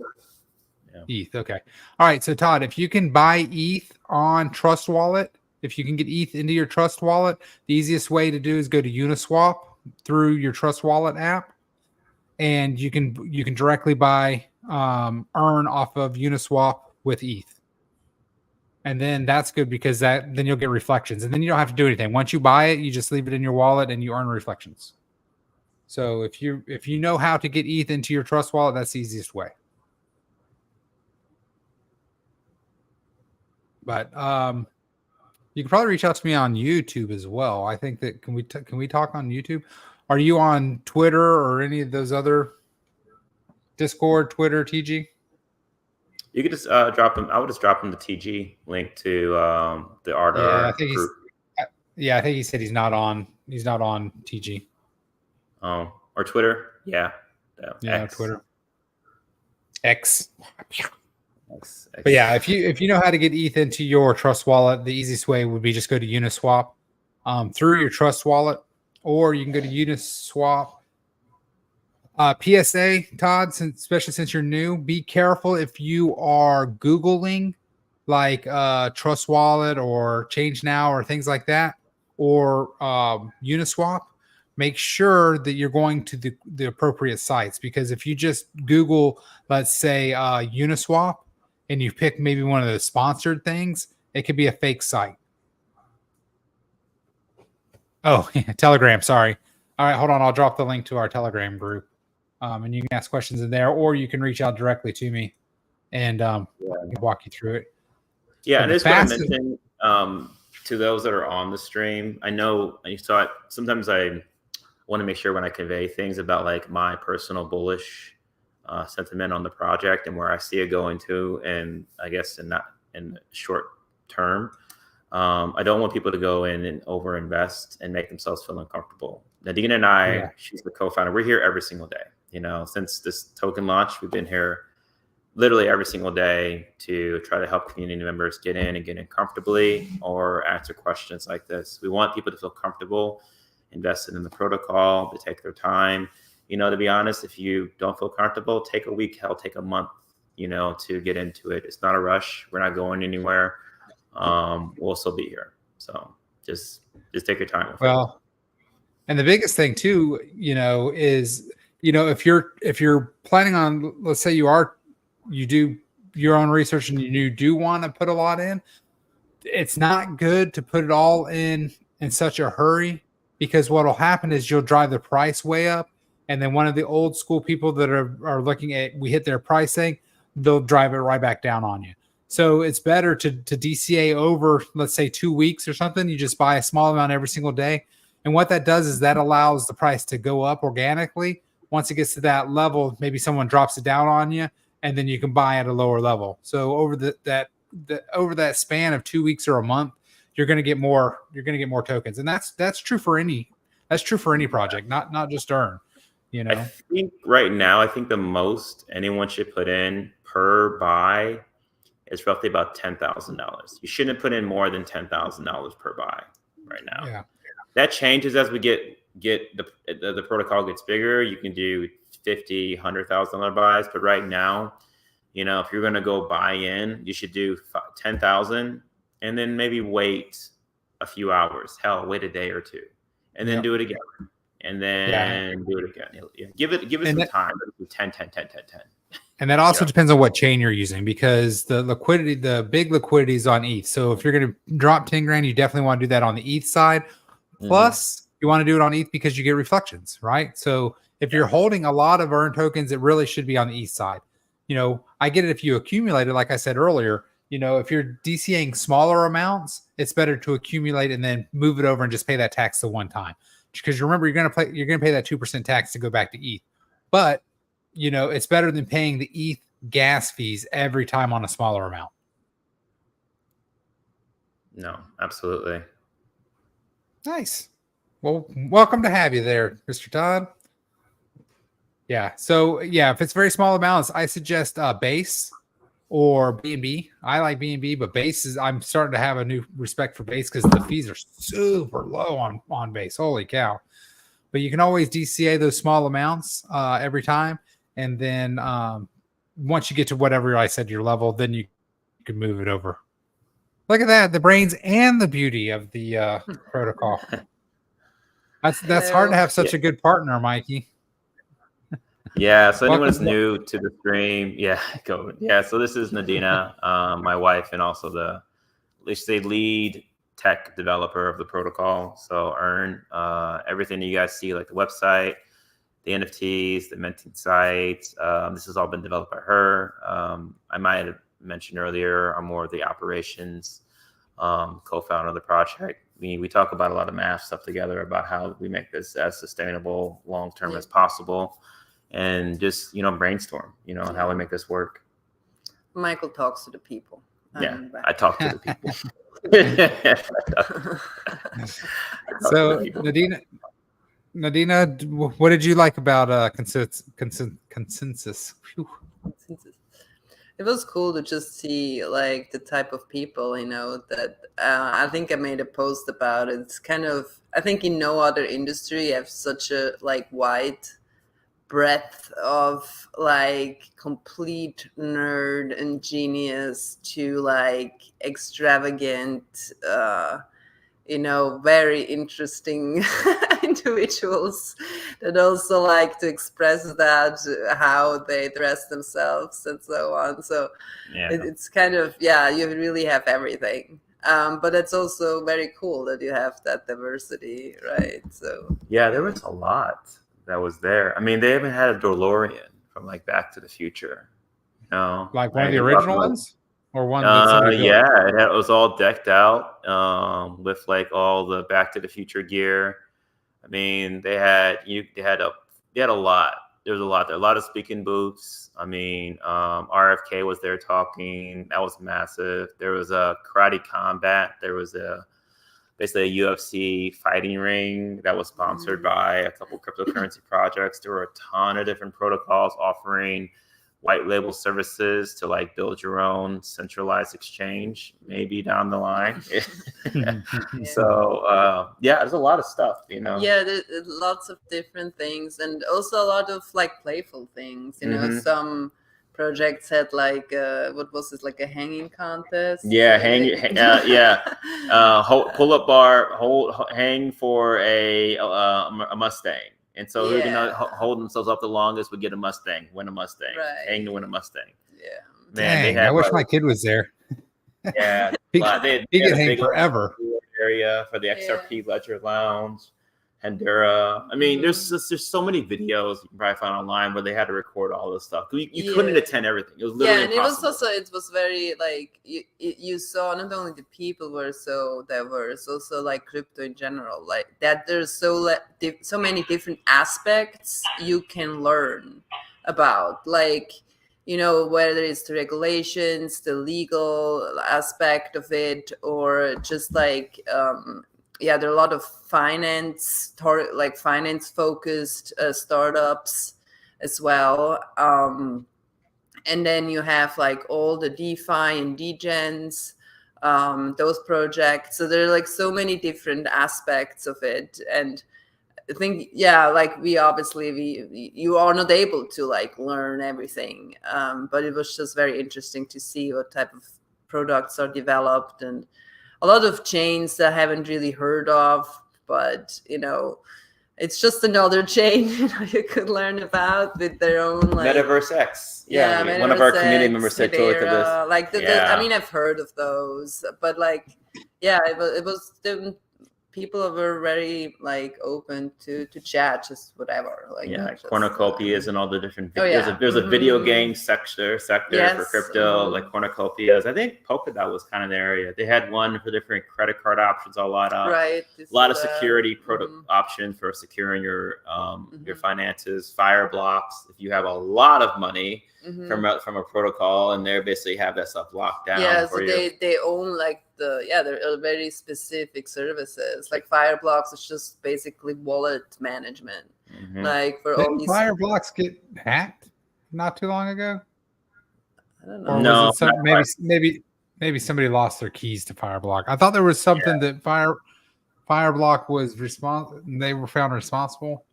ETH, okay. All right, so Todd, if you can buy ETH on Trust Wallet, if you can get ETH into your Trust Wallet, the easiest way to do is go to Uniswap through your Trust Wallet app, and you can directly buy earn off of Uniswap with ETH. And then that's good because then you'll get reflections, and then you don't have to do anything. Once you buy it, you just leave it in your wallet and you earn reflections. So if you know how to get ETH into your Trust Wallet, that's the easiest way. But you can probably reach out to me on YouTube as well. I think that can we talk on YouTube? Are you on Twitter or any of those other Discord, Twitter, TG? You could just drop them. I would just drop them the TG link to the R2R group. I think he said he's not on TG. Oh, or Twitter? Yeah. X. Twitter. X. But yeah, if you know how to get ETH into your Trust Wallet, the easiest way would be just go to Uniswap through your Trust Wallet, or you can go to Uniswap. PSA, Todd, especially since you're new, be careful if you are Googling like Trust Wallet or Change Now or things like that, or Uniswap. Make sure that you're going to the appropriate sites, because if you just Google, let's say Uniswap, and you pick maybe one of the sponsored things, it could be a fake site. Oh, yeah, Telegram. Sorry. All right, hold on. I'll drop the link to our Telegram group, and you can ask questions in there, or you can reach out directly to me, and I can walk you through it. Yeah, and I just want to mention to those that are on the stream, I know you saw it. Sometimes I want to make sure when I convey things about like my personal bullish sentiment on the project and where I see it going to, and I guess in short term, I don't want people to go in and overinvest and make themselves feel uncomfortable. Nadine and I, she's the co-founder. We're here every single day. Since this token launch, we've been here literally every single day to try to help community members get in and get in comfortably or answer questions like this. We want people to feel comfortable, invested in the protocol, to take their time. To be honest, if you don't feel comfortable, take a week, take a month, to get into it. It's not a rush. We're not going anywhere. We'll still be here. So just take your time. Well, and the biggest thing too, is, if you're planning on, let's say you do your own research and you do want to put a lot in, it's not good to put it all in such a hurry, because what will happen is you'll drive the price way up. And then one of the old school people that are looking at, we hit their pricing, they'll drive it right back down on you. So it's better to DCA over, let's say 2 weeks or something. You just buy a small amount every single day. And what that does is that allows the price to go up organically. Once it gets to that level, maybe someone drops it down on you, and then you can buy at a lower level. So over over that span of 2 weeks or a month, you're going to get more tokens. And that's true for any project, not just Earn. I think right now, the most anyone should put in per buy is roughly about $10,000. You shouldn't put in more than $10,000 per buy right now. Yeah. That changes as we get the protocol gets bigger. You can do $50,000, $100,000 buys, but right now, if you're going to go buy in, you should do 10,000 and then maybe wait a few hours. Hell, wait a day or two, and then do it again. And then do it again. Yeah. Give it some time. 10. And that also depends on what chain you're using, because the big liquidity is on ETH. So if you're going to drop 10 grand, you definitely want to do that on the ETH side. Plus, you want to do it on ETH because you get reflections, right? So if you're holding a lot of earn tokens, it really should be on the ETH side. I get it if you accumulate it, like I said earlier. If you're DCAing smaller amounts, it's better to accumulate and then move it over and just pay that tax the one time. Because remember, you're gonna pay that 2% tax to go back to ETH. But it's better than paying the ETH gas fees every time on a smaller amount. No, absolutely. Nice. Well, welcome to have you there, Mr. Todd. Yeah. So if it's very small amounts, I suggest Base or BNB. I like BNB, but Base I'm starting to have a new respect for Base because the fees are super low on Base. Holy cow. But you can always DCA those small amounts every time. And then once you get to whatever I said your level, then you can move it over. Look at that, the brains and the beauty of the protocol. That's hard to have such a good partner, Mikey. Yeah, so anyone that's new to the stream, go. Yeah, so this is Nadina, my wife, and also the lead tech developer of the protocol. So Earn, everything you guys see, like the website, the NFTs, the minting sites, this has all been developed by her. I might have mentioned earlier, I'm more of the operations co-founder of the project. We talk about a lot of math stuff together about how we make this as sustainable long-term as possible, and just, brainstorm, how we make this work. Michael talks to the people. I talk to the people. So Nadina, what did you like about consensus? Whew. It was cool to just see like the type of people, that I think I made a post about it. It's kind of, I think in no other industry you have such a wide breadth of complete nerd and genius to extravagant, very interesting individuals that also like to express that, how they dress themselves and so on. So it's kind of, you really have everything. But it's also very cool that you have that diversity, right? So there was a lot that was there. I mean, they even had a DeLorean from Back to the Future. Like one of the original ones? Or one that's it was all decked out with all the Back to the Future gear. I mean, they had a lot. There was a lot there. A lot of speaking booths. I mean, RFK was there talking. That was massive. There was a karate combat. There was basically a UFC fighting ring that was sponsored by a couple cryptocurrency projects. There were a ton of different protocols offering white label services to build your own centralized exchange, maybe down the line. So there's a lot of stuff, there's lots of different things, and also a lot of playful things, some projects had what was this, a hanging contest? Pull up bar, hang for a Mustang. And so who can hold themselves up the longest would get a Mustang, win a Mustang, hang to win a Mustang. Yeah. Man, I wish my kid was there. Yeah. he could hang forever. Area for the XRP Ledger Lounge, Handura. I mean, there's so many videos you can probably find online where they had to record all this stuff. You couldn't attend everything. It was literally impossible. It was very you saw not only the people were so diverse, also crypto in general, that there's so many different aspects you can learn about, whether it's the regulations, the legal aspect of it, or just there are a lot of finance focused startups as well. And then you have all the DeFi and DeGens, those projects. So there are so many different aspects of it. And I think, you are not able to learn everything. But it was just very interesting to see what type of products are developed, and a lot of chains that I haven't really heard of, but it's just another chain you could learn about with their own Metaverse X. One of our community members said to look at this. I mean, I've heard of those, but it was people were very like open to chat, just whatever. Like Yeah, just, cornucopias and all the different. Oh, yeah. There's a video Mhm. game sector for Yes, crypto, mhm. like cornucopias. I think Polkadot was kind of the area. They had one for different credit card options, a lot of security options for securing your finances. Fire blocks if you have a lot of money from a protocol, and they basically have that stuff locked down. Yeah, for so you. they own like they're very specific services. Like Fireblocks is just basically wallet management. Like for all Didn't these Fireblocks get hacked not too long ago? I don't Or know. was it maybe somebody lost their keys to Fireblock? I thought there was something that Fireblock was responsible. They were found responsible.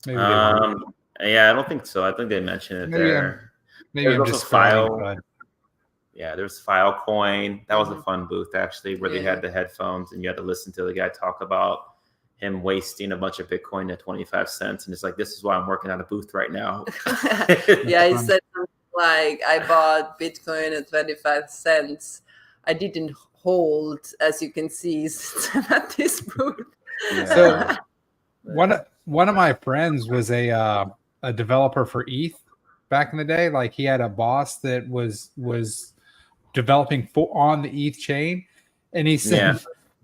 Maybe they weren't. Yeah, I don't think so. I think they mentioned it there. Maybe I'm just spelling. Yeah, there's Filecoin. That was a fun booth actually, where they had the headphones and you had to listen to the guy talk about him wasting a bunch of Bitcoin at 25 cents, and it's like, this is why I'm working at a booth right now. Yeah, he said something like, I bought Bitcoin at 25 cents. I didn't hold, as you can see, at this booth. Yeah. So one of my friends was a developer for ETH back in the day. Like he had a boss that was developing on the ETH chain, and he said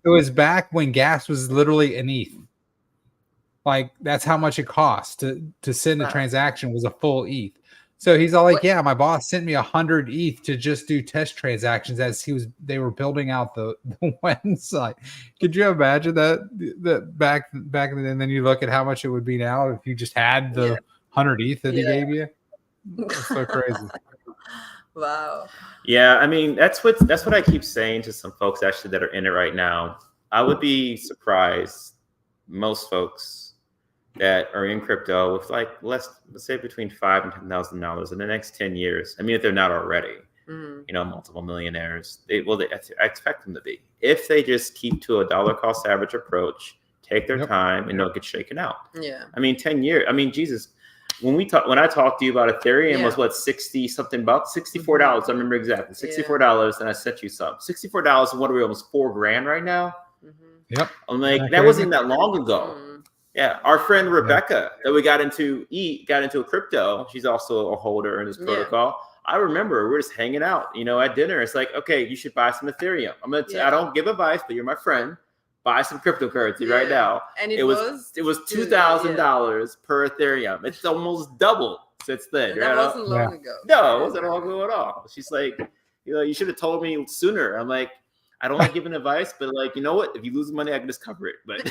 it was back when gas was literally an ETH. Like that's how much it cost to send a transaction was a full ETH. So he's all like, yeah, my boss sent me 100 ETH to just do test transactions as they were building out the website. Could you imagine that back in the day, and then you look at how much it would be now if you just had the 100 ETH that he gave you? That's so crazy. Wow. Yeah, I mean that's what I keep saying to some folks actually that are in it right now. I would be surprised, most folks that are in crypto with like let's say between $5,000 and $10,000 in the next 10 years. I mean, if they're not already, multiple millionaires, I expect them to be, if they just keep to a dollar cost average approach, take their time, and don't get shaken out. Yeah. I mean, 10 years. I mean, Jesus. When I talked to you about Ethereum was what, 60 something bucks, $64. I remember exactly, $64, and I sent you some. $64, and what are we, almost $4,000 right now? Yep. I'm like, that wasn't that long ago. Yeah, our friend Rebecca that we got into a crypto. She's also a holder in this protocol. I remember we're just hanging out, at dinner. It's like, okay, you should buy some Ethereum. I don't give advice, but you're my friend. Buy some cryptocurrency right now. And it was $2,000 per Ethereum. It's almost doubled since then. That wasn't long ago. No, it wasn't long ago at all. She's like, you should have told me sooner. I'm like, I don't like giving advice, but like, you know what? If you lose money, I can just cover it. But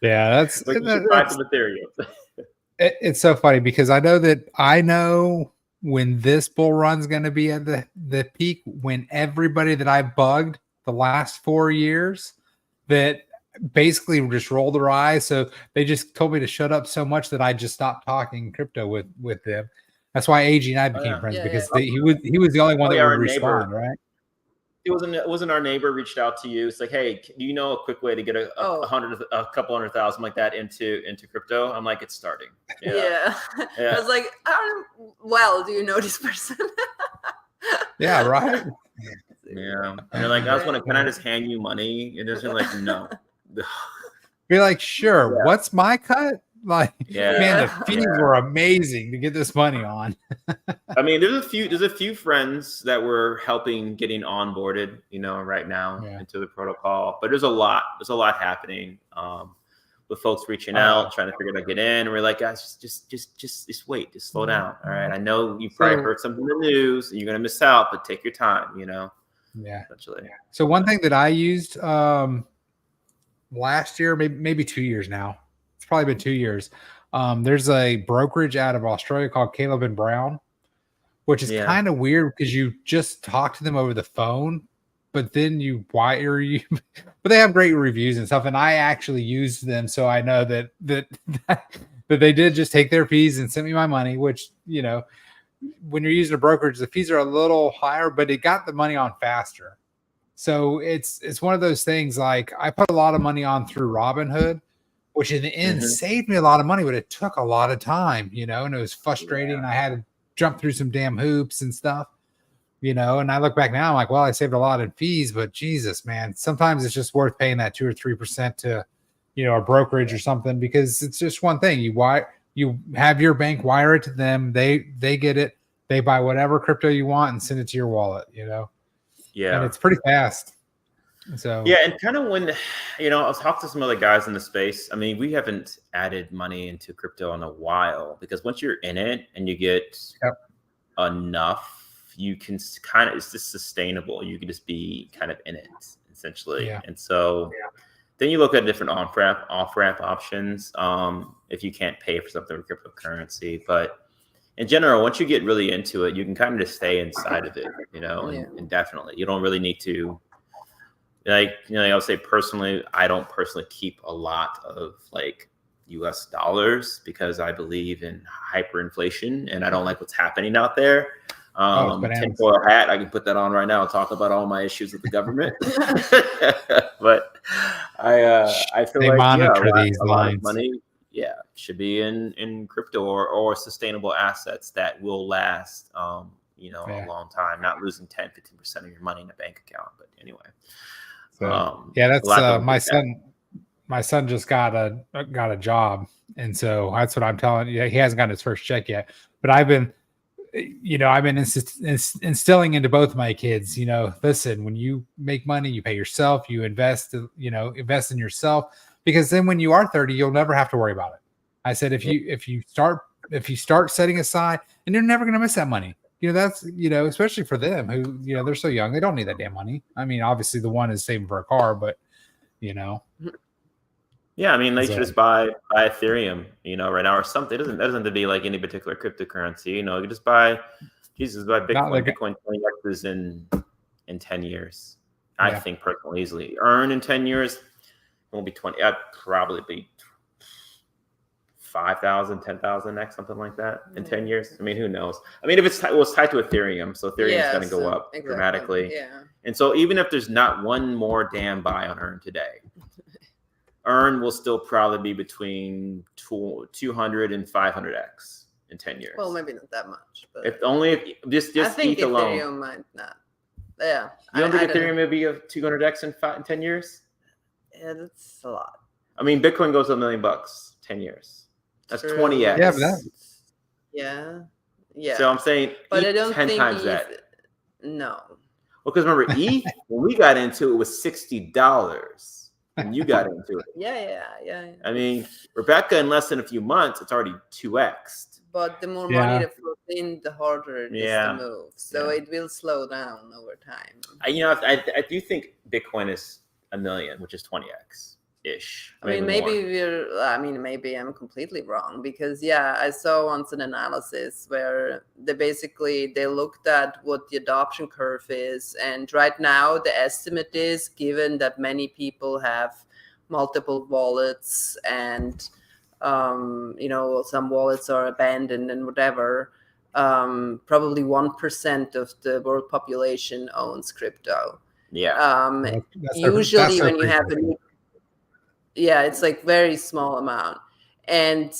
that's like, you should buy some Ethereum. It's so funny because I know when this bull run's going to be at the peak, when everybody that I bugged the last 4 years that basically just rolled their eyes. So they just told me to shut up so much that I just stopped talking crypto with them. That's why AG and I became friends because he was the only one that would respond, right? It wasn't our neighbor reached out to you. It's like, hey, do you know a quick way to get a couple 100,000 like that into crypto? I'm like, it's starting. Yeah. I was like, do you know this person? Yeah, right. Yeah, and they're like, can I just hand you money? And they're like, no. You're like, sure. What's my cut? Like, man, the fees were amazing to get this money on. I mean, there's a few friends that were helping getting onboarded, right now into the protocol. But there's a lot happening with folks reaching out, trying to figure out how to get in. And we're like, guys, just wait, just slow down. All right, I know you probably heard something in the news, and you're gonna miss out, but take your time. Yeah. Essentially. So one thing that I used last year, maybe 2 years now. It's probably been 2 years. There's a brokerage out of Australia called Caleb and Brown, which is kind of weird because you just talk to them over the phone, but then but they have great reviews and stuff. And I actually used them, so I know that they did just take their fees and sent me my money, which, when you're using a brokerage, the fees are a little higher, but it got the money on faster. So it's one of those things. Like I put a lot of money on through Robinhood, which in the end saved me a lot of money, but it took a lot of time, and it was frustrating. And I had to jump through some damn hoops and stuff. And I look back now, I'm like, well, I saved a lot in fees, but Jesus, man, sometimes it's just worth paying that 2 or 3% to, a brokerage or something, because it's just one thing. You have your bank wire it to them. They get it. They buy whatever crypto you want and send it to your wallet, and Yeah. it's pretty fast. So yeah, and kind of when, I was talking to some other guys in the space. I mean, we haven't added money into crypto in a while, because once you're in it and you get enough, you can kind of, it's just sustainable. You can just be kind of in it essentially. Yeah. And so then you look at different off-ramp options if you can't pay for something with cryptocurrency. But in general, once you get really into it, you can kind of just stay inside of it, and definitely you don't really need to, I'll say personally, I don't personally keep a lot of US dollars, because I believe in hyperinflation and I don't like what's happening out there. Tinfoil hat, I can put that on right now and talk about all my issues with the government. But I feel they like monitor a these lot lines. of money should be in crypto or sustainable assets that will last a long time, not losing 10-15% of your money in a bank account. But anyway, that's my son. My son just got a job, and so that's what I'm telling you. He hasn't gotten his first check yet, but I've been instilling into both my kids, listen, when you make money, you pay yourself, you invest in yourself, because then when you are 30, you'll never have to worry about it. I said, if you start setting aside, and you're never going to miss that money. That's, especially for them who, they're so young, they don't need that damn money. I mean, obviously the one is saving for a car, but yeah, I mean, they should just buy Ethereum, right now, or something. It doesn't have to be like any particular cryptocurrency. You can just buy Bitcoin. Bitcoin 20x in 10 years. I think personally, easily earn in 10 years. It won't be 20. I'd probably be 5,000, 10,000 next, something like that in 10 years. I mean, who knows? I mean, if it's tied to Ethereum, so Ethereum is going to go up dramatically. Yeah. And so even if there's not one more damn buy on Earn today, Earn will still probably be between 200 and 500x in 10 years. Well, maybe not that much. But if just I think ETH alone. Ethereum might not. Yeah. You don't think Ethereum may be of 200x in 10 years? Yeah, that's a lot. I mean, Bitcoin goes to $1 million 10 years. That's True. 20x. Yeah, but yeah. So I'm saying, but I don't 10 think times that. No. Well, because remember, ETH, when we got into it, was $60. And you got into it. Yeah. I mean, Rebecca, in less than a few months, it's already 2x. But the more money that flows in, the harder it is to move. So it will slow down over time. I do think Bitcoin is $1 million, which is 20x ish. Maybe I'm completely wrong, because I saw once an analysis where they looked at what the adoption curve is, and right now the estimate is, given that many people have multiple wallets and some wallets are abandoned and whatever, probably 1% of the world population owns crypto. Usually when you have it's like very small amount. And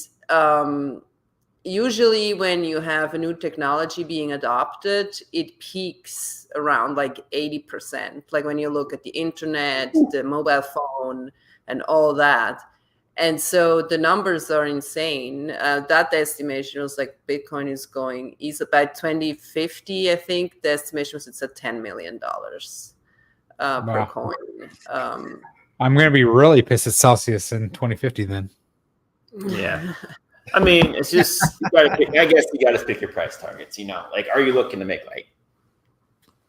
usually when you have a new technology being adopted, it peaks around like 80%. Like when you look at the internet, the mobile phone, and all that. And so the numbers are insane. That estimation was like Bitcoin is going by 2050. I think the estimation was it's at $10 million per coin. I'm going to be really pissed at Celsius in 2050 then. Yeah. I mean, it's just, I guess you got to pick your price targets, are you looking to make like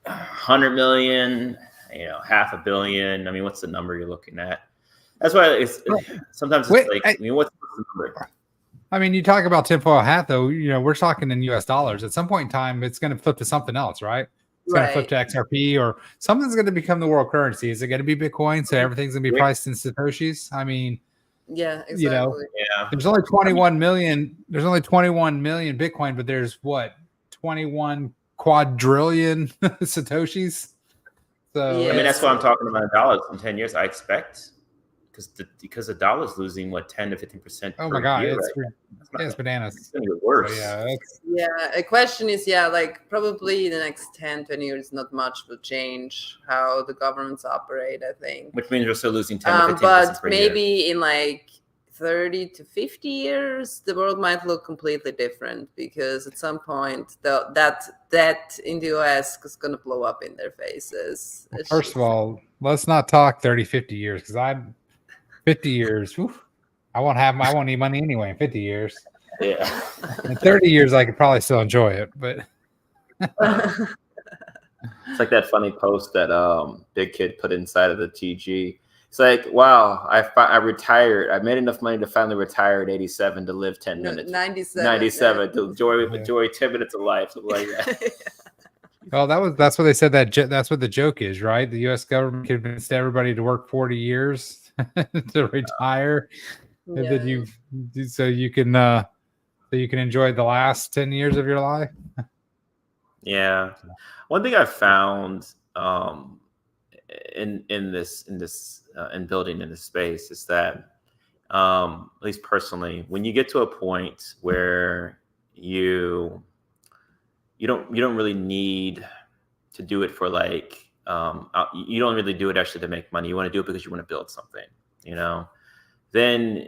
100 million, $500 million? I mean, what's the number you're looking at? That's why sometimes it's what's the number? I mean, you talk about tinfoil hat though, we're talking in US dollars. At some point in time, it's going to flip to something else, right? It's going to flip to XRP, or something's going to become the world currency. Is it going to be Bitcoin? So everything's going to be priced in Satoshis? I mean, yeah, exactly. There's only 21 million. There's only 21 million Bitcoin, but there's 21 quadrillion Satoshis. So I mean, that's what I'm talking about in dollars in 10 years. I expect because the dollar's losing what 10 to 15%. Oh my God, it's bananas. It's gonna get worse. So A question is, like probably the next 10, 20 years, not much will change how the governments operate, I think. Which means we're still losing 10 to 15% but per maybe year. in like 30 to 50 years, the world might look completely different, because at some point that in the US is going to blow up in their faces. First of all, let's not talk 30, 50 years, because 50 years, whew, I won't need money anyway in 50 years. Yeah. In 30 years, I could probably still enjoy it, but it's like that funny post that Big Kid put inside of the TG. It's like, wow, I retired. I made enough money to finally retire at 87 to live 10 minutes. 97 to enjoy 10 minutes of life, something like that. Well, that's what they said. That's what the joke is, right? The U.S. government convinced everybody to work 40 years to retire, and then so you can enjoy the last 10 years of your life. Yeah, one thing I found in building in this space is that at least personally, when you get to a point where you don't really need to do it for like you don't really do it actually to make money. You want to do it because you want to build something, then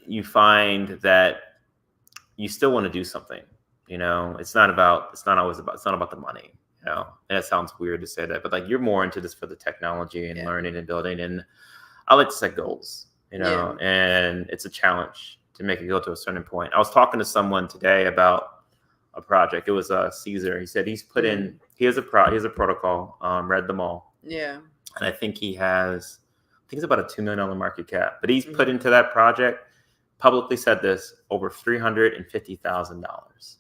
you find that you still want to do something. It's not about the money, and that sounds weird to say that, but like you're more into this for the technology and learning and building. And I like to set goals, and it's a challenge to make it go to a certain point. I was talking to someone today about a project. It was Caesar. He said he's put in, he has a protocol, read them all. Yeah. And I think it's about a $2 million market cap, but he's put into that project, publicly said this, over $350,000.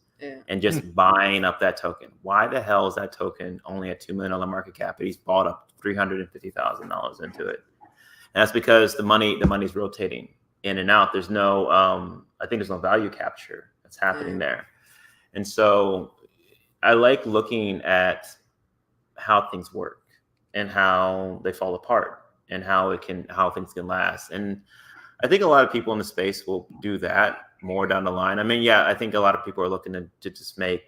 And just buying up that token. Why the hell is that token only a $2 million market cap, but he's bought up $350,000 into it? And that's because the money's rotating in and out. There's no, I think there's no value capture that's happening there. And so I like looking at how things work and how they fall apart and how things can last. And I think a lot of people in the space will do that more down the line. I mean, I think a lot of people are looking to just make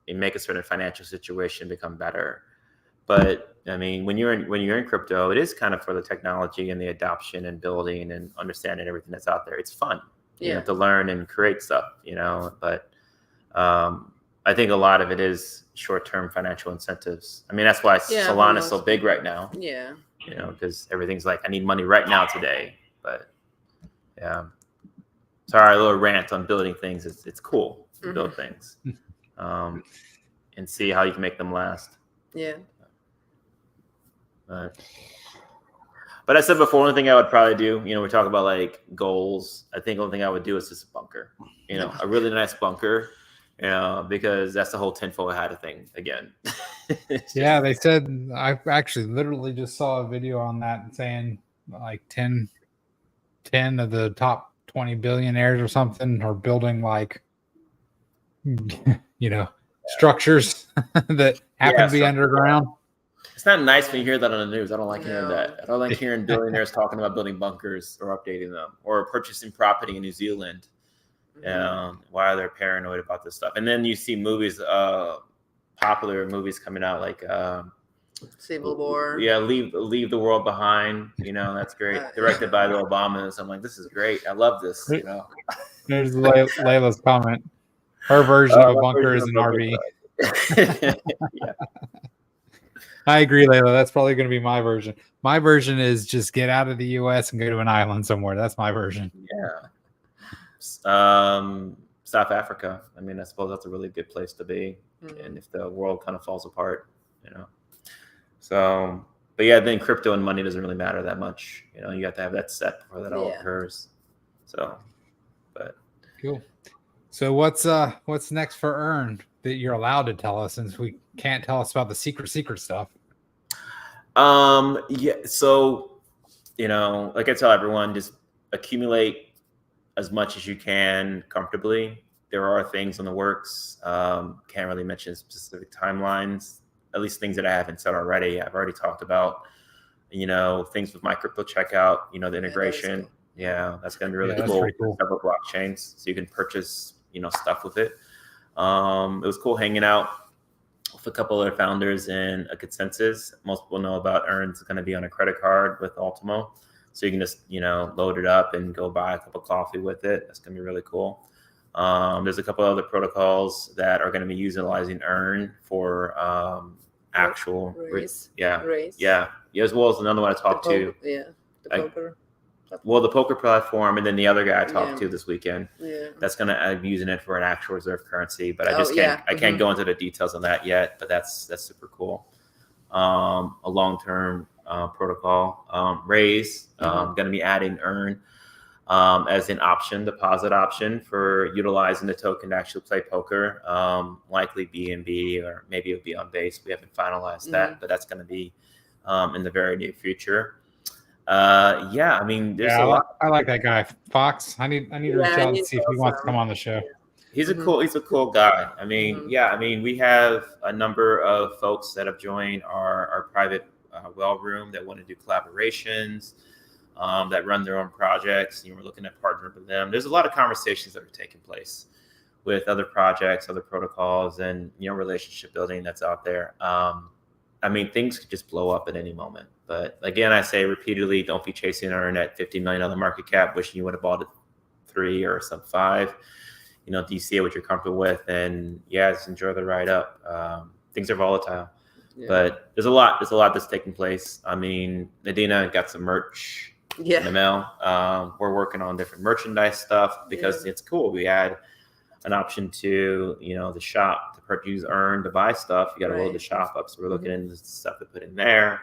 a certain financial situation become better. But I mean, when you're in crypto, it is kind of for the technology and the adoption and building and understanding everything that's out there. It's fun, to learn and create stuff, But I think a lot of it is short-term financial incentives. I mean, that's why Solana is so big right now. Yeah. Because everything's like, I need money right now today. But yeah. Sorry, a little rant on building things. It's cool to build things, and see how you can make them last. Yeah. But I said before, one thing I would probably do, we talk about like goals. I think one thing I would do is just a bunker, a really nice bunker, because that's the whole tinfoil hat thing again. Yeah, they said, I actually literally just saw a video on that saying like 10 of the top 20 billionaires or something are building like, structures that happen to be underground. It's not nice when you hear that on the news. I don't like hearing that. I don't like hearing billionaires talking about building bunkers or updating them or purchasing property in New Zealand. Why they're paranoid about this stuff. And then you see movies, popular movies coming out like Civil War. Yeah, leave the world behind. That's great. Directed by the Obamas. I'm like, this is great. I love this. There's Layla's comment. Her version of a bunker is an RV. Yeah. I agree, Layla. That's probably going to be my version. My version is just get out of the U.S. and go to an island somewhere. That's my version. Yeah. South Africa. I mean, I suppose that's a really good place to be. And if the world kind of falls apart, So, but yeah, then crypto and money doesn't really matter that much. You have to have that set before that all occurs. So, but cool. So what's next for Earn that you're allowed to tell us, since we can't tell us about the secret stuff? Yeah. So, like I tell everyone, just accumulate as much as you can comfortably. There are things in the works. Can't really mention specific timelines. At least things that I haven't said already. I've already talked about things with my crypto checkout, the integration. cool. Yeah, that's going to be really Yeah, that's cool. pretty cool. Several blockchains, so you can purchase, stuff with it. It was cool hanging out with a couple other founders in a consensus. Most people know about Earn's going to be on a credit card with Ultimo. So you can just, load it up and go buy a cup of coffee with it. That's going to be really cool. There's a couple other protocols that are going to be utilizing Earn for actual Race. Yeah, as well as another one I talked to. Yeah, the poker. Well, the poker platform, and then the other guy I talked to this weekend. Yeah. That's going to be using it for an actual reserve currency, but I Oh, just can't. yeah. I can't go into the details on that yet. But that's super cool. A long-term protocol. Raise going to be adding Earn as an option, deposit option for utilizing the token to actually play poker. Likely BNB, or maybe it'll be on Base. We haven't finalized that, but that's going to be in the very near future. Yeah, I mean, there's a lot. I like that guy, Fox. I need to reach out and see if he wants to come on the show. He's a cool guy. I mean, we have a number of folks that have joined our private well room that want to do collaborations, that run their own projects. We're looking at partnering with them. There's a lot of conversations that are taking place with other projects, other protocols, and relationship building that's out there. I mean, things could just blow up at any moment. But again, I say repeatedly, don't be chasing Earn at $50 million market cap, wishing you would have bought it 3 or sub 5. Do you see what you're comfortable with? And just enjoy the ride up. Things are volatile, but there's a lot that's taking place. I mean, Nadina got some merch in the mail. We're working on different merchandise stuff because it's cool. We add an option to, the shop to use Earn to buy stuff. You got to load the shop up. So we're looking into stuff to put in there.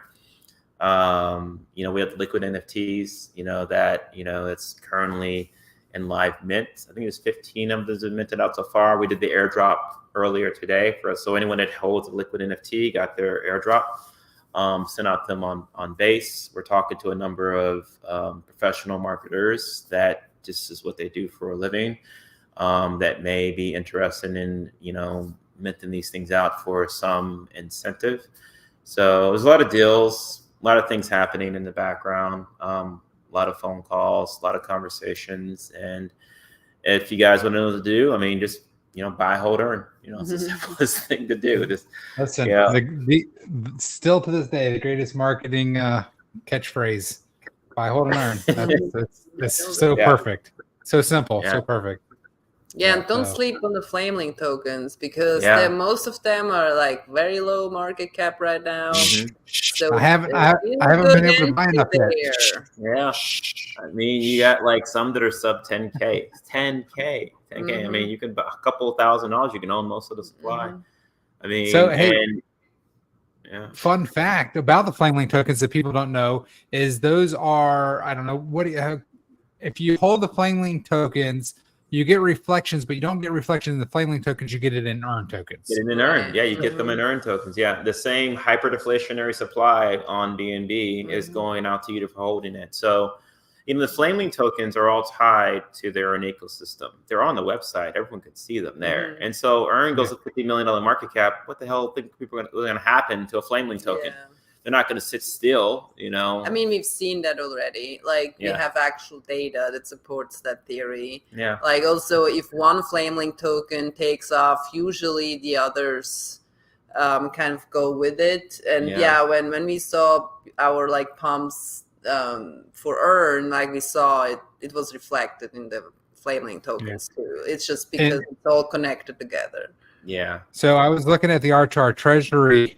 We have the liquid NFTs, that, it's currently in live mint. I think there's 15 of those minted out so far. We did the airdrop earlier today for us. So anyone that holds a liquid NFT got their airdrop, sent out them on Base. We're talking to a number of professional marketers that this is what they do for a living, that may be interested in, minting these things out for some incentive. So there's a lot of deals, a lot of things happening in the background, a lot of phone calls, a lot of conversations. And if you guys want to know what to do, I mean, just, buy, hold, Earn. It's the simplest thing to do. Just listen, still to this day, the greatest marketing catchphrase: buy, hold, and Earn. That's so perfect, so simple, so perfect. Yeah, and don't sleep on the Flamelink tokens because most of them are like very low market cap right now. So I haven't been able to buy enough yet. Yeah, I mean, you got like some that are sub 10K. 10K. I mean, you can buy a couple of $1,000. You can own most of the supply. I mean, so fun fact about the Flamelink tokens that people don't know is those are, I don't know, if you hold the Flamelink tokens, you get reflections, but you don't get reflections in the Flamelink tokens. You get it in Earn tokens. Get it in Earn. Yeah, you get them in Earn tokens. Yeah, the same hyperdeflationary supply on BNB is going out to you for holding it. So the Flamelink tokens are all tied to their Earn ecosystem. They're on the website. Everyone can see them there. And so Earn goes to $50 million market cap. What the hell think people are going to happen to a Flamelink token? They're not going to sit still, I mean, we've seen that already. Like, we have actual data that supports that theory. Yeah. Like, also, if one Flamelink token takes off, usually the others kind of go with it. And when we saw our pumps for Earn, we saw it was reflected in the Flamelink tokens too. It's just because it's all connected together. Yeah. So I was looking at the R2R treasury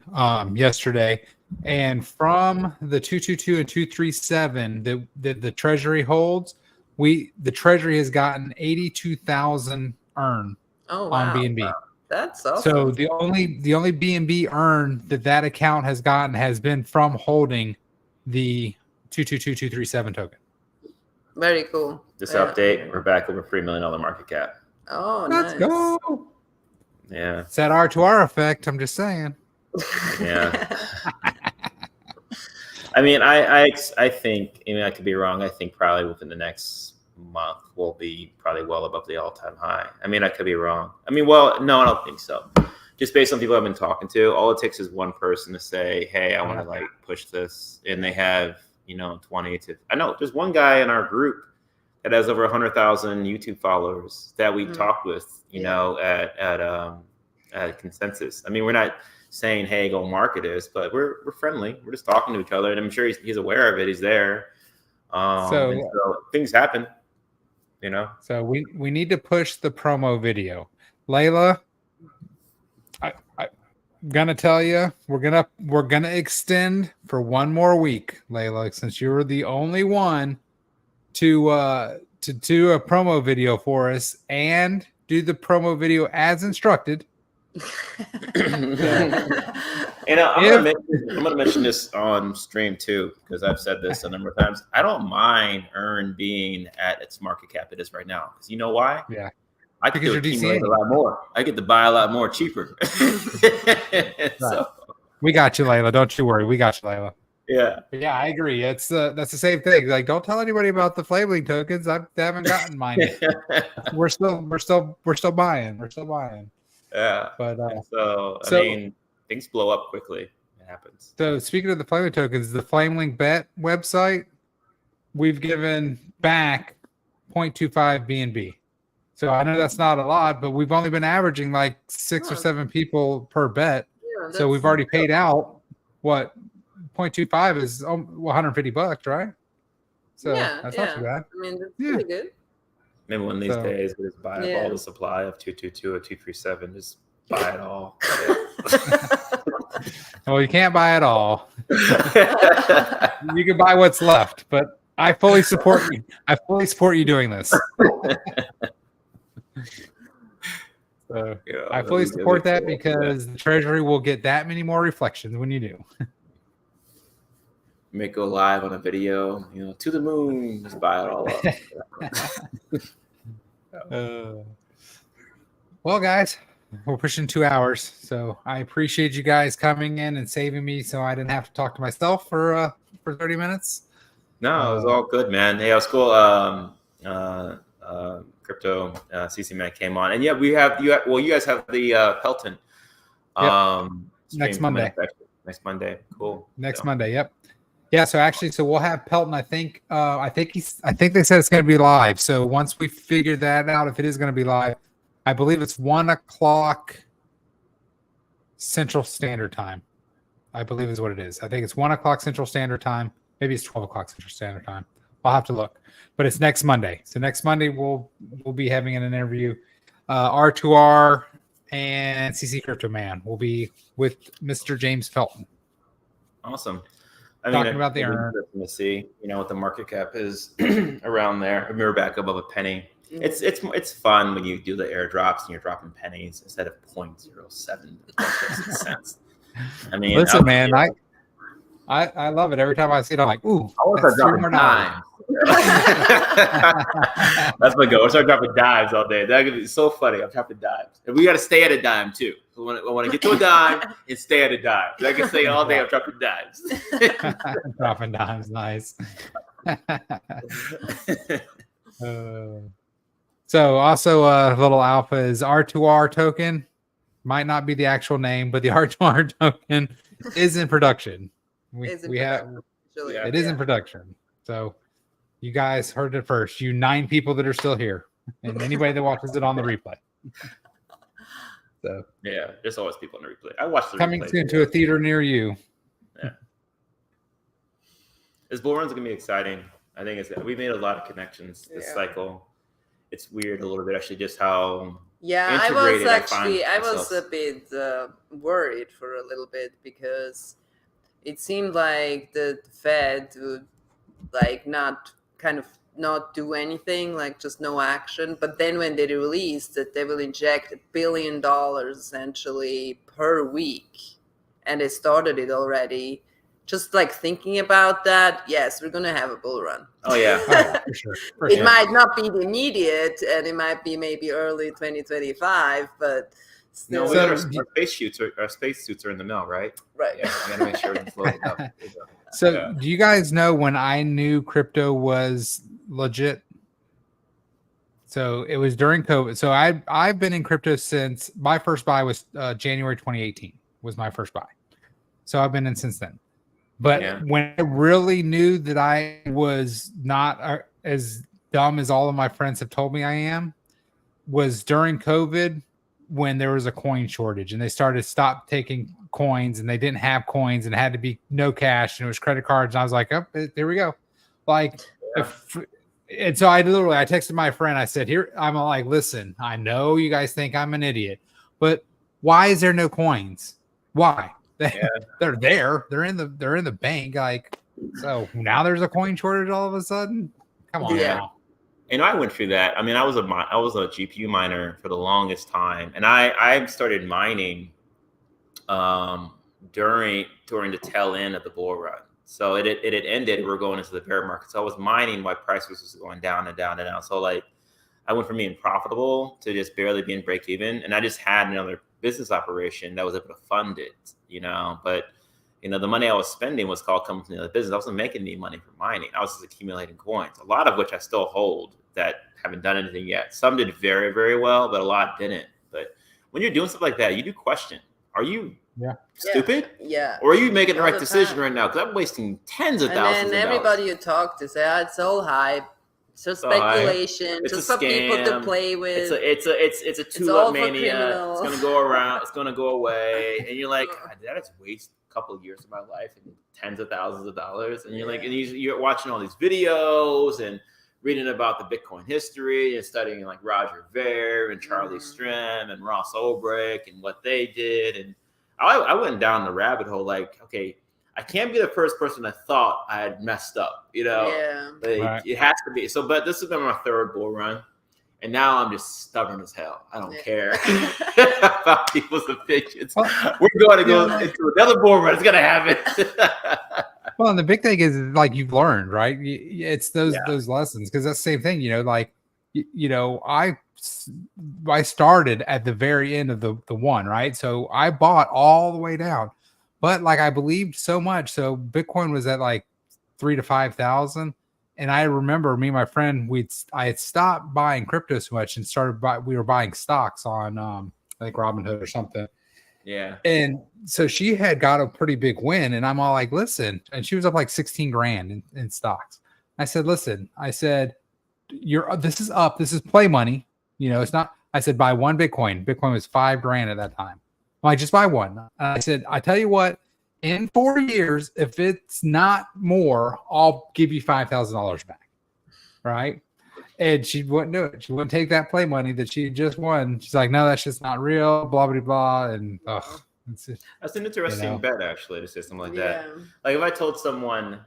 yesterday. And from the 222 and 237 that the treasury holds, the treasury has gotten 82,000 Earn on BNB. Wow. That's awesome. So the only BNB Earn that account has gotten has been from holding the 222 237 token. Very cool. This update, we're back over $3 million market cap. Oh, let's go. Yeah, it's that R2R effect. I'm just saying. Yeah. I mean, I think, I could be wrong. I think probably within the next month we'll be probably well above the all-time high. I mean, I could be wrong. I mean, well, no, I don't think so. just based on people I've been talking to, all it takes is one person to say, "Hey, I want to like push this," and they have 20 to. I know there's one guy in our group that has over 100,000 YouTube followers that we talked with, at Consensus. I mean, we're not saying, "Hey, go market this," but we're friendly. We're just talking to each other, and I'm sure he's aware of it. He's there. So things happen, So we need to push the promo video. Layla, I'm gonna tell you, we're gonna extend for one more week, Layla, since you were the only one to do a promo video for us and do the promo video as instructed. I'm gonna mention this on stream too, because I've said this a number of times. I don't mind Earn being at its market cap it is right now, because you know why? Yeah, I can accumulate a lot more. I get to buy a lot more cheaper. So we got you, Layla. Don't you worry. We got you, Layla. Yeah. But yeah, I agree. That's the same thing. Like, don't tell anybody about the Flameling tokens. I haven't gotten mine yet. We're still buying. We're still buying. Yeah. But so I mean, things blow up quickly. It happens. So speaking of the Flameling tokens, the Flameling Bet website, we've given back 0.25 BNB. So I know that's not a lot, but we've only been averaging like 6 or 7 people per bet. Yeah, so we've already paid out what 0.25 is $150, right? So that's not too bad. I mean, that's pretty good. Maybe one of these days we just buy up all the supply of 222 or 237. Just buy it all. Well, you can't buy it all. You can buy what's left, but I fully support you. I fully support you doing this. So I fully support that because the treasury will get that many more reflections when you do. Make go live on a video, to the moon, just buy it all up. Well, guys, we're pushing 2 hours, so I appreciate you guys coming in and saving me so I didn't have to talk to myself for 30 minutes. No, it was all good, man. Hey, it was cool. Crypto CC Man came on, and you guys have the Pelton next Monday. Next Monday, cool. Next Monday, yep. Yeah, so we'll have Pelton. I think they said it's going to be live. So once we figure that out, if it is going to be live, I believe it's 1:00 Central Standard Time. I believe is what it is. I think it's 1:00 Central Standard Time. Maybe it's 12:00 Central Standard Time. I'll have to look. But it's next Monday. So next Monday we'll be having an interview. R2R and CC Crypto Man will be with Mr. James Felton. Awesome. Talking about the earn. To see, what the market cap is around there. I we're back above a penny. It's fun when you do the airdrops and you're dropping pennies instead of 0.07 cents. I mean, listen, man, I love it. Every time I see it, I'm like, ooh, I want to start dropping dimes. That's my goal. I start dropping dimes all day. That could be so funny. I'm dropping dimes, and we got to stay at a dime too. I want to get to a dime and stay at a dime. I can stay all day. I'm dropping dimes. Dropping dimes, nice. So also a little alpha is R2R token. Might not be the actual name, but the R2R token is in production. It is in production. So you guys heard it first. You 9 people that are still here, and anybody that watches it on the replay. So yeah, there's always people on the replay. I watch the coming replay soon to a theater near you. Yeah, this bull run's gonna be exciting. I think we made a lot of connections this cycle. It's weird a little bit actually, just how I was a bit worried for a little bit because it seemed like the Fed would not do anything, like just no action. But then when they released that they will inject $1 billion essentially per week, and they started it already, just like thinking about that, yes, we're going to have a bull run. Oh, yeah. For sure. It might not be the immediate, and it might be maybe early 2025, but still. No, our spacesuits are in the mail, right? Right. Yeah, we got to make sure it's loaded up. So do you guys know when I knew crypto was legit? So it was during COVID. So I've been in crypto since my first buy was January 2018 was my first buy. So I've been in since then. But when I really knew that I was not as dumb as all of my friends have told me I am, was during COVID when there was a coin shortage and they started to stop taking coins and they didn't have coins and it had to be no cash and it was credit cards. And I was like, oh, there we go. Like, and so I texted my friend. I said, here, I'm like, listen, I know you guys think I'm an idiot, but why is there no coins? Why? They're there. They're in the bank. Like, so now there's a coin shortage all of a sudden. Come on now. And I went through that. I mean, I was a GPU miner for the longest time, and I started mining during the tail end of the bull run. So it had ended. We were going into the bear market. So I was mining while price was going down and down and down. So like, I went from being profitable to just barely being break even, and I just had another business operation that was able to fund it, but the money I was spending was called coming from the other business. I wasn't making any money from mining. I was just accumulating coins, a lot of which I still hold that haven't done anything yet. Some did very, very well, but a lot didn't. But when you're doing stuff like that, you do question, are you stupid? Yeah. Or are you making the right decision right now? Because I'm wasting tens of thousands of dollars. And then everybody you talk to say, it's all hype. It's just speculation. It's just for people to play with. It's a tulip mania. It's gonna go around. It's gonna go away. And you're like, God, did I just waste a couple of years of my life and tens of thousands of dollars? And you're like, and you're watching all these videos and reading about the Bitcoin history and studying like Roger Ver and Charlie Strim and Ross Ulbricht and what they did. And I went down the rabbit hole. Like, okay, I can't be the first person that thought I had messed up, It has to be. So, but this has been my third bull run. And now I'm just stubborn as hell. I don't care about people's opinions. We're going to go into another bull run. It's going to happen. Well, and the big thing is like you've learned, right? It's those lessons, because that's the same thing, I started at the very end of the one, right? So I bought all the way down. But like I believed so much. So Bitcoin was at like 3,000 to 5,000. And I remember me and my friend, I had stopped buying crypto so much and we were buying stocks on I think Robinhood or something. Yeah. And so she had got a pretty big win. And I'm all like, listen, and she was up like 16 grand in stocks. I said, listen, this is up. This is play money. It's not, I said, buy one Bitcoin. Bitcoin was 5 grand at that time. I just buy one. I said, I tell you what, in 4 years, if it's not more, I'll give you $5,000 back. Right. And she wouldn't do it. She wouldn't take that play money that she just won. She's like, no, that's just not real, blah, blah, blah. And that's an interesting bet, actually, to say something like that. Like if I told someone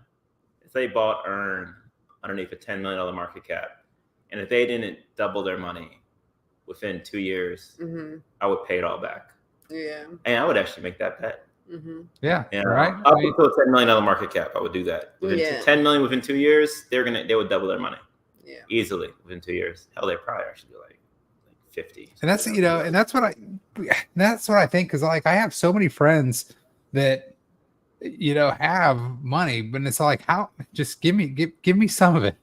if they bought Earn underneath a $10 million market cap, and if they didn't double their money within 2 years, I would pay it all back. Yeah. And I would actually make that bet. Yeah. Right. Up until a $10 million market cap, I would do that. Within 10 million within 2 years, they would double their money. Yeah. Easily within 2 years. Hell, they probably actually do like 50. And that's and that's what I think, because like I have so many friends that have money, but it's like, how, just give me some of it.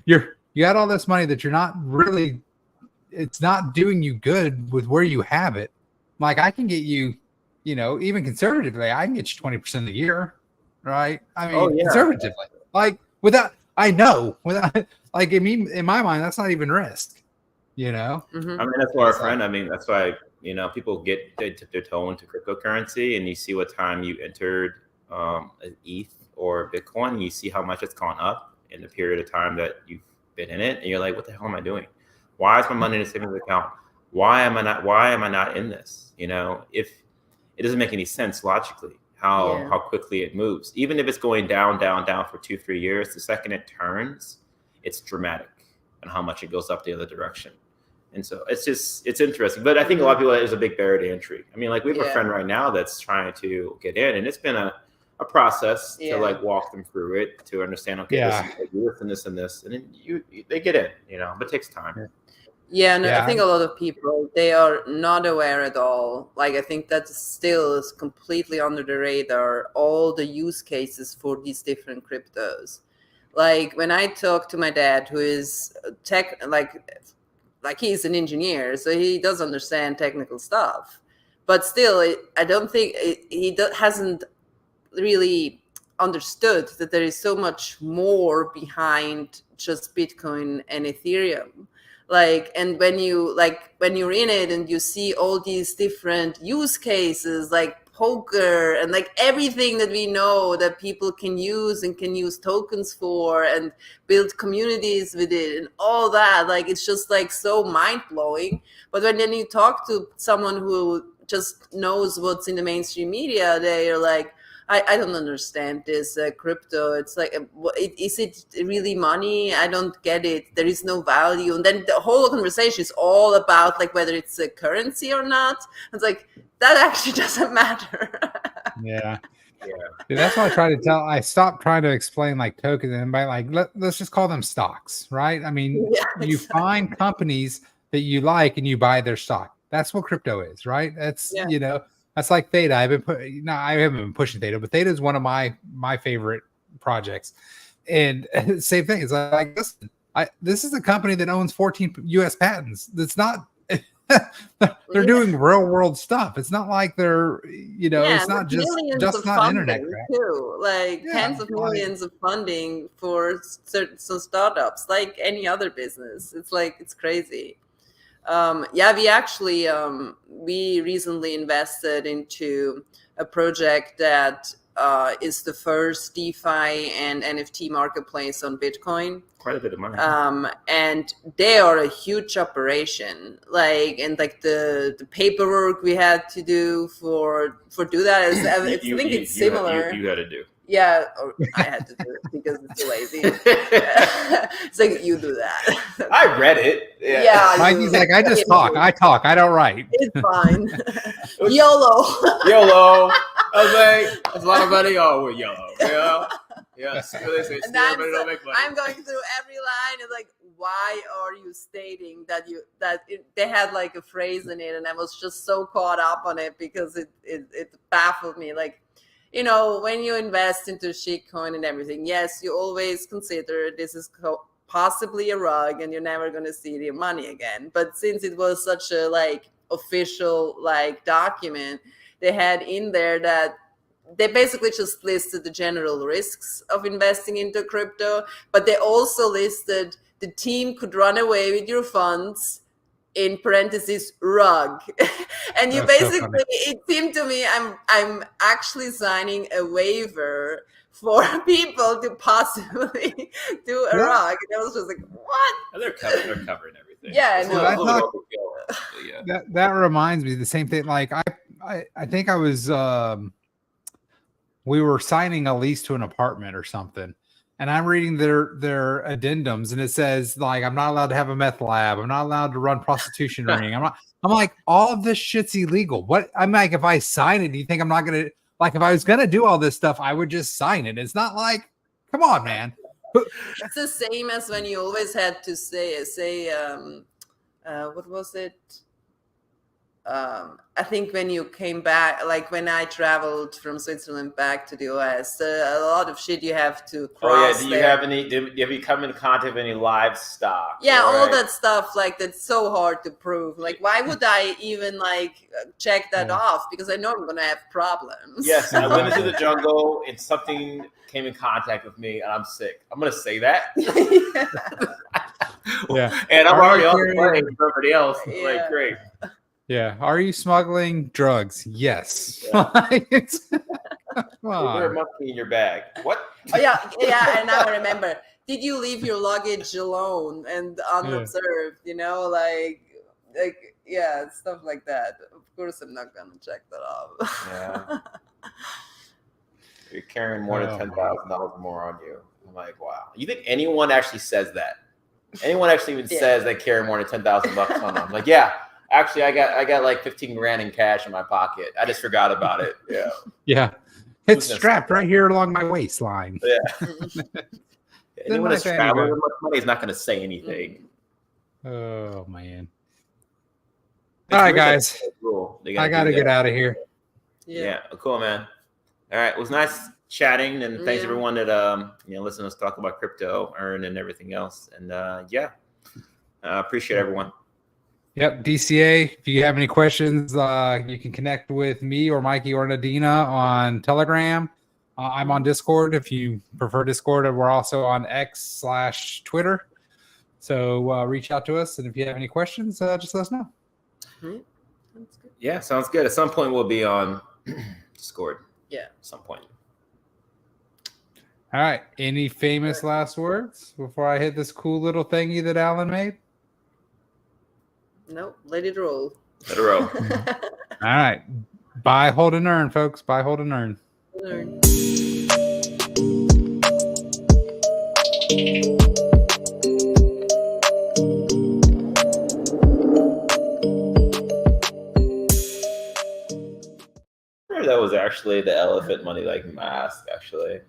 You got all this money that you're not really, it's not doing you good with where you have it. Like I can get you, even conservatively, I can get you 20% a year, right? I mean, conservatively, like like in my mind, that's not even risk, I mean, that's why our friend, that's why, people they dip their toe into cryptocurrency, and you see what time you entered ETH or Bitcoin, and you see how much it's gone up in the period of time that you've been in it. And you're like, what the hell am I doing? Why is my money in a savings account? Why am I not in this? If it doesn't make any sense logically, how quickly it moves. Even if it's going down for 2-3 years, the second it turns, it's dramatic and how much it goes up the other direction. And so it's interesting. But I think a lot of people, there's a big barrier to entry. I mean, like we have a friend right now that's trying to get in, and it's been a process to like walk them through it, to understand, okay, this and this, and then they get in, but it takes time. I think a lot of people, they are not aware at all. Like, I think that still is completely under the radar, all the use cases for these different cryptos. Like when I talk to my dad, who is tech, like he's an engineer, so he does understand technical stuff, but still, I don't think hasn't really understood that there is so much more behind just Bitcoin and Ethereum. Like, and when you're in it and you see all these different use cases, like poker and like everything that we know that people can use and can use tokens for and build communities with it and all that, like it's just like so mind-blowing. But when then you talk to someone who just knows what's in the mainstream media, they are like, I don't understand this crypto. It's like, is it really money? I don't get it. There is no value. And then the whole conversation is all about like whether it's a currency or not. It's like, that actually doesn't matter. Yeah. Dude, that's what I try to tell. I stopped trying to explain like tokens and by like, let's just call them stocks, right? I mean, Yeah, you exactly. find companies that you like and you buy their stock. That's what crypto is, right? That's, Yeah. that's like Theta. I haven't been pushing Theta, but Theta is one of my favorite projects. And same thing. It's like, listen, this is a company that owns 14 U.S. patents. That's not. They're doing real world stuff. It's not like they're, Yeah, it's and not with millions of not internet funding crap. too, like Yeah, tens of millions of funding for certain startups, like any other business. It's like, it's crazy. Yeah, we actually we recently invested into a project that is the first DeFi and NFT marketplace on Bitcoin. Quite a bit of money. And they are a huge operation. Like, and like the paperwork we had to do for do that is, I think it's similar. You got to do. Yeah, or I had to do it because it's lazy. It's like, you do that. I read it. Yeah, Mikey's like, I just talk. I talk. I don't write. It's fine. YOLO. YOLO. I was like, there's a lot of money. Oh, we're YOLO. Yeah. Yeah. And I'm going through every line. It's like, why are you stating that they had like a phrase in it, and I was just so caught up on it because it baffled me. Like, when you invest into shitcoin and everything, yes, you always consider this is possibly a rug and you're never going to see your money again. But since it was such a like official like document, they had in there that they basically just listed the general risks of investing into crypto, but they also listed the team could run away with your funds, in parentheses, rug. And you basically, it seemed to me I'm actually signing a waiver for people to possibly do a rug. And I was just like, what? They're covering everything. Yeah, no. That reminds me the same thing. Like I think I was we were signing a lease to an apartment or something. And I'm reading their addendums, and it says like, I'm not allowed to have a meth lab. I'm not allowed to run prostitution ring. I'm like, all of this shit's illegal. What? I'm like, if I sign it, do you think I'm not gonna, like, if I was gonna do all this stuff, I would just sign it. It's not like, come on, man. It's the same as when you always had to say what was it? I think when you came back, like when I traveled from Switzerland back to the US, a lot of shit you have to cross. Oh yeah, have you come in contact with any livestock? Yeah, all that stuff, like that's so hard to prove. Like, why would I even like check that off? Because I know I'm gonna have problems. Yes, I went into the jungle and something came in contact with me and I'm sick. I'm gonna say that. Yeah. And I'm already on the plane with somebody else. Yeah. Like, great. Yeah. Are you smuggling drugs? Yes. Yeah. Wear a monkey in your bag. What? Oh yeah. And now I remember. Did you leave your luggage alone and unobserved? Like stuff like that. Of course, I'm not gonna check that off. Yeah. You're carrying more than $10,000 more on you. I'm like, wow. You think anyone actually says that? Anyone actually even says they carry more than $10,000 on them? I'm like, yeah. Actually, I got like 15 grand in cash in my pocket. I just forgot about it. Yeah. Yeah. It's strapped right here along my waistline. Yeah. Anyone that's traveling with much money is not going to say anything. Oh, man. All right, guys. I got to get out of here. Yeah. Cool, man. All right. It was nice chatting, and thanks Yeah. everyone that listen to us talk about crypto, earn, and everything else. And appreciate everyone. Yep, DCA. If you have any questions, you can connect with me or Mikey or Nadina on Telegram. I'm on Discord. If you prefer Discord, we're also on X/Twitter. So reach out to us, and if you have any questions, just let us know. Right. That's good. Yeah, sounds good. At some point, we'll be on Discord. Yeah. At some point. All right. Any famous last words before I hit this cool little thingy that Alan made? No, let it roll. Let it roll. All right. Buy, hold, and earn, folks. Buy, hold, and earn. Learn. That was actually the elephant money like mask, actually.